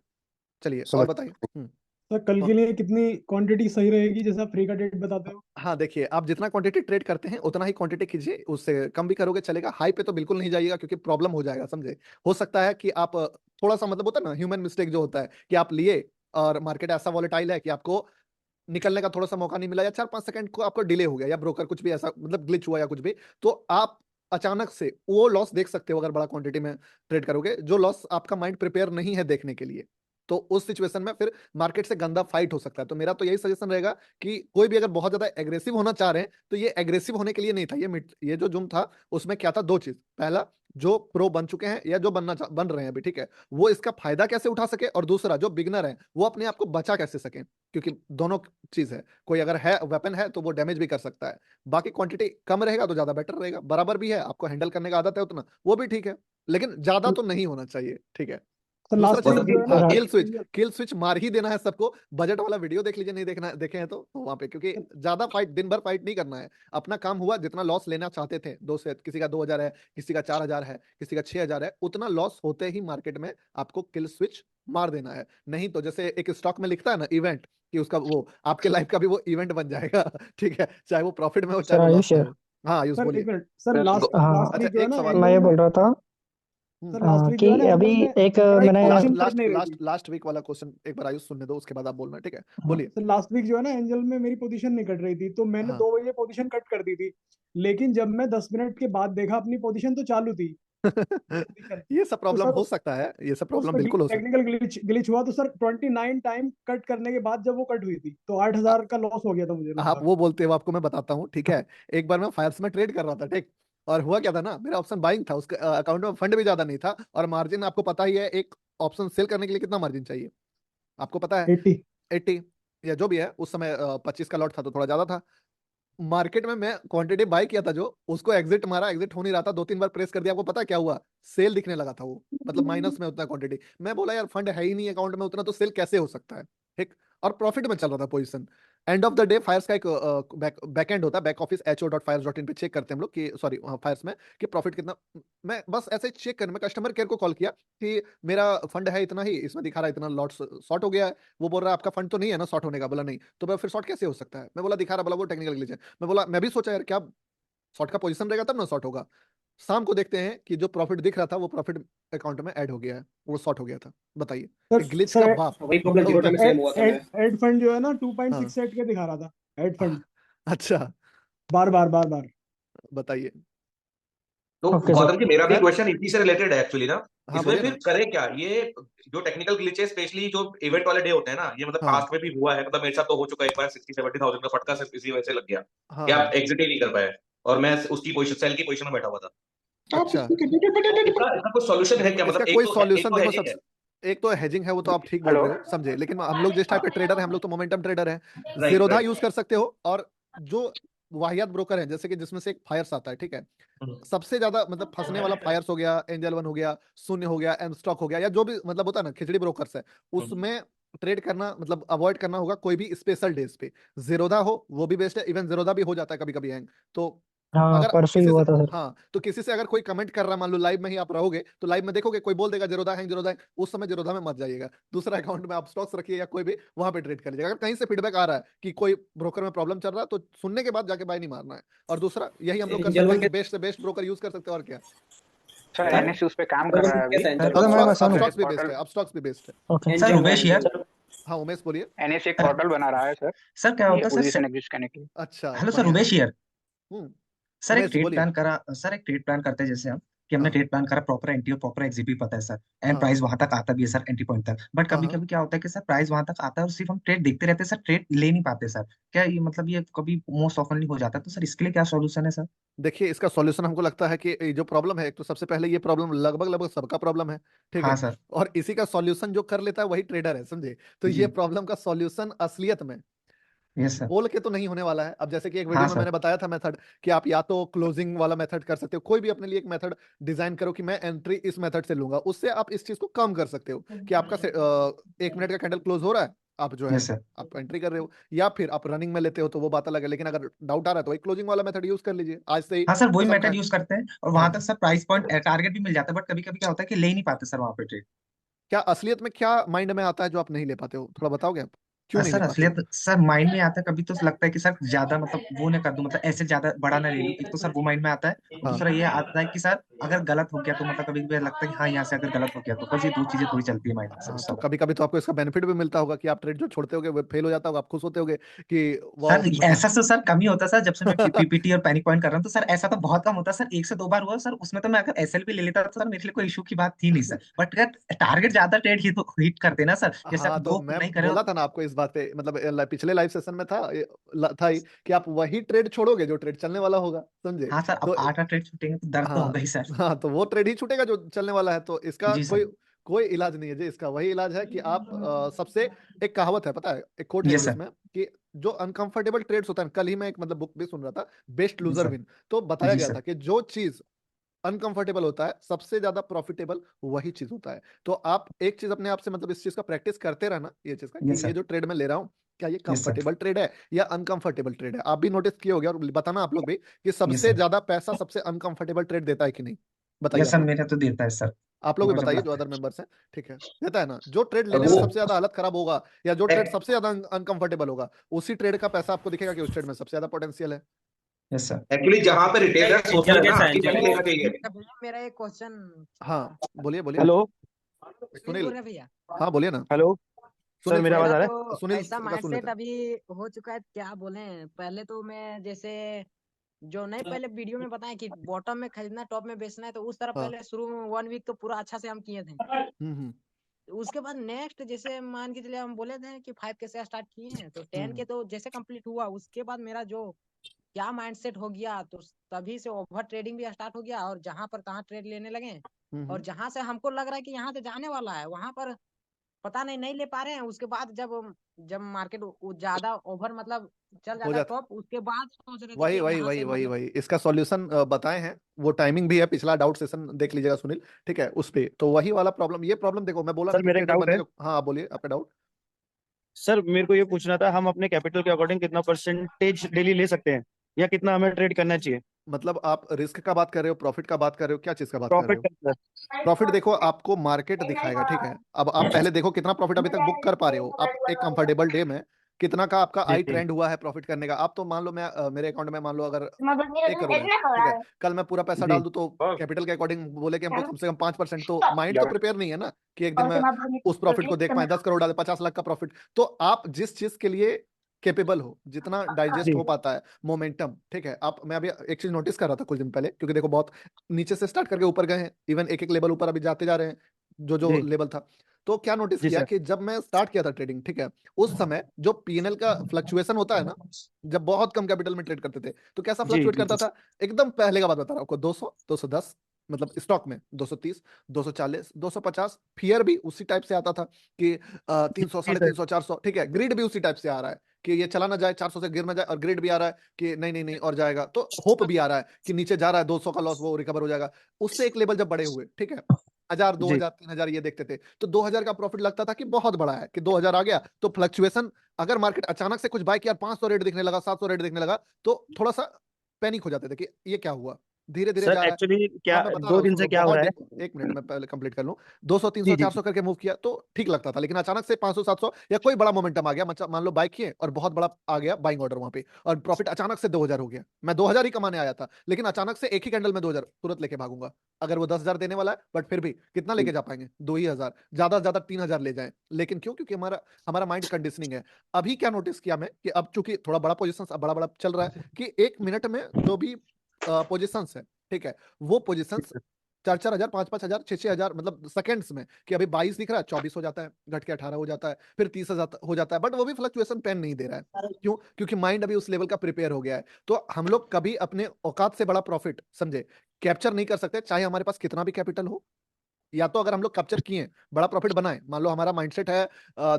चलिए और समझ। बताइए। सर कल के लिए कितनी क्वांटिटी सही रहेगी जैसे आप फ्री का डेट बताते हो? हाँ देखिए, आप जितना क्वांटिटी ट्रेड करते हैं उतना ही क्वांटिटी कीजिए, उससे कम भी करोगे चलेगा। हाई पे तो बिल्कुल नहीं जाइएगा क्योंकि प्रॉब्लम हो जाएगा, समझे। हो सकता है कि आप थोड़ा सा मतलब होता है ना ह्यूमन मिस्टेक जो होता है कि आप लिए और मार्केट ऐसा वॉलेटाइल है कि आपको निकलने का थोड़ा सा मौका नहीं मिला, या 4-5 सेकंड को आपको डिले हो गया, या ब्रोकर कुछ भी ऐसा मतलब ग्लिच हुआ या कुछ भी, तो आप अचानक से वो लॉस देख सकते हो अगर बड़ा क्वांटिटी में ट्रेड करोगे, जो लॉस आपका माइंड प्रिपेयर नहीं है देखने के लिए। तो उस सिचुएशन में फिर मार्केट से गंदा फाइट हो सकता है। तो मेरा तो यही सजेशन रहेगा कि कोई भी अगर बहुत ज्यादा एग्रेसिव होना चाह रहे हैं तो ये एग्रेसिव होने के लिए नहीं था। ये जो जुम था उसमें क्या था, 2 चीज। पहला, जो प्रो बन चुके हैं या जो बन रहे हैं अभी, ठीक है, वो इसका फायदा कैसे उठा सके, और दूसरा जो बिगनर है वो अपने आप को बचा कैसे सके, क्योंकि दोनों चीज है। कोई अगर है वेपन है तो वो डैमेज भी कर सकता है। बाकी क्वांटिटी कम रहेगा तो ज्यादा बेटर रहेगा, बराबर भी है, आपको हैंडल करने का आदत है उतना वो भी ठीक है, लेकिन ज्यादा तो नहीं होना चाहिए, ठीक है। सर दूसरा लास्ट वीक चीज, जो है ना हाँ, एंजल किल स्विच मार ही देना है सबको। बजट वाला वीडियो देख लीजिए, नहीं देखना देखे हैं तो वहां पे, क्योंकि ज्यादा फाइट दिन भर फाइट नहीं करना है। अपना काम हुआ, जितना लॉस लेना चाहते थे, दो से किसी का 2,000 है, किसी का 4,000 है, किसी का 6,000 है, उतना लॉस होते ही मार्केट में आपको किल स्विच मार देना है। नहीं तो जैसे एक स्टॉक में लिखता है ना इवेंट, कि उसका वो आपके लाइफ का भी वो इवेंट बन जाएगा ठीक है, चाहे वो प्रॉफिट में हो चाहे सर वो लॉस आयुष में है। हो। हाँ आयुष सर बोलिए। एक मिनट सर सर, लास्ट हाँ वीक जो है एक ना सवाल मैं एंजल ये में बोल रहा था सर लास्ट वीक जो है कि ना अभी एंजल में एक मेरा एक मैंने लास्ट पोजीशन कट लास्ट नहीं रही लास्ट थी। लास्ट वीक वाला क्वेश्चन एक बार आयुष सुनने दो, उसके बाद आप बोलना, ठीक है, हाँ, बोलिए। सर लास्ट वीक जो है ना एंजल में मेरी पोजीशन नहीं कट रही थी, तो मैंने हाँ 2 बजे पोजीशन कट कर दी थी। लेकिन जब मैं 10 मिनट के बाद देखा अपनी पोजीशन तो चालू थी पोजीशन। ये सब तो प्रॉब्लम सर हो सकता है, ये सब उस प्रॉब्लम पर बिल्कुल हो सकता टेक्निकल ग्लिच हुआ, तो सर 29 टाइम कट करने के बाद जब वो कट हुई थी तो आठ है। हजार का लॉस हो गया था मुझे आप लगभग। वो बोलते हो, आपको मैं बताता हूँ, ठीक है। एक बार मैं फायर्स में ट्रेड कर रहा था, ठीक, और हुआ क्या था ना, मेरा ऑप्शन बाइंग था, उसके अकाउंट में फंड भी ज्यादा नहीं था, और मार्जिन आपको पता ही है, एक ऑप्शन सेल करने के लिए कितना मार्जिन चाहिए आपको पता है, 80। 80 या जो भी है। उस समय 25 का लॉट था तो थोड़ा ज्यादा था। मार्केट में मैं क्वांटिटी बाय किया था, जो उसको एग्जिट मारा, एग्जिट हो नहीं रहा था, 2-3 बार प्रेस कर दिया, आपको पता है क्या हुआ, सेल दिखने लगा था वो, मतलब माइनस में उतना क्वांटिटी। मैं बोला यार फंड है ही नहीं अकाउंट में उतना, तो सेल कैसे हो सकता है, ठीक। और प्रॉफिट में चल रहा था position. End of the day फायर्स का एक बैक एंड होता है, बैक ऑफिस ho.fires.in पे चेक करते हैं हम लोग कि सॉरी फायर्स में कि प्रॉफिट कितना। मैं बस ऐसे चेक करने में कस्टमर केयर को कॉल किया कि मेरा फंड है इतना ही, इसमें दिखा रहा है इतना लॉट शॉर्ट हो गया है। वो बोल रहा है आपका फंड तो नहीं है ना शॉर्ट होने का, बोला नहीं। तो मैं फिर शॉर्ट कैसे हो सकता है, मैं बोला दिखा रहा, बोला वो टेक्निकल ग्लिच है। मैं बोला, मैं भी सोचा यार क्या शॉर्ट का पोजीशन रहेगा तब ना शॉर्ट होगा। शाम को देखते हैं कि जो प्रॉफिट दिख रहा था वो प्रॉफिट अकाउंट में ऐड हो गया है, वो शॉर्ट हो गया था। बताइए, सर ग्लिच का सर बाप वही प्रॉब्लम मतलब जीरो होता टाइम है। में सेम हुआ था मैं। एड फंड जो है ना हाँ 2.68 के दिखा रहा था एड फंड। अच्छा, बार बार बार बार। बताइए। तो ओके सर। गौतम जी मेरा भी मैं क्वेश्चन इसी से रिलेटेड है एक्चुअली ना। हाँ इसमें बोलिए फिर ना। करे क्या ये जो टेक्निकल ग्लिचेस स्पेशली जो इवेंट वाले डे होते हैं ना, ये मतलब हाँ पास्ट में भी हुआ है, मतलब मेरे साथ तो हो चुका है एक बार 60-70 थाउजेंड का फटका सिर्फ इसी वजह से लग गया हाँ कि हाँ आप एग्जिट ही नहीं कर पाए। और मैं उसकी पोजीशन, सेल की पोजीशन में बैठा हुआ था। अच्छा, इसका कोई सॉल्यूशन है क्या? इसका मतलब कोई एक सॉल्यूशन तो देखो, hedging है। एक तो हेजिंग है, वो तो आप ठीक बोल हेलो। रहे हो, समझे, लेकिन हम लोग जिस टाइप के ट्रेडर हैं, हम लोग तो मोमेंटम ट्रेडर हैं। Right Zerodha right. यूज कर सकते हो, और जो वाहियात ब्रोकर हैं, जैसे कि जिसमें से एक फायर्स आता है, ठीक है, सबसे ज्यादा मतलब फंसने वाला फायर्स हो गया, एंजल वन हो गया, शून्य हो गया, एम स्टॉक हो गया, या जो भी मतलब होता है ना खिचड़ी ब्रोकर्स है, उसमें ट्रेड करना मतलब अवॉइड करना होगा कोई भी स्पेशल डेज पे। जीरोधा हो वो भी बेस्ट है, इवन जीरोधा भी हो जाता है कभी कभी हैंग। तो हाँ, अगर परसों ही किसी से, हुआ था सर। हाँ, तो किसी से अगर कोई कमेंट कर रहा है, मान लो लाइव में ही आप रहोगे, तो लाइव में देखोगे कोई बोल देगा जीरोधा हैंग, जीरोधा हैंग, उस समय जीरोधा में मत जाइएगा, दूसरा अकाउंट में आप स्टॉक्स रखिए या कोई भी वहां पे ट्रेड कर लीजिएगा। अगर कहीं से फीडबैक आ रहा है कि कोई ब्रोकर में प्रॉब्लम चल रहा है, तो सुनने के बाद जाके बाय नहीं मारना है। और दूसरा यही हम लोग कर सकते हैं कि बेस्ट से बेस्ट ब्रोकर यूज कर सकते हैं, और क्या। सर एनएस उस पे काम कर रहा है अभी। अब सोनू। स्टॉक्स भी बेस्ट है, अब स्टॉक्स भी बेस्ट है। ओके। Sir Umesh here. हाँ उमेश बोलिए। एनएस एक पोर्टल बना रहा है सर, सर क्या ये होता है सर? पोजीशन एग्जिस्ट करने के लिए। अच्छा, हेलो सर, बढ़िया है। उमेश हियर। हम्म, सर एक उमेश ट्रेड बोलिए। प्लान करा, सर एक ट्रेड प्लान करते हैं जैसे हम कि हमने हाँ ट्रेड प्लान करा, प्रॉपर एंटी और प्रॉपर एग्जिट भी पता है सर, एंड हाँ प्राइस वहां तक आता भी है सर, एंटी पॉइंट तक। बट हाँ कभी हाँ। कभी क्या होता है कि सर प्राइस वहां तक आता है और सिर्फ हम ट्रेड देखते रहते हैं सर, ट्रेड ले नहीं पाते सर। क्या ये मतलब ये कभी मोस्ट ऑफनली हो जाता है, तो सर इसके लिए क्या सॉल्यूशन है सर? देखिए, इसका सॉल्यूशन हमको लगता है कि ये जो प्रॉब्लम है, एक तो सबसे पहले ये प्रॉब्लम लगभग लगभग सबका प्रॉब्लम है, ठीक हाँ है, सर। और इसी का सॉल्यूशन जो कर लेता है वही ट्रेडर है, समझे। तो ये जी। प्रॉब्लम का सॉल्यूशन असलियत में यस सर। बोल के तो नहीं होने वाला है। अब जैसे कि एक वीडियो हाँ में सर। मैंने बताया था मेथड, कि आप या तो क्लोजिंग वाला मेथड कर सकते हो, कोई भी अपने लिए एक मेथड डिजाइन करो कि मैं एंट्री इस मेथड से लूंगा, उससे आप इस चीज को कम कर सकते हो कि आपका 1 मिनट का कैंडल क्लोज हो रहा है, आप जो है यस सर। आप एंट्री कर रहे हो, या फिर आप रनिंग में लेते हो तो वो बात अलग है, लेकिन अगर डाउट आ रहा है तो वही क्लोजिंग वाला मेथड यूज कर लीजिए, आज से ही हाँ सर, वही सबका मेथड है। यूज करते हैं और हाँ, वहां तक सर प्राइस पॉइंट टारगेट भी मिल जाता है, बट कभी कभी क्या होता है कि ले ही नहीं पाते सर वहां पे ट्रेड। क्या असलियत में क्या माइंड में आता है जो आप नहीं ले पाते हो, थोड़ा बताओगे आप, क्यों नहीं ले सर पाते हो। असलियत सर माइंड में आता है, कभी तो लगता है कि सर ज्यादा मतलब वो ना कर दूं, मतलब ऐसे ज्यादा बड़ा ना ले लूं, एक तो सर वो माइंड में आता है। और हाँ दूसरा ये आता है कि सर अगर गलत हो गया तो मतलब कभी कभी लगता है कि हाँ यहाँ से अगर गलत हो गया तो, बस ये दो चीजें थोड़ी चलती है माइंड में सर हाँ, उस तो समय। कभी कभी तो आपको इसका बेनिफिट भी मिलता होगा कि आप ट्रेड जो छोड़ते होगे वो फेल हो जाता होगा, आप खुश होते होगे कि वाह सर मतलब। ऐसा तो सर कम ही होता है सर, जब से मैं पीपीटी और पैनिक पॉइंट कर रहा हूँ, तो सर ऐसा तो बहुत कम होता है सर, 1 से 2 बार हुआ सर, उसमें तो मैं अगर एसएल भी ले लेता तो सर मेरे लिए कोई इशू की बात थी नहीं सर। बट अगर टारगेट ज्यादा ट्रेड हिट करते ना सर, जैसे हाँ, आप तो दो मैं नहीं करे हो। बोला था ना आपको इस बात पे, मतलब पिछले लाइव सेशन में था था ही कि आप वही ट्रेड छोड़ोगे जो ट्रेड चलने वाला होगा, समझे। हाँ सर, अब तो 8 ट्रेड छूटेंगे तो दर्द तो हाँ होगा ही सर। हाँ, तो वो ट्रेड ही छूटेगा जो चलने वाला है, तो इसका जी कोई सर। कोई इलाज नहीं है जी, इसका वही इलाज है कि आप सबसे, एक कहावत है पता है, एक कोट है यस इंग्लिश सर। में, कि जो अनकंफर्टेबल ट्रेड्स होता है, कल ही मैं एक मतलब बुक भी सुन रहा था, बेस्ट जी लूजर सर। विन, तो बताया जी गया सर। था कि जो चीज अनकंफर्टेबल होता है सबसे ज्यादा प्रॉफिटेबल वही चीज होता है। तो आप एक चीज अपने आप से मतलब इस चीज का प्रैक्टिस करते रहना, ये चीज का कि यस ये सर। जो ट्रेड में ले रहा हूँ, क्या ये यस सर। कंफर्टेबल ट्रेड है या अनकंफर्टेबल ट्रेड है। आप भी नोटिस किए होंगे, और बताना आप लोग भी कि यस सबसे सर। ज्यादा पैसा सबसे अनकंफर्टेबल ट्रेड देता है कि नहीं, बताइए यस आप सर, लोग। मेरा तो देता है सर। आप लोग मेरे भी को जब बताइए जो लगता अदर है। मेंबर्स हैं, ठीक है, देता है ना, जो ट्रेड अब लेने में वो सबसे ज्यादा हालत खराब होगा, या जो ट्रेड सबसे ज्यादा अनकंफर्टेबल होगा, उसी ट्रेड का पैसा आपको दिखेगा कि उस ट्रेड में सबसे ज्यादा पोटेंशियल है। Yes sir. एक्चुअली जहाँ पे रिटेलर्स होते हैं ना कि मैंने लेना चाहिए। मेरा एक क्वेश्चन। हाँ बोलिए बोलिए। हेलो। सुनील सुनील, बोल रहे भैया। हाँ बोलिए ना। हेलो सर, सुनील मेरा सुनील आवाज मेरा आ रहा तो सुनील ऐसा का सुन लेते माइंडसेट हैं। अभी हो चुका है, क्या बोले, पहले तो मैं जैसे जो नहीं पहले वीडियो में बताया कि बॉटम में खरीदना टॉप में बेचना है, तो उस तरह हाँ। पहले शुरू में 1 वीक तो पूरा अच्छा से हम किए थे। हम्म। उसके बाद नेक्स्ट जैसे मान के चलिए हम बोले थे कि 5 के से स्टार्ट किए हैं, तो 10 हम्म के तो जैसे कंप्लीट हुआ, उसके बाद मेरा जो क्या माइंडसेट हो गया, तो तभी से ओवर ट्रेडिंग भी स्टार्ट हो गया, और जहां पर तहां ट्रेड लेने लगे। और हम्म। जहां से हमको लग रहा है कि यहाँ से जाने वाला है, वहां पर पता नहीं ले पा रहे हैं। उसके बाद जब जब मार्केट ज्यादा ओवर मतलब चल हो जाता है जाता, टॉप, उसके बाद सोच रहे थे कि वही अब वही यहाँ वही से वही मतलब वही इसका सॉल्यूशन बताए हैं, वो टाइमिंग भी है, पिछला डाउट सेशन देख लीजिएगा सुनील, ठीक है, उस पे तो वही वाला प्रॉब्लम, ये प्रॉब्लम देखो, मैं बोला ना सर, कि मेरा एक ट्रेडर डाउट बनने है। का। हाँ, आप बोलिए आपका डाउट। सर, मेरे को ये पूछना था, हम अपने कैपिटल के अकॉर्डिंग कितना परसेंटेज डेली ले सकते हैं, या कितना हमें ट्रेड करना चाहिए? मतलब आप रिस्क का बात कर रहे हो, प्रॉफिट का बात कर रहे हो, क्या चीज का बात कर रहे प्रॉफिट हो। का सर। प्रॉफिट देखो, आपको मार्केट दिखाएगा, ठीक है, अब आप पहले देखो कितना प्रॉफिट अभी तक बुक कर पा रहे हो आप एक कंफर्टेबल डे में, कितना का आपका जी आई जी। ट्रेंड हुआ है प्रॉफिट करने का। आप तो मान लो मैं मेरे अकाउंट में मान लो अगर 1 करोड़ है, ठीक है, कल मैं पूरा पैसा जी। डाल दूं तो कैपिटल के अकॉर्डिंग बोले कि हमको कम से कम 5%, तो माइंड तो प्रिपेयर नहीं है ना कि एक दिन में उस प्रॉफिट को देख पाए, 10 करोड़ डाले 50 लाख का प्रॉफिट। तो आप जिस चीज के लिए कैपेबल हो, जितना डाइजेस्ट जी हो पाता है मोमेंटम, ठीक है, आप, मैं अभी एक चीज नोटिस कर रहा था कुछ दिन पहले, क्योंकि देखो बहुत नीचे से स्टार्ट करके ऊपर गए हैं, इवन एक एक लेवल ऊपर अभी जाते जा रहे हैं जो जो जी। लेवल था। तो क्या नोटिस जी किया सर। कि जब मैं स्टार्ट किया था ट्रेडिंग, ठीक है, उस समय जो पीएनएल का फ्लक्चुएशन होता है ना, जब बहुत कम कैपिटल में ट्रेड करते थे तो कैसा जी फ्लक्चुएट जी करता जी था। एकदम पहले का बात बता रहा हूँ आपको, 200 210, मतलब स्टॉक में 230 240 250, फियर भी उसी टाइप से आता था कि 300 जी सर। 350 400, ठीक है, ग्रिड भी उसी टाइप से आ रहा है कि ये चला ना जाए 400 से गिर ना जाए, और ग्रिड भी आ रहा है कि नहीं नहीं नहीं और जाएगा, तो होप भी आ रहा है कि नीचे जा रहा है 200 का लॉस वो रिकवर हो जाएगा। उससे एक लेवल जब बड़े हुए, ठीक है, 1000 जी 2000 3000 ये देखते थे, तो 2000 का प्रॉफिट लगता था कि बहुत बड़ा है, कि 2000 आ गया तो फ्लक्चुएशन, अगर मार्केट अचानक से कुछ बाय किया 500 रेट दिखने लगा 700 रेट दिखने लगा तो थोड़ा सा पैनिक हो जाते थे कि ये क्या हुआ, धीरे धीरे सर जा रहा है। एक्चुअली क्या हाँ मैं बता रहा 2 हूँ, दिन सुनो से क्या हो बहुत रहा है। डेप्थ, एक मिनट में पहले कंप्लीट कर लूँ। 200 300 जी जी 400 करके मूव किया तो ठीक लगता था, लेकिन अचानक से 500 700 या कोई बड़ा मोमेंटम आ गया, मान लो बाय किए और बहुत बड़ा आ गया बाइंग ऑर्डर वहां पे, और प्रॉफिट अचानक से 2000 हो गया। मैं 2000 ही कमाने आया था, लेकिन अचानक से एक ही कैंडल में 2000 तुरंत लेके भागूंगा। अगर वो 10,000 देने वाला है, बट फिर भी कितना लेके जा पाएंगे, 2,000, ज्यादा से ज्यादा 3,000 ले जाए। लेकिन क्यों, क्योंकि हमारा हमारा माइंड कंडीशनिंग है। अभी क्या नोटिस किया मैं कि अब चूंकि थोड़ा बड़ा पोजिशन बड़ा बड़ा चल रहा है कि एक मिनट में जो भी पोजिशन है, ठीक है, वो पोजिशन 4,000 5,000 6,000 मतलब सेकंड्स में, कि अभी 22 दिख रहा है 24 हो जाता है, घट के 18 हो जाता है, फिर 30,000 हो जाता है, बट वो भी फ्लक्चुएशन पेन नहीं दे रहा है। क्यों, क्योंकि माइंड अभी उस लेवल का प्रिपेयर हो गया है। तो हम लोग कभी अपने औकात से बड़ा प्रॉफिट समझे कैप्चर नहीं कर सकते, चाहे हमारे पास कितना भी कैपिटल हो। या तो अगर हम लोग कैप्चर किए, बड़ा प्रॉफिट बनाए, मान लो हमारा माइंडसेट है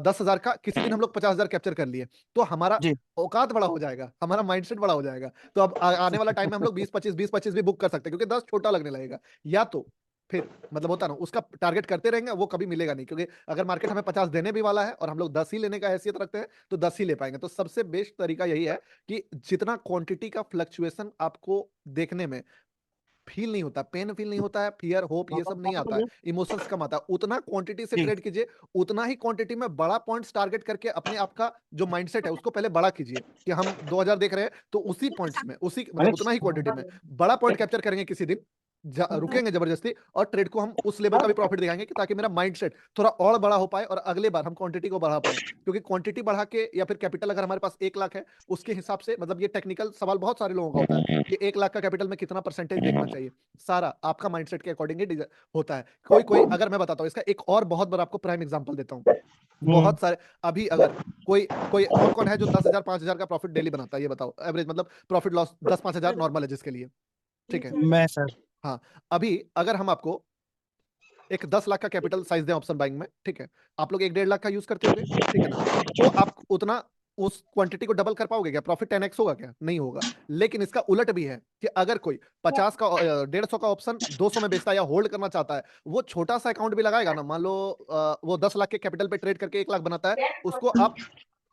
10,000 का, किसी दिन हम लोग 50,000 कैप्चर कर लिए, तो हमारा जी औकात बड़ा हो जाएगा, हमारा माइंडसेट बड़ा हो जाएगा। तो अब आने वाला टाइम में हम लोग 20 25 भी बुक कर सकते हैं, क्योंकि 10 छोटा लगने लगेगा। या तो फिर मतलब होता ना, उसका टारगेट करते रहेंगे, वो कभी मिलेगा नहीं, क्योंकि अगर मार्केट हमें 50 देने भी वाला है और हम लोग 10 ही लेने का हैसियत रखते हैं तो 10 ही ले पाएंगे। तो सबसे बेस्ट तरीका यही है कि जितना क्वांटिटी का फ्लक्चुएशन आपको देखने में फील नहीं होता, पेन फील नहीं होता है, फियर होप ये सब नहीं आता है, इमोशंस कम आता है, उतना क्वांटिटी से जी ट्रेड कीजिए। उतना ही क्वांटिटी में बड़ा पॉइंट्स टारगेट करके अपने आप का जो माइंडसेट है उसको पहले बड़ा कीजिए, कि हम 2000 देख रहे हैं तो उसी पॉइंट्स में, उसी मतलब उतना ही क्वांटिटी में बड़ा पॉइंट कैप्चर करेंगे किसी दिन, रुकेंगे जबरदस्ती, और ट्रेड को हम उस लेवल का भी प्रॉफिट दिखाएंगे, कि ताकि मेरा माइंडसेट थोड़ा और बड़ा हो पाए और अगले बार हम क्वांटिटी को बढ़ा पाए। क्योंकि क्वांटिटी बढ़ा के, या फिर कैपिटल अगर हमारे पास 1 लाख है, उसके हिसाब से, मतलब ये टेक्निकल सवाल बहुत सारे लोगों का होता है कि 1 लाख का कैपिटल में कितना परसेंटेज देखना चाहिए, सारा आपका माइंडसेट के अकॉर्डिंग ही होता है। कोई कोई अगर मैं बताता हूँ इसका एक और बहुत बड़ा आपको प्राइम एग्जांपल देता हूँ, बहुत सारे। अभी अगर कोई कोई कौन कौन है जो 10,000 5,000 का प्रॉफिट डेली बनाता है, ये बताओ, एवरेज मतलब प्रॉफिट लॉस 10 5,000 नॉर्मल है जिसके लिए, ठीक है। मैं सर। हाँ, अभी अगर हम आपको एक 10 लाख का कैपिटल साइज दें ऑप्शन बाइंग में, ठीक है, आप लोग 1 1.5 लाख का यूज करते होगे, ठीक है ना, तो आप उतना उस क्वांटिटी को डबल कर पाओगे क्या, प्रॉफिट 10x होगा क्या, नहीं होगा। लेकिन इसका उलट भी है कि अगर कोई 50 का 150 का ऑप्शन 200 में बेचता है या होल्ड करना चाहता है, वो छोटा सा अकाउंट भी लगाएगा ना, मान लो वो 10 लाख के कैपिटल पे ट्रेड करके 1 लाख बनाता है, उसको आप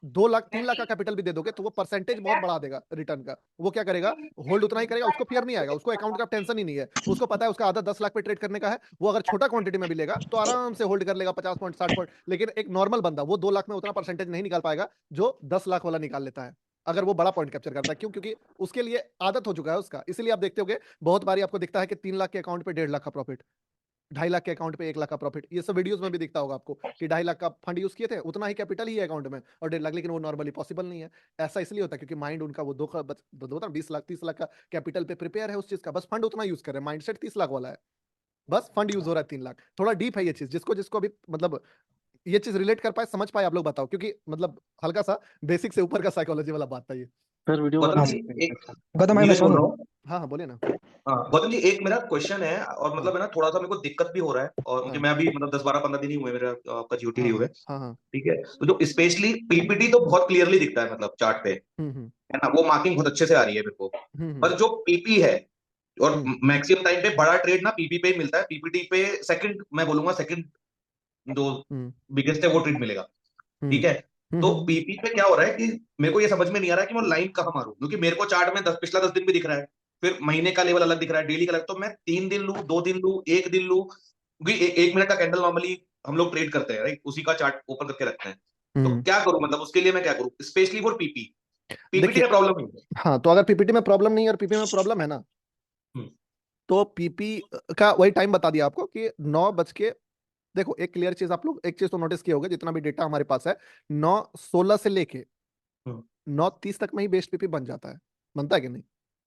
2 लाख 3 लाख का कैपिटल भी दे दोगे तो वो परसेंटेज बहुत बढ़ा देगा रिटर्न का। वो क्या करेगा, होल्ड उतना ही करेगा, उसको फियर नहीं आएगा, उसको अकाउंट का टेंशन ही नहीं है, उसको पता है उसका आधा 10 लाख पे ट्रेड करने का है। वो अगर छोटा क्वांटिटी में भी लेगा तो आराम से होल्ड कर लेगा 50 पॉइंट 60 पॉइंट। लेकिन एक नॉर्मल बंदा वो 2 लाख में उतना परसेंटेज नहीं निकाल पाएगा जो 10 लाख वाला निकाल लेता है, अगर वो बड़ा पॉइंट कैप्चर करता है। क्यों, क्योंकि उसके लिए आदत हो चुका है उसका। इसलिए आप देखते होगे बहुत बारी आपको दिखता है कि 3 लाख के अकाउंट पे 1.5 लाख का प्रॉफिट, 2.5 लाख के अकाउंट पे 1 लाख का प्रॉफिट, ये सब वीडियोस में भी दिखता होगा आपको कि 2.5 लाख का फंड यूज किए थे, उतना ही कैपिटल ही है अकाउंट में, और 1.5 लाख, लेकिन वो नॉर्मली पॉसिबल नहीं है। ऐसा इसलिए होता है क्योंकि माइंड उनका वो 20 लाख 30 लाख का कैपिटल पे प्रिपेयर है उस चीज का, बस फंड उतना यूज कर रहे हैं, माइंडसेट 30 लाख वाला है, बस फंड यूज हो रहा है 3 लाख। थोड़ा डीप है ये चीज, जिसको जिसको अभी मतलब ये चीज रिलेट कर पाए, समझ पाए, आप लोग बताओ, क्योंकि मतलब हल्का सा बेसिक से ऊपर का साइकोलॉजी वाला बात था ये। सर वीडियो गौतम बना जी सकते हैं एक अच्छा। गौतम भाई मैं नीरज सुन बोल रहा रहा हूँ। हूँ। हाँ हाँ बोलिए ना। हाँ गौतम जी, एक मेरा क्वेश्चन है, और मतलब है ना, थोड़ा सा मेरे को दिक्कत भी हो रहा है, और क्योंकि हाँ मैं अभी मतलब 10 12 15 दिन ही हुए मेरा आपका जीओटी लिए हाँ हुए, हाँ हाँ। ठीक है। तो जो स्पेशली पीपीटी तो बहुत क्लियरली दिखता है, मतलब चार्ट पे, हम्म। है ना, वो मार्किंग बहुत अच्छे से आ रही है मेरे को। हम्म। पर जो पीपी है, और हम्म। मैक्सिमम टाइम पे बड़ा ट्रेड ना पीपी पे ही मिलता है, पीपीटी पे सेकंड, मैं बोलूंगा सेकंड जो हम्म। बिगेस्ट है वो ट्रेड मिलेगा, ठीक है। तो हम्म। पीपी पे क्या हो रहा है कि मेरे को ये समझ में नहीं आ रहा है कि मैं लाइन कहाँ मारूं, क्योंकि मेरे को चार्ट में पिछला 10 दिन भी दिख रहा है, फिर महीने का लेवल अलग दिख रहा है, डेली का अलग। तो मैं 3 दिन लूं, 2 दिन लूं, 1 दिन लूं, क्योंकि 1 मिनट का कैंडल नॉर्मली हम लोग ट्रेड करते हैं, राइट, उसी का चार्ट ओपन करके रखते हैं। तो हम्म। क्या करूं, मतलब उसके लिए मैं क्या करूं, स्पेशली फॉर पीपी, पीपीटी देखिए, का प्रॉब्लम नहीं है। हाँ, तो अगर पीपीटी में प्रॉब्लम नहीं है और पीपी में प्रॉब्लम है ना, हम्म, तो पीपी का वही टाइम बता दिया आपको कि 9 बज के, देखो एक क्लियर चीज आप लोग एक चीज तो नोटिस किया होगा, जितना भी डेटा हमारे पास है, 9:16 से लेके हम्म, 9:30 तक में ही बेस्ट पीपी बन जाता है, बनता है कि नहीं,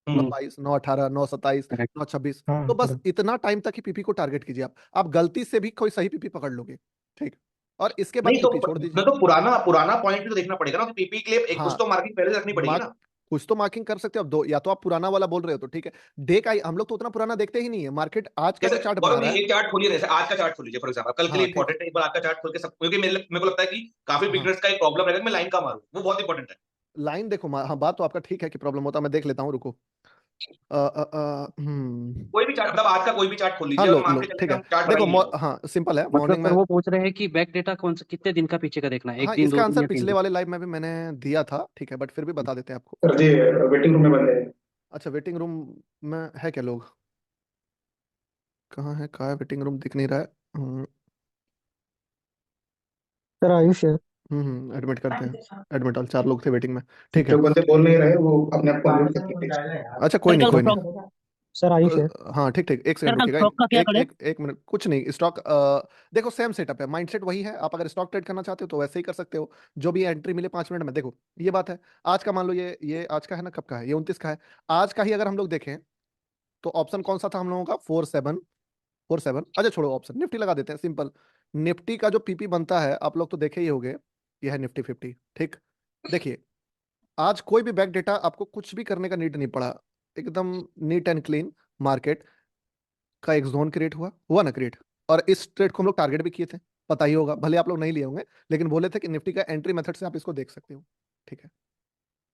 हम्म, 9:22 9:18 9:27 करेक्ट। 9:26, हाँ तो बस पूरा। इतना टाइम तक ही पीपी को टारगेट कीजिए। आप गलती से भी कोई सही पीपी पकड़ लोगे, ठीक, और इसके बाद नहीं तो पीपी छोड़ दीजिए। मैं तो पुराना पुराना पॉइंट भी तो देखना पड़ेगा ना कि पीपी के लिए एक कुछ हाँ तो मार्किंग पहले से रखनी पड़ेगी मार्क ना। कुछ तो मार्किंग कर सकते हो अब दो, या तो आप पुराना वाला बोल रहे हो तो ठीक है। डे का हम लोग तो उतना पुराना देखते ही नहीं है, मार्केट आज का जैसे जो चार्ट बना गौरव रहा जी है। एक चार्ट खोलिए, जैसे आज का चार्ट खोल लीजिए फॉर एग्जांपल, कल के लिए हाँ ठीक है। इंपॉर्टेंट है, एक बार आज का चार्ट खोल के सब, क्योंकि मेरे को लगता है कि काफी हाँ बिगनर्स का एक प्रॉब्लम रहेगा कि मैं लाइन का मारूं, वो बहुत इंपॉर्टेंट है। लाइन देखो हाँ बात तो आपका ठीक है कि प्रॉब्लम होता है, मैं देख लेता हूँ, रुको। कोई भी चार्ट, मतलब आज का कोई भी चार्ट खोल हाँ लीजिए लो और मान लो के चले ठीक कि है। हम चार्ट बना देखो ही नहीं। हाँ सिंपल है, मतलब मॉर्निंग सर में। वो पूछ रहे हैं कि बैक डेटा कौन सा कितने दिन का पीछे का देखना है, एक हाँ दिन, इसका 2 दिन आंसर या 3 पिछले दिन? वाले लाइव में भी मैंने दिया था, ठीक है, बट फिर भी बता देते हैं आपको। सर जी वेटिंग रूम में बंद है। अच्छा वेटिंग रूम में है क्या लोग? कहाँ है वेटिंग रूम, दिख नहीं रहा है। सर आयुष है। एडमिट करते हैं, एडमिट ऑल 4 लोग थे वेटिंग में, ठीक है। जो बंदे बोल नहीं रहे वो अपने आप को म्यूट करके अच्छा कोई नहीं कोई नहीं। सर आयुष है। हाँ ठीक ठीक, एक सेकंड रुकिएगा, एक मिनट, कुछ नहीं स्टॉक। देखो सेम सेटअप है, माइंडसेट वही है, आप अगर स्टॉक ट्रेड करना चाहते हो तो वैसे ही कर सकते हो, जो भी एंट्री मिले 5 मिनट में। देखो ये बात है, आज का मान लो ये आज का है ना, कब का है ये, 29 का है। आज का ही अगर हम लोग देखें तो ऑप्शन कौन सा था हम लोगों का, 4747। अच्छा छोड़ो ऑप्शन, निफ्टी लगा देते हैं सिंपल। निफ्टी का जो पीपी बनता है आप लोग तो देखे ही होंगे, ये है निफ्टी 50, ठीक। देखिए आज कोई भी बैक डेटा आपको कुछ भी करने का नीड नहीं पड़ा, एकदम नीट एंड क्लीन मार्केट का एक जोन क्रिएट हुआ ना क्रिएट। और इस ट्रेड को हम लोग टारगेट भी किए थे, पता ही होगा, भले आप लोग नहीं लिए होंगे, लेकिन बोले थे कि निफ्टी का एंट्री मेथड से आप इसको देख सकते हो, ठीक है।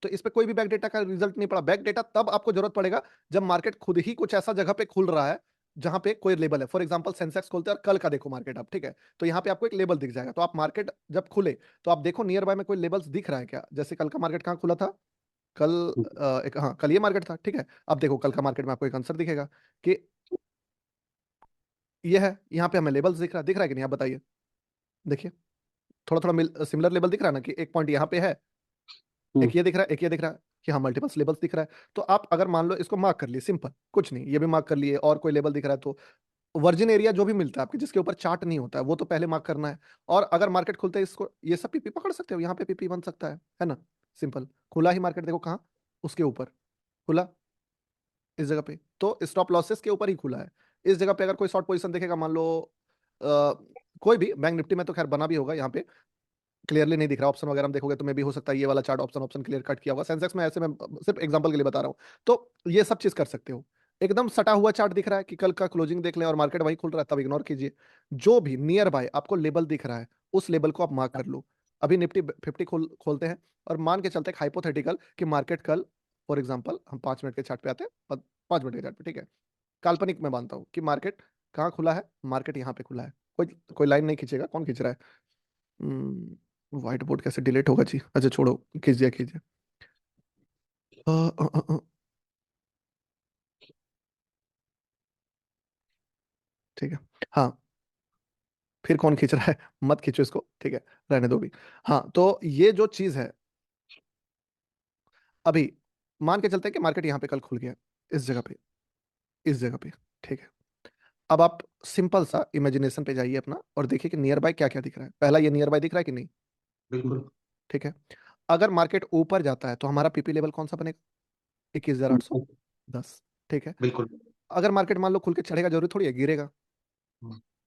तो इस पे कोई भी बैक डेटा का रिजल्ट नहीं पड़ा। बैक डेटा तब आपको जरूरत पड़ेगा जब मार्केट खुद ही कुछ ऐसा जगह पे खुल रहा है जहां पे कोई लेवल है। फॉर एग्जांपल सेंसेक्स खोलते हैं और कल का देखो मार्केट आप, ठीक है, तो यहाँ पे आपको एक लेवल दिख जाएगा। तो आप मार्केट जब खुले तो आप देखो नियर बाय में कोई लेवल्स दिख रहा है क्या, जैसे कल का मार्केट कहाँ खुला था, कल एक हाँ कल ये मार्केट था, ठीक है। अब देखो कल का मार्केट में आपको एक आंसर दिखेगा कि ये है, यहाँ पे हमें लेवल्स दिख रहा है कि नहीं, आप बताइए। देखिए थोड़ा थोड़ा सिमिलर लेवल दिख रहा है ना, कि एक पॉइंट यहाँ पे है, एक ये दिख रहा है, एक ये दिख रहा है, कि हाँ मल्टीपल्स लेवल्स दिख रहा है। तो आप अगर मान लो इसको मार्क कर लिए, सिंपल कुछ नहीं, ये भी मार्क कर लिए और कोई लेवल दिख रहा है, तो वर्जिन एरिया जो भी मिलता है आपके जिसके ऊपर चार्ट नहीं होता है वो तो पहले मार्क करना है। और अगर मार्केट खुलते है इसको ये सब पीपी पकड़ सकते हो, यहाँ पे पीपी बन सकता है ना, सिंपल। खुला ही मार्केट देखो कहाँ, उसके ऊपर खुला, इस जगह पे, तो स्टॉप लॉसेस के ऊपर ही खुला है। इस जगह पे अगर कोई शॉर्ट पोजीशन देखेगा, मान लो कोई भी, बैंक निफ्टी में तो खैर बना भी होगा, यहाँ पे क्लियरली नहीं दिख रहा, ऑप्शन वगैरह हम देखोगे तो मे भी हो सकता है ये वाला चार्ट ऑप्शन क्लियर कट किया होगा। सेंसेक्स में ऐसे मैं सिर्फ एग्जांपल के लिए बता रहा हूँ। तो ये सब चीज कर सकते हो। एकदम सटा हुआ चार्ट दिख रहा है कि कल का क्लोजिंग देख लें और मार्केट वही खुल रहा है, तब इग्नोर कीजिए। जो भी नियर बाय आपको लेवल दिख रहा है उस लेवल को आप मार्क कर लो। अभी निफ्टी 50 खोलते हैं और मान के चलते हैं हाइपोथेटिकल कि मार्केट कल, फॉर एग्जाम्पल हम 5 मिनट के चार्ट पे आते हैं, 5 मिनट के चार्ट पे, ठीक है, काल्पनिक में मानता हूँ कि मार्केट कहाँ खुला है, मार्केट यहाँ पे खुला है। कोई कोई लाइन नहीं खींचेगा, कौन खींच रहा है? व्हाइट बोर्ड कैसे डिलीट होगा जी, अच्छा छोड़ो, कीजिए कीजिए। अ, अ, अ, अ, ठीक है। हाँ फिर कौन खींच रहा है, मत खींचो इसको, ठीक है, रहने दो भी। हाँ तो ये जो चीज है, अभी मान के चलते हैं कि मार्केट यहाँ पे कल खुल गया, इस जगह पे, इस जगह पे, ठीक है। अब आप सिंपल सा इमेजिनेशन पे जाइए अपना और देखिए कि नियर बाय क्या क्या दिख रहा है। पहला ये नियर बाय दिख रहा है कि नहीं, बिल्कुल ठीक है। अगर मार्केट ऊपर जाता है तो हमारा पीपी लेवल कौन सा बनेगा, 21,810, ठीक है। बिल्कुल। अगर मार्केट मान लो खुल के चढ़ेगा, जरूरी थोड़ी है गिरेगा।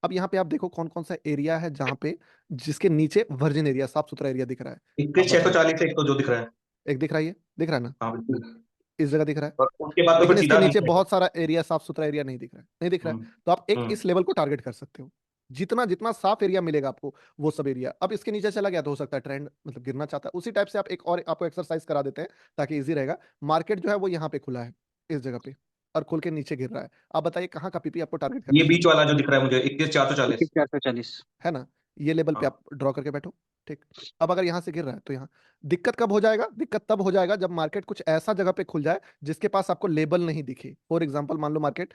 अब यहाँ पे आप देखो कौन कौन सा एरिया है जहां पे, जिसके नीचे वर्जिन एरिया, साफ सुथरा एरिया दिख रहा है। आप इक्कीस छह सौ बताइए, चालीस एक तो जो दिख रहा है। एक दिख रहा है, ये दिख रहा है ना, हाँ बिल्कुल। इस जगह दिख रहा है। और उसके बाद तो लेकिन फिर इसके सीधा नीचे नीचे। बहुत सारा एरिया, साफ सुथरा एरिया नहीं दिख रहा है, नहीं दिख रहा है। हम्म तो आप एक हम्म इस लेवल को टारगेट कर सकते हो। जितना जितना साफ एरिया मिलेगा आपको वो सब एरिया। अब इसके नीचे चला गया तो हो सकता है ट्रेंड मतलब गिरना चाहता है, उसी टाइप से आप एक और आपको एक्सरसाइज करा देते हैं ताकि इजी रहेगा। मार्केट जो है वो यहाँ पे खुला है, इस जगह पे, और खुल के नीचे गिर रहा है। आप बताइए कहाँ का पीपी आपको टारगेट करना ये चाहिए, बीच वाला जो दिख रहा है मुझे 21,440। 21,440। है ना, ये लेवल पे हाँ आप ड्रॉ करके बैठो, ठीक। अब अगर यहाँ से गिर रहा है तो यहाँ दिक्कत कब हो जाएगा, दिक्कत तब हो जाएगा जब मार्केट कुछ ऐसा जगह पे खुल जाए जिसके पास आपको लेबल नहीं दिखे। फॉर एग्जांपल मान लो मार्केट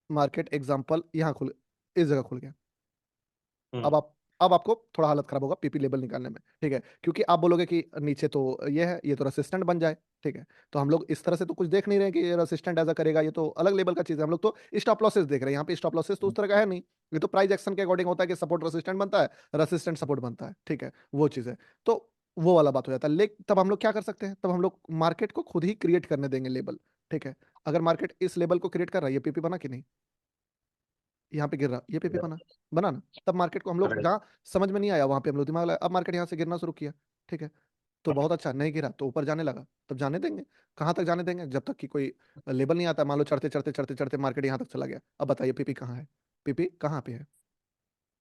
मार्केट एग्जांपल यहाँ खुल, इस जगह खुल गया। हम्म। अब आप अब आपको थोड़ा हालत खराब होगा पीपी लेवल निकालने में, ठीक है, क्योंकि आप बोलोगे कि नीचे तो ये है, ये तो रेसिस्टेंट बन जाए, ठीक है। तो हम लोग इस तरह से तो कुछ देख नहीं रहे कि ये रेसिस्टेंट ऐसा करेगा, ये तो अलग लेवल का चीज है। हम लोग तो स्टॉप लॉसेस देख रहे हैं, यहाँ पे स्टॉप लॉसेस तो उस तरह का है नहीं। ये तो प्राइस एक्शन के अकॉर्डिंग होता है कि सपोर्ट रेसिस्टेंट बनता है, रेसिस्टेंट सपोर्ट बनता है, ठीक है, वो चीज है। तो वो वाला बात हो जाता है। लेकिन तब हम लोग क्या कर सकते हैं, तब हम लोग मार्केट को खुद ही क्रिएट करने देंगे लेवल, ठीक है। अगर मार्केट इस लेवल को क्रिएट कर रहा है, ये पीपी बना कि नहीं, यहाँ पे गिर रहा, ये पीपी बना ना, तब मार्केट को हम लोग जहाँ समझ में नहीं आया वहां पे हम लोग दिमाग लगाया, अब मार्केट यहाँ से गिरना शुरू किया, ठीक है, तो बहुत अच्छा, नहीं गिरा तो ऊपर जाने लगा, तब जाने देंगे। कहाँ तक जाने देंगे? जब तक कि कोई लेवल नहीं आता। मान लो चढ़ते चढ़ते चढ़ते चढ़ते मार्केट यहाँ तक चला गया, अब बताइए पीपी कहाँ है? पीपी कहाँ पे है?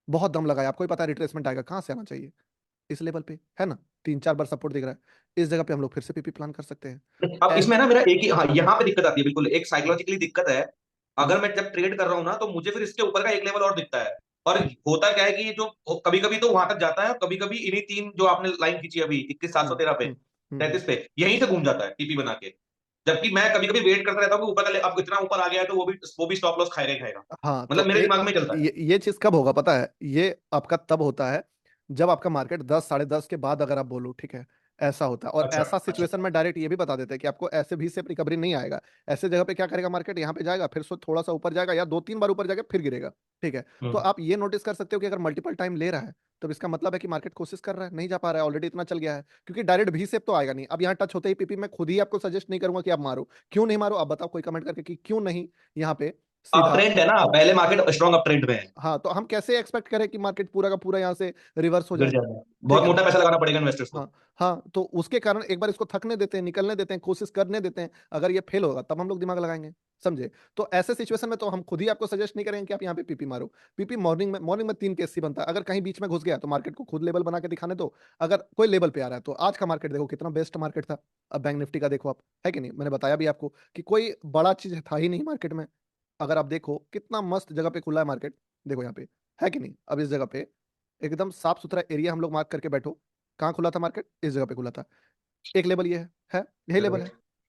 बहुत दम लगाया, आपको ही पता है रिट्रेसमेंट आएगा, कहाँ से आना चाहिए? इस लेवल पे है ना, 3-4 बार सपोर्ट दिख रहा है, इस जगह पे हम लोग फिर से पीपी प्लान कर सकते हैं। अब इसमें ना मेरा एक ही, हाँ, यहाँ पे दिक्कत आती है, बिल्कुल एक साइकोलॉजिकली दिक्कत है। अगर मैं जब ट्रेड कर रहा हूँ ना, तो मुझे फिर इसके ऊपर का एक लेवल और दिखता है, और होता क्या है कि ये जो कभी कभी तो वहां तक जाता है, कभी कभी इन्हीं तीन जो आपने लाइन खींची अभी 21,713 पे, 33 पे, यहीं से घूम जाता है टीपी बना के। जबकि मैं कभी कभी वेट करता रहता हूँ कि ऊपर का अब इतना ऊपर आ गया है तो वो भी स्टॉप लॉस खाएगा ही खाएगा। हाँ, मतलब तो मेरे दिमाग में चलता है। ये चीज कब होगा पता है? ये आपका तब होता है जब आपका मार्केट 10 10:30 के बाद अगर आप बोलो, ठीक है, ऐसा होता है। और अच्छा, ऐसा सिचुएशन में डायरेक्ट ये भी बता देते हैं कि आपको ऐसे भी से रिकवरी नहीं आएगा। ऐसे जगह पे क्या करेगा मार्केट? यहाँ पे जाएगा, फिर थोड़ा सा ऊपर जाएगा या 2-3 बार ऊपर जाएगा, फिर गिरेगा, ठीक है। तो आप ये नोटिस कर सकते हो कि अगर मल्टीपल टाइम ले रहा है तो इसका मतलब है कि मार्केट कोशिश कर रहा है, नहीं जा पा रहा है, ऑलरेडी इतना चल गया है, क्योंकि डायरेक्ट भी सेप तो आएगा नहीं। अब यहाँ टच होते ही पीपी मैं खुद ही आपको सजेस्ट नहीं करूंगा कि आप मारो। क्यों नहीं मारो? आप बताओ कोई कमेंट करके कि क्यों नहीं यहाँ पे अप सीधा। ट्रेंड है ना, पहले मार्केट स्ट्रॉन्ग अप ट्रेंड में है, हाँ, तो हम कैसे एक्सपेक्ट करें कि मार्केट पूरा का पूरा यहाँ से रिवर्स हो गिर जाए? जाएगा, ठीक बहुत है ना? मोटा पैसा लगाना पड़ेगा इन्वेस्टर्स को। हाँ हाँ, तो उसके कारण एक बार इसको थकने देते हैं, निकलने देते हैं, कोशिश करने देते हैं। अगर ये फेल होगा तब हम लोग दिमाग लगाएंगे, समझे? तो ऐसे सिचुएशन में तो हम खुद ही आपको सजेस्ट नहीं करेंगे कि आप यहाँ पे पीपी मारो। पीपी मॉर्निंग में 3 केसी बनता है। अगर कहीं बीच में घुस गया तो मार्केट को खुद लेवल बना के दिखाने दो। अगर कोई लेवल पे आ रहा है तो आज का मार्केट देखो कितना बेस्ट मार्केट था। अब बैंक निफ्टी का देखो आप, है कि नहीं? मैंने बताया भी आपको कि कोई बड़ा चीज था ही नहीं मार्केट में। अगर आप देखो कितना मस्त जगह पे खुला है मार्केट, देखो यहाँ पे, है कि नहीं? अब इस जगह पे एकदम साफ सुथरा एरिया हम लोग मार्क करके बैठो, कहाँ खुला था मार्केट? इस जगह पे खुला था। एक लेवल ये है यही लेवल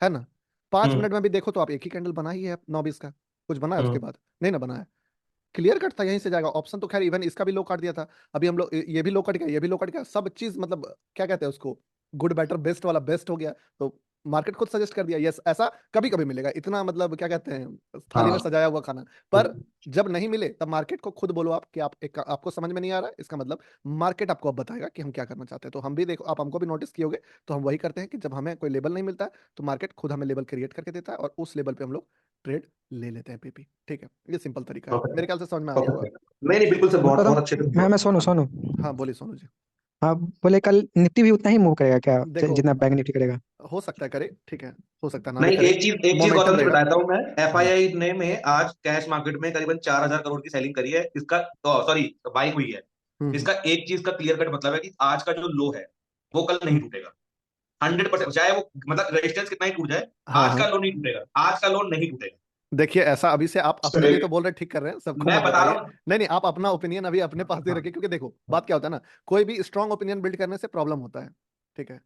है ना? 5 मिनट में भी देखो तो आप एक ही कैंडल बना ही है 9:20 का, कुछ बना है उसके बाद? नहीं ना बना है, क्लियर कट था, यहीं से जाएगा ऑप्शन। तो खैर इवन इसका भी लो काट दिया था, अभी हम लोग ये भी लो कट गया, ये भी लो कट गया, सब चीज मतलब क्या कहते हैं उसको, गुड बेटर बेस्ट वाला बेस्ट हो गया। तो मार्केट खुद सजेस्ट कर दिया, यस ऐसा कभी कभी मिलेगा, इतना मतलब क्या कहते हैं थाली में हाँ, सजाया हुआ खाना। पर जब नहीं मिले तब मार्केट को खुद बोलो आप कि आप आपको समझ में नहीं आ रहा है, इसका मतलब मार्केट आपको अब बताएगा कि हम क्या करना चाहते हैं। तो हम भी देखो, आप हमको भी नोटिस किए होगे, तो हम वही करते हैं कि जब हमें कोई लेवल नहीं मिलता है तो मार्केट खुद हमें लेवल क्रिएट करके देता है और उस लेवल पे हम लोग ट्रेड ले लेते हैं पीपी, ठीक है। ये सिंपल तरीका है, मेरे ख्याल से समझ में आ गया होगा। नहीं नहीं, बिल्कुल सर, बहुत बहुत अच्छे से। मैं सोनू सोनू हाँ बोलिए सोनू जी। हाँ, बोले कल निफ्टी भी उतना ही मूव करेगा क्या देखो जितना बैंक निफ्टी करेगा? हो सकता है करे, ठीक है, हो सकता है ना भी नहीं, करे, एक चीज मोमेंटम गौतम जी देगा। बताता हूँ मैं। एफआईआई ने में आज कैश मार्केट में करीबन 4,000 करोड़ की सेलिंग करी है, इसका सॉरी बाइंग हुई है। इसका एक चीज का क्लियर कट मतलब है कि आज का जो लो है वो कल नहीं टूटेगा 100%, चाहे वो मतलब रेजिस्टेंस कितना ही टूट जाए, हाँ आज हाँ, का लो नहीं टूटेगा, आज का लो नहीं टूटेगा। देखिए ऐसा अभी से आप अपने लिए तो बोल रहे हैं, ठीक कर रहे हैं, सबको मैं मत बता रहा बताइए। हूँ। नहीं नहीं, आप अपना ओपिनियन अभी अपने पास दे रखिए, क्योंकि देखो बात क्या होता है ना, कोई भी स्ट्रांग ओपिनियन बिल्ड करने से प्रॉब्लम होता है, ठीक है,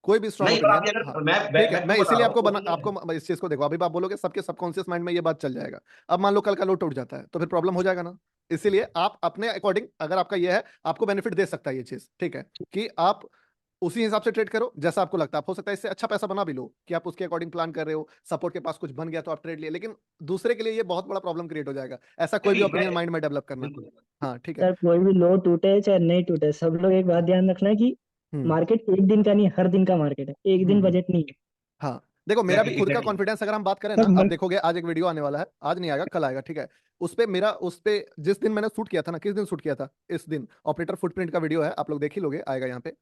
कोई भी स्ट्रांग नहीं, पर ओपिनियन। आप हाँ अगर मैं ठीक है, मैं मैं क्यों बता इसीलिए रहा आपको हूँ, आपको इस चीज को देखो, अभी आप बोलोगे सबके सबकॉन्शियस माइंड में ये बात चल जाएगा। अब मान लो कल का लो टूट जाता है तो फिर प्रॉब्लम हो जाएगा ना। इसीलिए आप अपने अकॉर्डिंग, अगर आपका ये है, आपको बेनिफिट दे सकता है ये चीज, ठीक है, कि आप उसी हिसाब से ट्रेड करो जैसा आपको लगता है। आप हो सकता है इससे अच्छा पैसा बना भी लो कि आप उसके अकॉर्डिंग प्लान कर रहे हो, सपोर्ट के पास कुछ बन गया तो आप ट्रेड लिए, लेकिन दूसरे के लिए ये बहुत बड़ा प्रॉब्लम क्रिएट हो जाएगा। ऐसा कोई भी ठीक ओपिनियन है, माइंड में डेवलप करना। बिल्कुल। हाँ ठीक है। सर कोई भी लो टूटे चाहे नहीं टूटे, सब लोग एक बात ध्यान रखना है कि हम्म मार्केट एक दिन का नहीं, हर दिन का मार्केट है, एक दिन हम्म बजट नहीं है। हाँ देखो, मेरा भी खुद का एग्जैक्टली। कॉन्फिडेंस, अगर हम बात करें ना, सर अब मन देखोगे आज एक वीडियो आने वाला है, आज नहीं आएगा कल आएगा, ठीक है। उस पे जिस दिन मैंने शूट किया था ना, किस दिन शूट किया था? इस दिन ऑपरेटर फुटप्रिंट का वीडियो है, आप लोग देख ही लोगे, आएगा यहाँ पे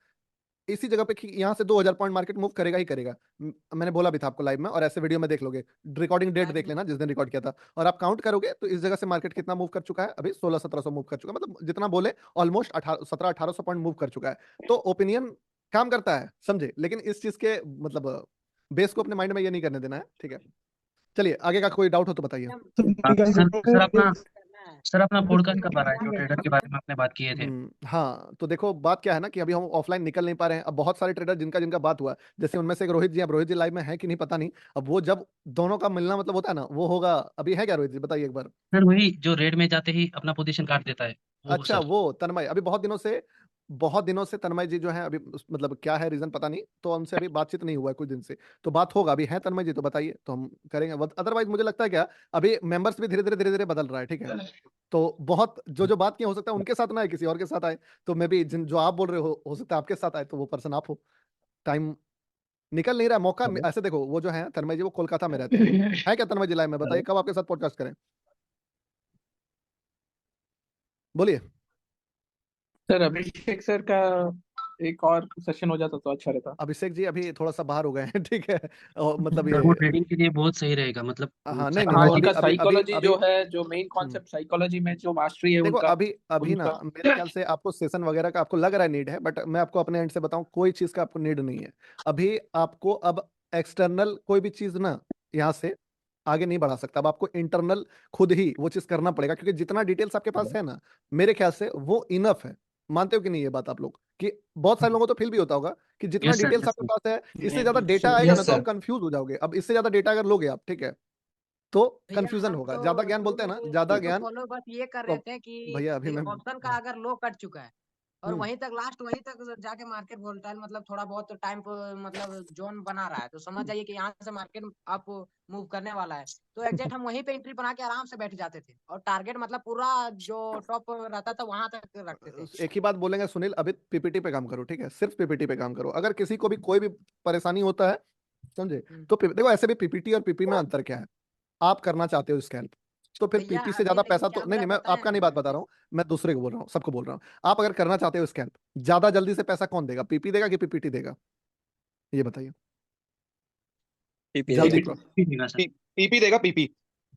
इसी जगह पे कि यहाँ से 2000 पॉइंट मार्केट मूव करेगा ही करेगा। मैंने बोला भी था आपको लाइव में, और ऐसे वीडियो में देख लोगे, रिकॉर्डिंग डेट देख लेना जिस दिन रिकॉर्ड किया था, और आप काउंट करोगे तो इस जगह से मार्केट कितना मूव कर चुका है? अभी 1600-1700 मूव कर चुका है, मतलब जितना बोले ऑलमोस्ट 1700-1800 पॉइंट मूव कर चुका है। तो ओपिनियन काम करता है, समझे, लेकिन इस चीज के मतलब बेस को अपने माइंड में ये नहीं करने देना है, ठीक है। चलिए आगे का कोई डाउट हो तो बताइए। सर अपना पॉडकास्ट कब आ रहा है जो ट्रेडर के बारे में आपने बात किए थे? हाँ तो देखो बात क्या है ना कि अभी हम ऑफलाइन निकल नहीं पा रहे हैं। अब बहुत सारे ट्रेडर जिनका जिनका बात हुआ, जैसे उनमें से एक रोहित जी, अब रोहित जी लाइव में है कि नहीं पता नहीं। अब वो जब दोनों का मिलना मतलब होता है ना, वो होगा। अभी है क्या रोहित जी, बताइए एक बार। सर वही जो रेड में जाते ही अपना पोजीशन काट देता है वो अच्छा, सर। वो तन्मय अभी बहुत दिनों से तन्मय जी जो है अभी मतलब क्या है रीजन पता नहीं, तो उनसे अभी बातचीत नहीं हुआ है कुछ दिन से। तो बात होगा, अभी है तन्मय जी तो बताइए, तो हम करेंगे। अदरवाइज मुझे लगता है क्या, अभी मेंबर्स भी धीरे धीरे बदल रहा है, ठीक है। तो बहुत जो बात किया हो सकता है उनके साथ ना आए, किसी और के साथ आए। तो मे बी जो आप बोल रहे हो सकता है आपके साथ आए, तो वो पर्सन आप हो। टाइम निकल नहीं रहा है, मौका ऐसे देखो, वो जो है तन्मय जी वो कोलकाता में रहते हैं। है क्या तन्मय जी लाइव में? बताइए कब आपके साथ पॉडकास्ट करें। बोलिए। सर अभिषेक सर का एक और सेशन हो जाता तो अच्छा रहता। अभिषेक जी अभी थोड़ा सा बाहर हो गए हैं, ठीक है, और मतलब ये वो ट्रेडिंग के लिए बहुत सही रहेगा, मतलब हाँ नहीं नहीं, वो हाँ, अभी उनका अभी अभी साइकोलॉजी अभी जो है, जो मेन कॉन्सेप्ट साइकोलॉजी में जो मास्टरी है देखो उनका अभी अभी ना उनका मेरे ख्याल से आपको सेशन वगैरह का आपको लग रहा है नीड है, बट मैं आपको अपने एंड से बताऊं कोई चीज का आपको नीड नहीं है अभी। आपको अब एक्सटर्नल कोई भी चीज ना यहाँ से आगे नहीं बढ़ा सकता। अब आपको इंटरनल खुद ही वो चीज करना पड़ेगा, क्योंकि जितना डिटेल्स आपके पास है ना, मेरे ख्याल से वो इनफ है। मानते हो कि नहीं ये बात आप लोग? कि बहुत सारे लोगों को फील भी होता होगा कि जितना यस सर, डिटेल्स यस आपके सर। पास है, इससे ज्यादा डेटा आएगा ना यस तो आप सर। कंफ्यूज हो जाओगे। अब इससे ज्यादा डेटा अगर लोगे आप, ठीक है, तो भैया कंफ्यूजन हम होगा। तो ज्यादा ज्ञान शुरू बोलते हैं में ना, तो ज्यादा शुरू तो ज्ञान फॉलो बस ये कर तो रहे थे कि भैया अभी मैं ऑप्शन का अगर लो कट चुका है और हम्म वहीं तक लास्ट वहीं तक जाके मार्केट वोलेटाइल मतलब थोड़ा बहुत टाइम मतलब जोन बना रहा है, तो समझ जाइए कि यहाँ से मार्केट अप मूव करने वाला है। तो एग्जैक्ट हम वहीं पे एंट्री बना के आराम से बैठ जाते थे और टारगेट मतलब पूरा जो टॉप रहता था वहां तक रखते थे। एक ही बात बोलेंगे सुनील, अभी पीपीटी पे काम करो, ठीक है, सिर्फ पीपीटी पे काम करो। अगर किसी को भी कोई भी परेशानी होता है, समझे, तो देखो ऐसे भी पीपीटी और पीपी में अंतर क्या है। आप करना चाहते हो स्कैल्प, तो फिर भैया पीपी से अभी ज्यादा लेकिन पैसा क्या तो हो नहीं रहा नहीं, है मैं पता आपका नहीं बात है? बता रहा हूँ, मैं दूसरे को बोल रहा हूँ, सबको बोल रहा हूँ। आप अगर करना चाहते हो स्कैल्प, ज्यादा जल्दी से पैसा कौन देगा, पीपी देगा कि पीपीटी देगा? ये बताइए। पीपी जल्दी देगा। प्रॉफिट, पीपी देगा सर। पीपी देगा पीपी।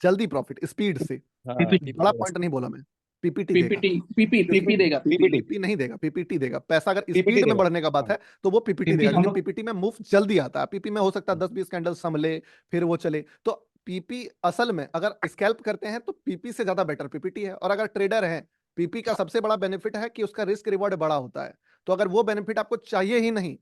जल्दी प्रॉफिट, स्पीड से। हाँ पीपी पीपी बड़ा देगा पॉइंट सर। नहीं बोला मैं, पीपीटी देगा। पीपीटी पीपी क्योंकि पीपी देगा पीपी। पीपीटी पीपी नहीं देगा, पीपीटी देगा। पैसा अगर पीपीटी स्पीड में देगा। बढ़ने का बात हाँ है तो वो पीपीटी पीपी देगा, हम क्योंकि लोग पीपीटी में मूव जल्दी आता है। पीपी में हो सकता है 10-20 कैंडल संभले फिर वो चले। तो पीपी असल में अगर स्कैल्प करते हैं तो पीपी से ज्यादा बेटर पीपीटी है। और अगर ट्रेडर है, पीपी का सबसे बड़ा बेनिफिट है कि उसका रिस्क रिवॉर्ड बड़ा होता है। तो अगर वो बेनिफिट आपको चाहिए ही नहीं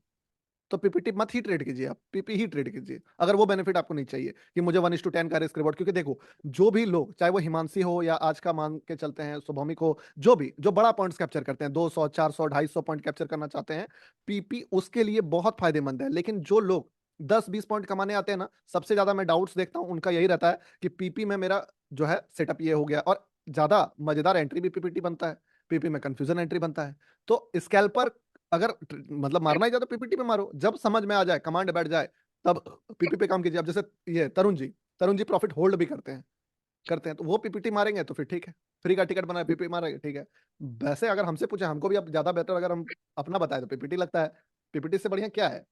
तो पीपीटी मत ही ट्रेड कीजिए, आप पीपी ही ट्रेड कीजिए। अगर वो बेनिफिट आपको नहीं चाहिए कि मुझे 1:10 का रिस्क रिवॉर्ड, क्योंकि देखो जो भी लोग, चाहे वो हिमांशी हो या आज का मान के चलते हैं शुभमिक हो, जो भी जो बड़ा पॉइंट्स कैप्चर करते हैं, 200 400 250 पॉइंट कैप्चर करना चाहते हैं, पीपी उसके लिए बहुत फायदेमंद है। लेकिन जो लोग 10-20 पॉइंट कमाने आते हैं ना, सबसे ज्यादा मैं डाउट्स देखता हूं उनका यही रहता है कि पीपी में मेरा जो है सेटअप ये हो गया। और ज्यादा मजेदार एंट्री भी पीपीटी बनता है, पीपी में कंफ्यूजन एंट्री बनता है। तो स्कैल्पर अगर मतलब मारना ही चाहे तो पीपीटी पे मारो, जब समझ में आ जाए, कमांड बैठ जाए, तब पीपी पे काम कीजिए। अब जैसे ये तरुण जी प्रॉफिट होल्ड भी करते हैं, तो वो पीपीटी मारेंगे तो फिर ठीक है, फ्री का टिकट बनाए पीपीटी मारेंगे, ठीक है। वैसे अगर हमसे पूछे, हमको भी अब ज्यादा बेटर अगर हम अपना बताए तो पीपीटी लगता है। पीपीटी से बढ़िया क्या है?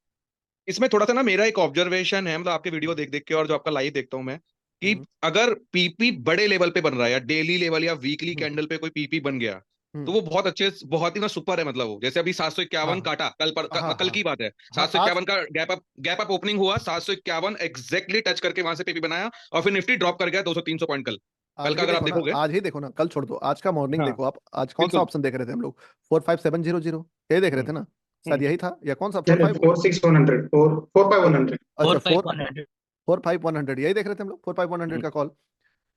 इसमें थोड़ा सा ना मेरा एक ऑब्जर्वेशन है, मतलब आपके वीडियो देख देख के और जो आपका लाइव देखता हूं मैं, कि हम्म अगर पीपी बड़े लेवल पे बन रहा है या डेली लेवल या वीकली हम्म कैंडल पे कोई पीपी बन गया, तो हम्म, वो बहुत अच्छे, बहुत ही ना सुपर है। मतलब वो जैसे अभी 751 हाँ काटा हाँ कल हाँ की बात है, हाँ आज 751 का गैप अप ओपनिंग हुआ, 751 एग्जैक्टली टच करके वहां से पीपी बनाया, और फिर निफ्टी ड्रॉप कर गया 200-300 पॉइंट कल कल आज का ही अगर आप देखो ना, देखोगे। आज ही देखो ना, कल छोड़ दो, आज का मॉर्निंग हाँ देखो आप। आज कौन सा बिल्कुल। ऑप्शन देख रहे थे हम लोग? 45700, यही देख रहे हम्म थे ना? शायद हम्म यही था, या कौन सा नहीं 45? 46100 45100 अच्छा 45100। 45100 यही देख रहे थे हम लोग, 45100 का कॉल।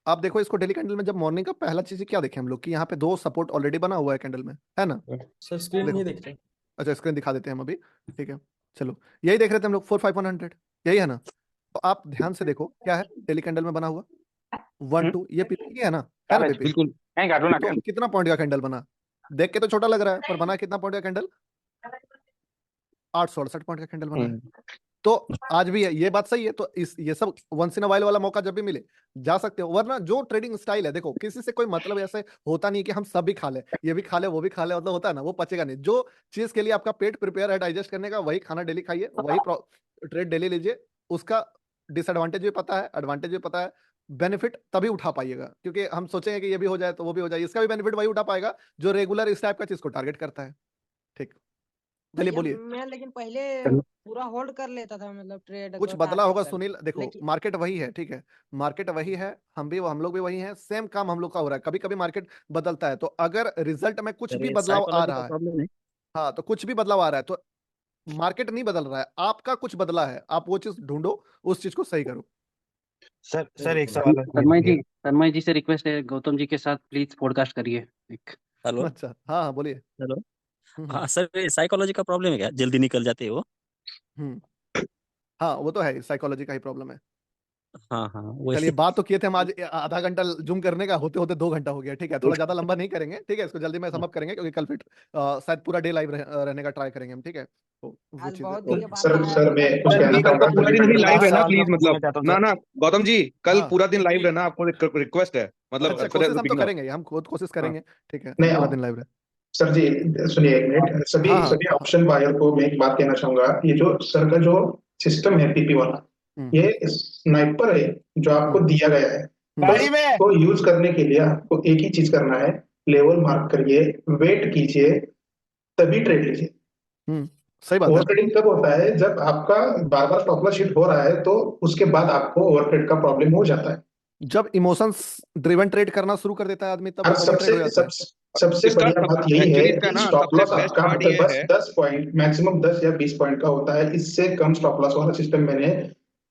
आप देखो इसको डेली कैंडल में, जब मॉर्निंग का पहला चीज क्या देखे हम लोग कि यहाँ पे दो सपोर्ट ऑलरेडी बना हुआ है कैंडल में, है ना? सर स्क्रीन देखो, नहीं दिख रही। अच्छा स्क्रीन दिखा देते हैं हम अभी, ठीक है। चलो, यही देख रहे थे हम लोग 45100, यही है ना? तो आप ध्यान से देखो क्या है डेली कैंडल में बना हुआ, 1 2, ये पीपी है ना पीपी? बिल्कुल। तो कितना पॉइंट का कैंडल बना? देख के तो छोटा लग रहा है, पर बना कितना पॉइंट का कैंडल? 868 पॉइंट का कैंडल बना है। तो आज भी है, ये बात सही है। तो इस ये सब वंस इन अ वाइल वाला मौका जब भी मिले जा सकते हो। वरना जो ट्रेडिंग स्टाइल है, देखो किसी से कोई मतलब ऐसे होता नहीं कि हम सब भी खा ले, ये भी खा ले वो भी खा ले, मतलब होता है ना, वो पचेगा नहीं। जो चीज के लिए आपका पेट प्रिपेयर है डाइजेस्ट करने का, वही खाना डेली खाइए, वही ट्रेड डेली लीजिए। उसका डिसएडवांटेज भी पता है, एडवांटेज भी पता है, बेनिफिट तभी उठा पाइएगा। क्योंकि हम सोचेंगे कि ये भी हो जाए तो वो भी हो जाए, इसका भी बेनिफिट वही उठा पाएगा जो रेगुलर इस टाइप का चीज को टारगेट करता है। ठीक, चलिए भैया बोलिए। मैं लेकिन पहले पूरा होल्ड कर लेता था मतलब ट्रेड कुछ को बदला टारगेट होगा कर, सुनील, देखो लेकिन मार्केट वही है, ठीक है, मार्केट वही है, हम लोग भी वही हैं, सेम काम हम लोग का हो रहा है। कभी कभी मार्केट बदलता है, तो अगर रिजल्ट में कुछ सर भी ये बदलाव आ साइकोलॉजी का रहा है, प्रॉब्लम है। हाँ तो कुछ भी बदलाव आ रहा है, तो मार्केट नहीं बदल रहा है, आपका कुछ बदला है, आप वो चीज ढूंढो, उस चीज को सही करो। सर एक सवाल है तन्मय जी से रिक्वेस्ट है, गौतम जी के साथ प्लीज पॉडकास्ट करिए एक। हेलो। अच्छा हाँ हाँ बोलिए। हेलो। हम्म हाँ सर, ये साइकोलॉजी का प्रॉब्लम है क्या, जल्दी निकल जाते हो? हम्म, हाँ वो तो है, साइकोलॉजी का ही प्रॉब्लम है। हाँ हाँ चलिए, वही। बात तो किए थे हम आज आधा घंटा जूम करने का, होते होते 2 घंटा हो गया। ठीक है, थोड़ा ज्यादा लंबा नहीं करेंगे। ठीक है, इसको जल्दी में समाप्त करेंगे क्योंकि कल फिर शायद पूरा डे लाइव रहने का ट्राई करेंगे हम। ठीक है, तो वो आज चीजें बहुत दिन के बाद सर आया सर है, मैं कल कुछ सर कहना एक कल तो चाहूंगा पूरा दिन ही लाइव है ना, प्लीज मैं मतलब चाहता हूँ ना सर। ना गौतम जी, कल हाँ, पूरा दिन लाइव रहना, आपको रिक्वेस्ट है, मतलब अच्छा, as far as कोशिश हम तो beginner। करेंगे, हम खुद कोशिश हाँ करेंगे। ठीक है, नहीं पूरा दिन लाइव रहे। सर जी, सुनिए एक मिनट। सभी हाँ हाँ सभी ऑप्शन बायर को मैं एक बात कहना चाहूंगा। ये जो सर का जो सिस्टम है पीपी वाला, हम्म ये स्नाइपर है जो आपको हम्म दिया गया है। हम्म गाड़ी में उसको यूज करने के लिए आपको एक ही चीज करना है, लेवल मार्क करिए, वेट कीजिए, तभी ट्रेड लीजिए। सही बात है। ओवर ट्रेडिंग कब होता है? जब आपका बार बार स्टॉप लॉस हिट हो रहा है, तो उसके बाद आपको ओवर ट्रेड का प्रॉब्लम हो जाता है। जब इमोशंस ड्रिवन ट्रेड करना शुरू कर देता है आदमी, तब और ओवर ट्रेड हो जाता है। सबसे इसका बढ़िया बात यही है एक्चुअली इसका कि ना स्टॉप सबसे लॉस बेस्ट आपका पार्ट मतलब ये बस है। 10 पॉइंट, मैक्सिमम 10 या 20 पॉइंट का होता है। इससे कम स्टॉप लॉस वाला सिस्टम मैंने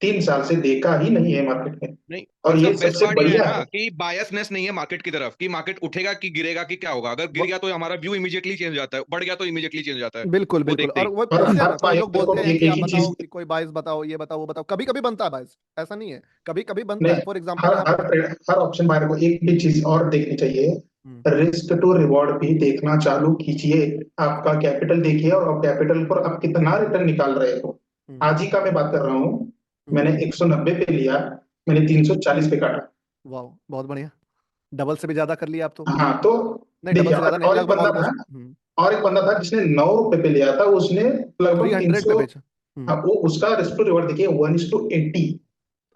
3 साल से देखा ही नहीं है मार्केट में। नहीं, और इसका ये बेस्ट सबसे पार्ट ये है बढ़िया ना है। कि बायसनेस नहीं है मार्केट की तरफ, कि मार्केट उठेगा कि गिरेगा कि क्या होगा। अगर गिर गया तो हमारा व्यू इमीडिएटली चेंज हो जाता है, बढ़ गया तो इमीडिएटली चेंज हो जाता है, बिल्कुल वो बिल्कुल। देखते और ही। वो और पूछते हैं हर ना, कोई लोग बायर को बोलते हैं एक कि एक आप ही बताओ चीज, कि कोई बायस बताओ, ये बताओ वो बताओ। कभी कभी बनता है बायस, ऐसा नहीं है, कभी कभी बनता नहीं, है। फॉर एग्जाम्पल हर यहाँ पे हर हर ऑप्शन बायर को एक भी चीज और देखनी चाहिए। हम्म, रिस्क टू रिवॉर्ड भी देखना चालू कीजिए। आपका कैपिटल देखिए और आप कैपिटल पर आप कितना रिटर्न निकाल रहे हो। हम्म, आज ही का मैं बात कर रहा हूँ। हम्म, मैंने 190 पे लिया, मैंने 340 पे काटा। वाह, बहुत बढ़िया। डबल से भी ज्यादा कर लिया आप तो। हाँ तो नहीं, डबल देखिए, से ज्यादा नहीं, और एक लगभग बंदा था, ऑलमोस्ट जिसने 9 रुपए पे लिया था, उसने लगभग 300 पे 300। बेचा। हाँ, वो उसका रिस्क टू रिवॉर्ड देखिए 1:80।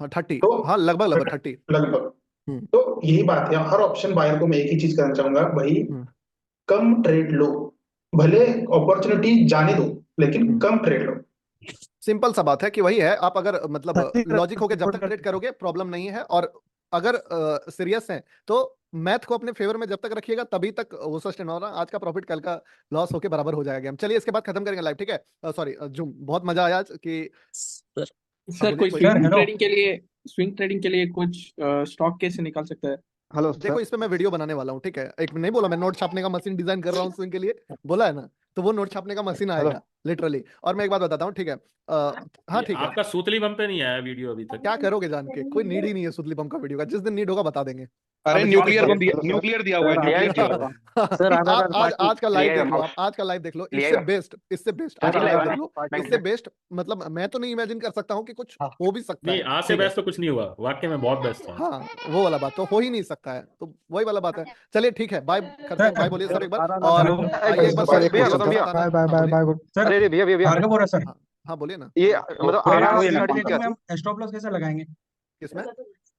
हाँ 30, तो हाँ लगभग लगभग 30। लगभग, हम्म तो यही बात है। हर ऑप्शन बायर को मैं एक ही चीज कहना चाहूंगा भाई, हम्म कम ट्रेड लो। भले अपॉर्चुनिटी जाने दो, लेकिन हम्म कम ट्रेड लो। सिंपल सा बात है कि वही है, आप अगर मतलब 30 लॉजिक होके जब तक कर ट्रेड करोगे प्रॉब्लम नहीं है। और अगर सीरियस है तो मैथ को अपने फेवर में जब तक रखिएगा तभी तक वो सस्टेन हो रहा। आज का प्रॉफिट कल का लॉस होके बराबर हो जाएगा। हम चलिए इसके बाद खत्म करेंगे लाइव। ठीक है, सॉरी जूम। बहुत मजा आया आज कि सर हाँ सर बोलिए कोई कोई। स्विंग ट्रेडिंग के लिए कुछ स्टॉक कैसे निकाल सकता है? हेलो देखो, इस पे मैं वीडियो बनाने वाला हूँ। ठीक है, एक नहीं बोला मैं नोट छापने का मशीन डिजाइन कर रहा हूँ स्विंग के लिए, बोला है ना। तो वो नोट छापने का मशीन आएगा लिटरली। और मैं एक बात बताता हूँ। ठीक है, हाँ ठीक है। आपका सूतली बम पे नहीं आया वीडियो अभी तक। क्या करोगे जान के, कोई नीड ही नहीं है सुतली बम का वीडियो का। जिस दिन नीड होगा बता देंगे। अरे अब जिस न्यूक्लियर दिन बम दिया, न्यूक्लियर दिया हुआ है, न्यूक्लियर दिया हुआ है। सर आप आज पार्टी आज का लाइव देख लो, आप आज का लाइव देख लो। इससे बेस्ट आज का लाइव देख लो। इससे बेस्ट मतलब मैं तो नहीं इमेजिन कर सकता हूँ कि कुछ हो भी सकता नहीं, है। आज से ठीक है, बेस्ट तो कुछ नहीं हुआ, वाकई में बहुत बेस्ट था। हाँ वो वाला बात तो हो ही नहीं सकता है, तो वही वाला बात है। चलिए ठीक है, बाय करते हैं। बाय बोलिए सर एक बार, और आइए एक बार सर, वीडियो एक जरूर बताना। हाँ बोलिए। अरे भैया भैया भार्गव बोल रहा सर, हाँ हाँ, बोलिए ना। ये मतलब ट्रेडिंग में हम स्टॉप लॉस कैसे लगाएंगे? किसमें?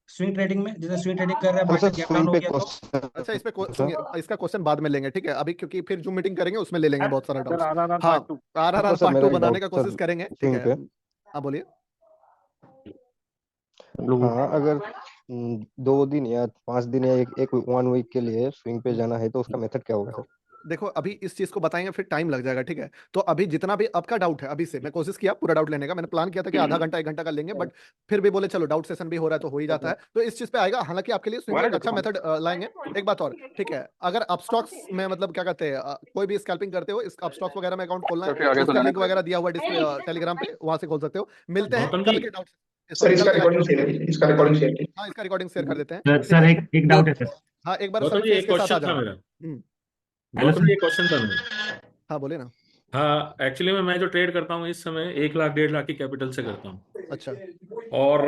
स्विंग ट्रेडिंग में, जैसे स्विंग ट्रेडिंग कर रहे हैं, मार्केट गैप डाउन हो गया तो अच्छा, इस पे सुनिए, इसका क्वेश्चन बाद में लेंगे। ठीक है, अभी क्योंकि फिर जूम मीटिंग करेंगे, उसमें ले लेंगे बहुत सारा डाउट्स। हाँ, RRR पार्ट 2 बनाने का कोशिश करेंगे। ठीक है, हाँ बोलिए। हाँ, अगर 2 दिन या 5 दिन या एक 1 वीक के लिए स्विंग पे जाना है तो उसका मेथड क्या होगा सर? देखो, अभी इस चीज को बताएंगे, फिर टाइम लग जाएगा। ठीक है, तो अभी जितना भी आपका डाउट है, अभी से मैं कोशिश किया पूरा डाउट लेने का। मैंने प्लान किया था कि आधा घंटा 1 घंटा का लेंगे, बट फिर भी बोले चलो डाउट सेशन भी हो रहा है तो हो ही जाता है। तो इस चीज पे आएगा। हालांकि आपके लिए स्विंग में एक अच्छा मेथड लाएंगे। एक बात और, ठीक है, अगर आप स्टॉक्स में मतलब क्या कहते हैं, कोई भी स्कैल्पिंग करते हो, आप स्टॉक्स वगैरह में अकाउंट खोलना है, उसका लिंक वगैरह दिया हुआ है टेलीग्राम पे, वहां से खोल सकते हो। मिलते हैं गौतम कल जी, के डाउट। सर, सॉरी, कल इसका के live रिकॉर्डिंग में। शेयर कीजिए, इसका रिकॉर्डिंग शेयर कीजिए। हाँ, इसका रिकॉर्डिंग शेयर कर देते हैं। सर ठीक सर है, एक डाउट है सर। हाँ एक बार गौतम समय जी से एक इसके साथ आ क्वेश्चन था जाना। मेरा। Hello Gautam ji sir. एक क्वेश्चन था मेरा। हाँ बोलिए ना। हाँ, एक्चुअली में मैं जो ट्रेड करता हूँ इस समय 1 लाख 1.5 लाख की कैपिटल से करता हूँ। अच्छा, और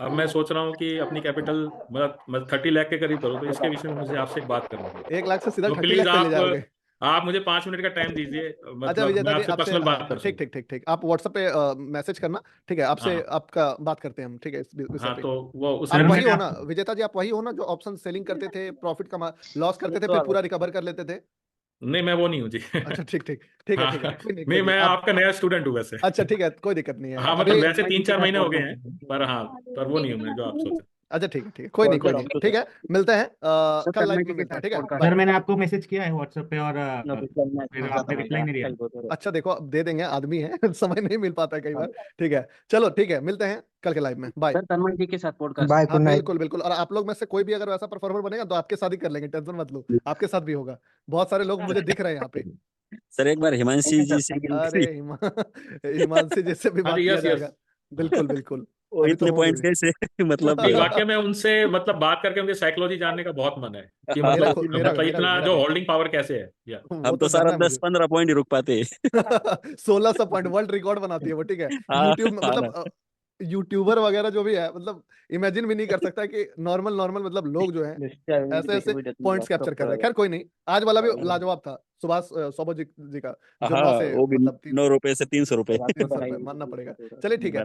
अब मैं सोच रहा हूँ कि अपनी कैपिटल मतलब 30 लाख के करीब करूँ, तो इसके विषय में मुझे आपसे एक बात करनी है। 1 लाख से सीधा तो 30 प्लीज लाख पे ले जाओगे? आप मुझे 5 मिनट का टाइम दीजिए, अच्छा मतलब विजेता मैं जी, आपसे आपसे पर्सनल बात कर ठीक सकूँ। ठीक ठीक ठीक, आप व्हाट्सएप पे मैसेज करना। ठीक है, आपसे हाँ आपका बात करते हैं हम। ठीक है, इस विषय हाँ, पे। तो वो आप उसमें वही हो ना विजेता जी, आप वही हो ना जो ऑप्शन सेलिंग करते थे, प्रॉफिट का लॉस करते थे, फिर पूरा रिकवर कर लेते थे? नहीं, मैं वो नहीं हूँ जी। अच्छा ठीक ठीक ठीक है, हाँ, ठीक है, कोई नहीं, कोई नहीं, नहीं मैं आप। आपका नया स्टूडेंट हूँ वैसे। अच्छा ठीक है, कोई दिक्कत नहीं है हाँ, अभी। मतलब वैसे 3-4 महीने हो गए हैं, पर हाँ, पर वो नहीं हूँ मैं जो आप सोचे। अच्छा ठीक है, ठीक है, कोई नहीं, कोई नहीं, ठीक है, मिलते हैं कल लाइव में मिलते हैं। ठीक है, सर बाय। मैंने आपको मैसेज किया है व्हाट्सएप पे, और फिर आपने रिप्लाई नहीं दिया। अच्छा देखो, अब दे देंगे, आदमी है समय नहीं मिल पाता है कई बार। ठीक है, चलो ठीक है, मिलते हैं कल के लाइव में। बाय। सर तन्मय जी के साथ पॉडकास्ट। हाँ बिल्कुल बिल्कुल, और आप लोग में से कोई भी अगर वैसा परफॉर्मर बनेगा तो आपके साथ ही कर लेंगे, टेंशन मत लो, आपके साथ भी होगा। बहुत सारे लोग मुझे दिख रहे हैं यहाँ पे। सर एक बार हिमांशी जी से अरे हिमांशी जी से भी हाँ बात जी, किया यस जाएगा। यस। बिल्कुल बिल्कुल। वो अभी तो इतने होंगे पॉइंट्स भी। कैसे मतलब नहीं, वाकई में उनसे मतलब बात करके उनकी साइकोलॉजी जानने का बहुत मन है कि मेरा मतलब मेरा मतलब मेरा भी इतना मेरा जो भी होल्डिंग पावर कैसे है या हम वो तो तो सारा जानना है मुझे। 10-15 पॉइंट ही रुक पाते 1600 पॉइंट वर्ल्ड रिकॉर्ड बनाती है वो, ठीक है। हाँ यूट्यूब हाँ ना। मतलब यूट्यूबर वगैरह जो भी है, मतलब इमेजिन भी नहीं कर सकता कि नॉर्मल नॉर्मल मतलब लोग जो हैं ऐसे ऐसे पॉइंट्स कैप्चर कर रहे हैं। खैर कोई नहीं, आज वाला भी लाजवाब था सुभाष सोबो जी का, हाँ जुड़वा से वो भी मतलब 9 रुपए से 300 रुपए 300 रुपए मानना पड़ेगा। चलिए ठीक है।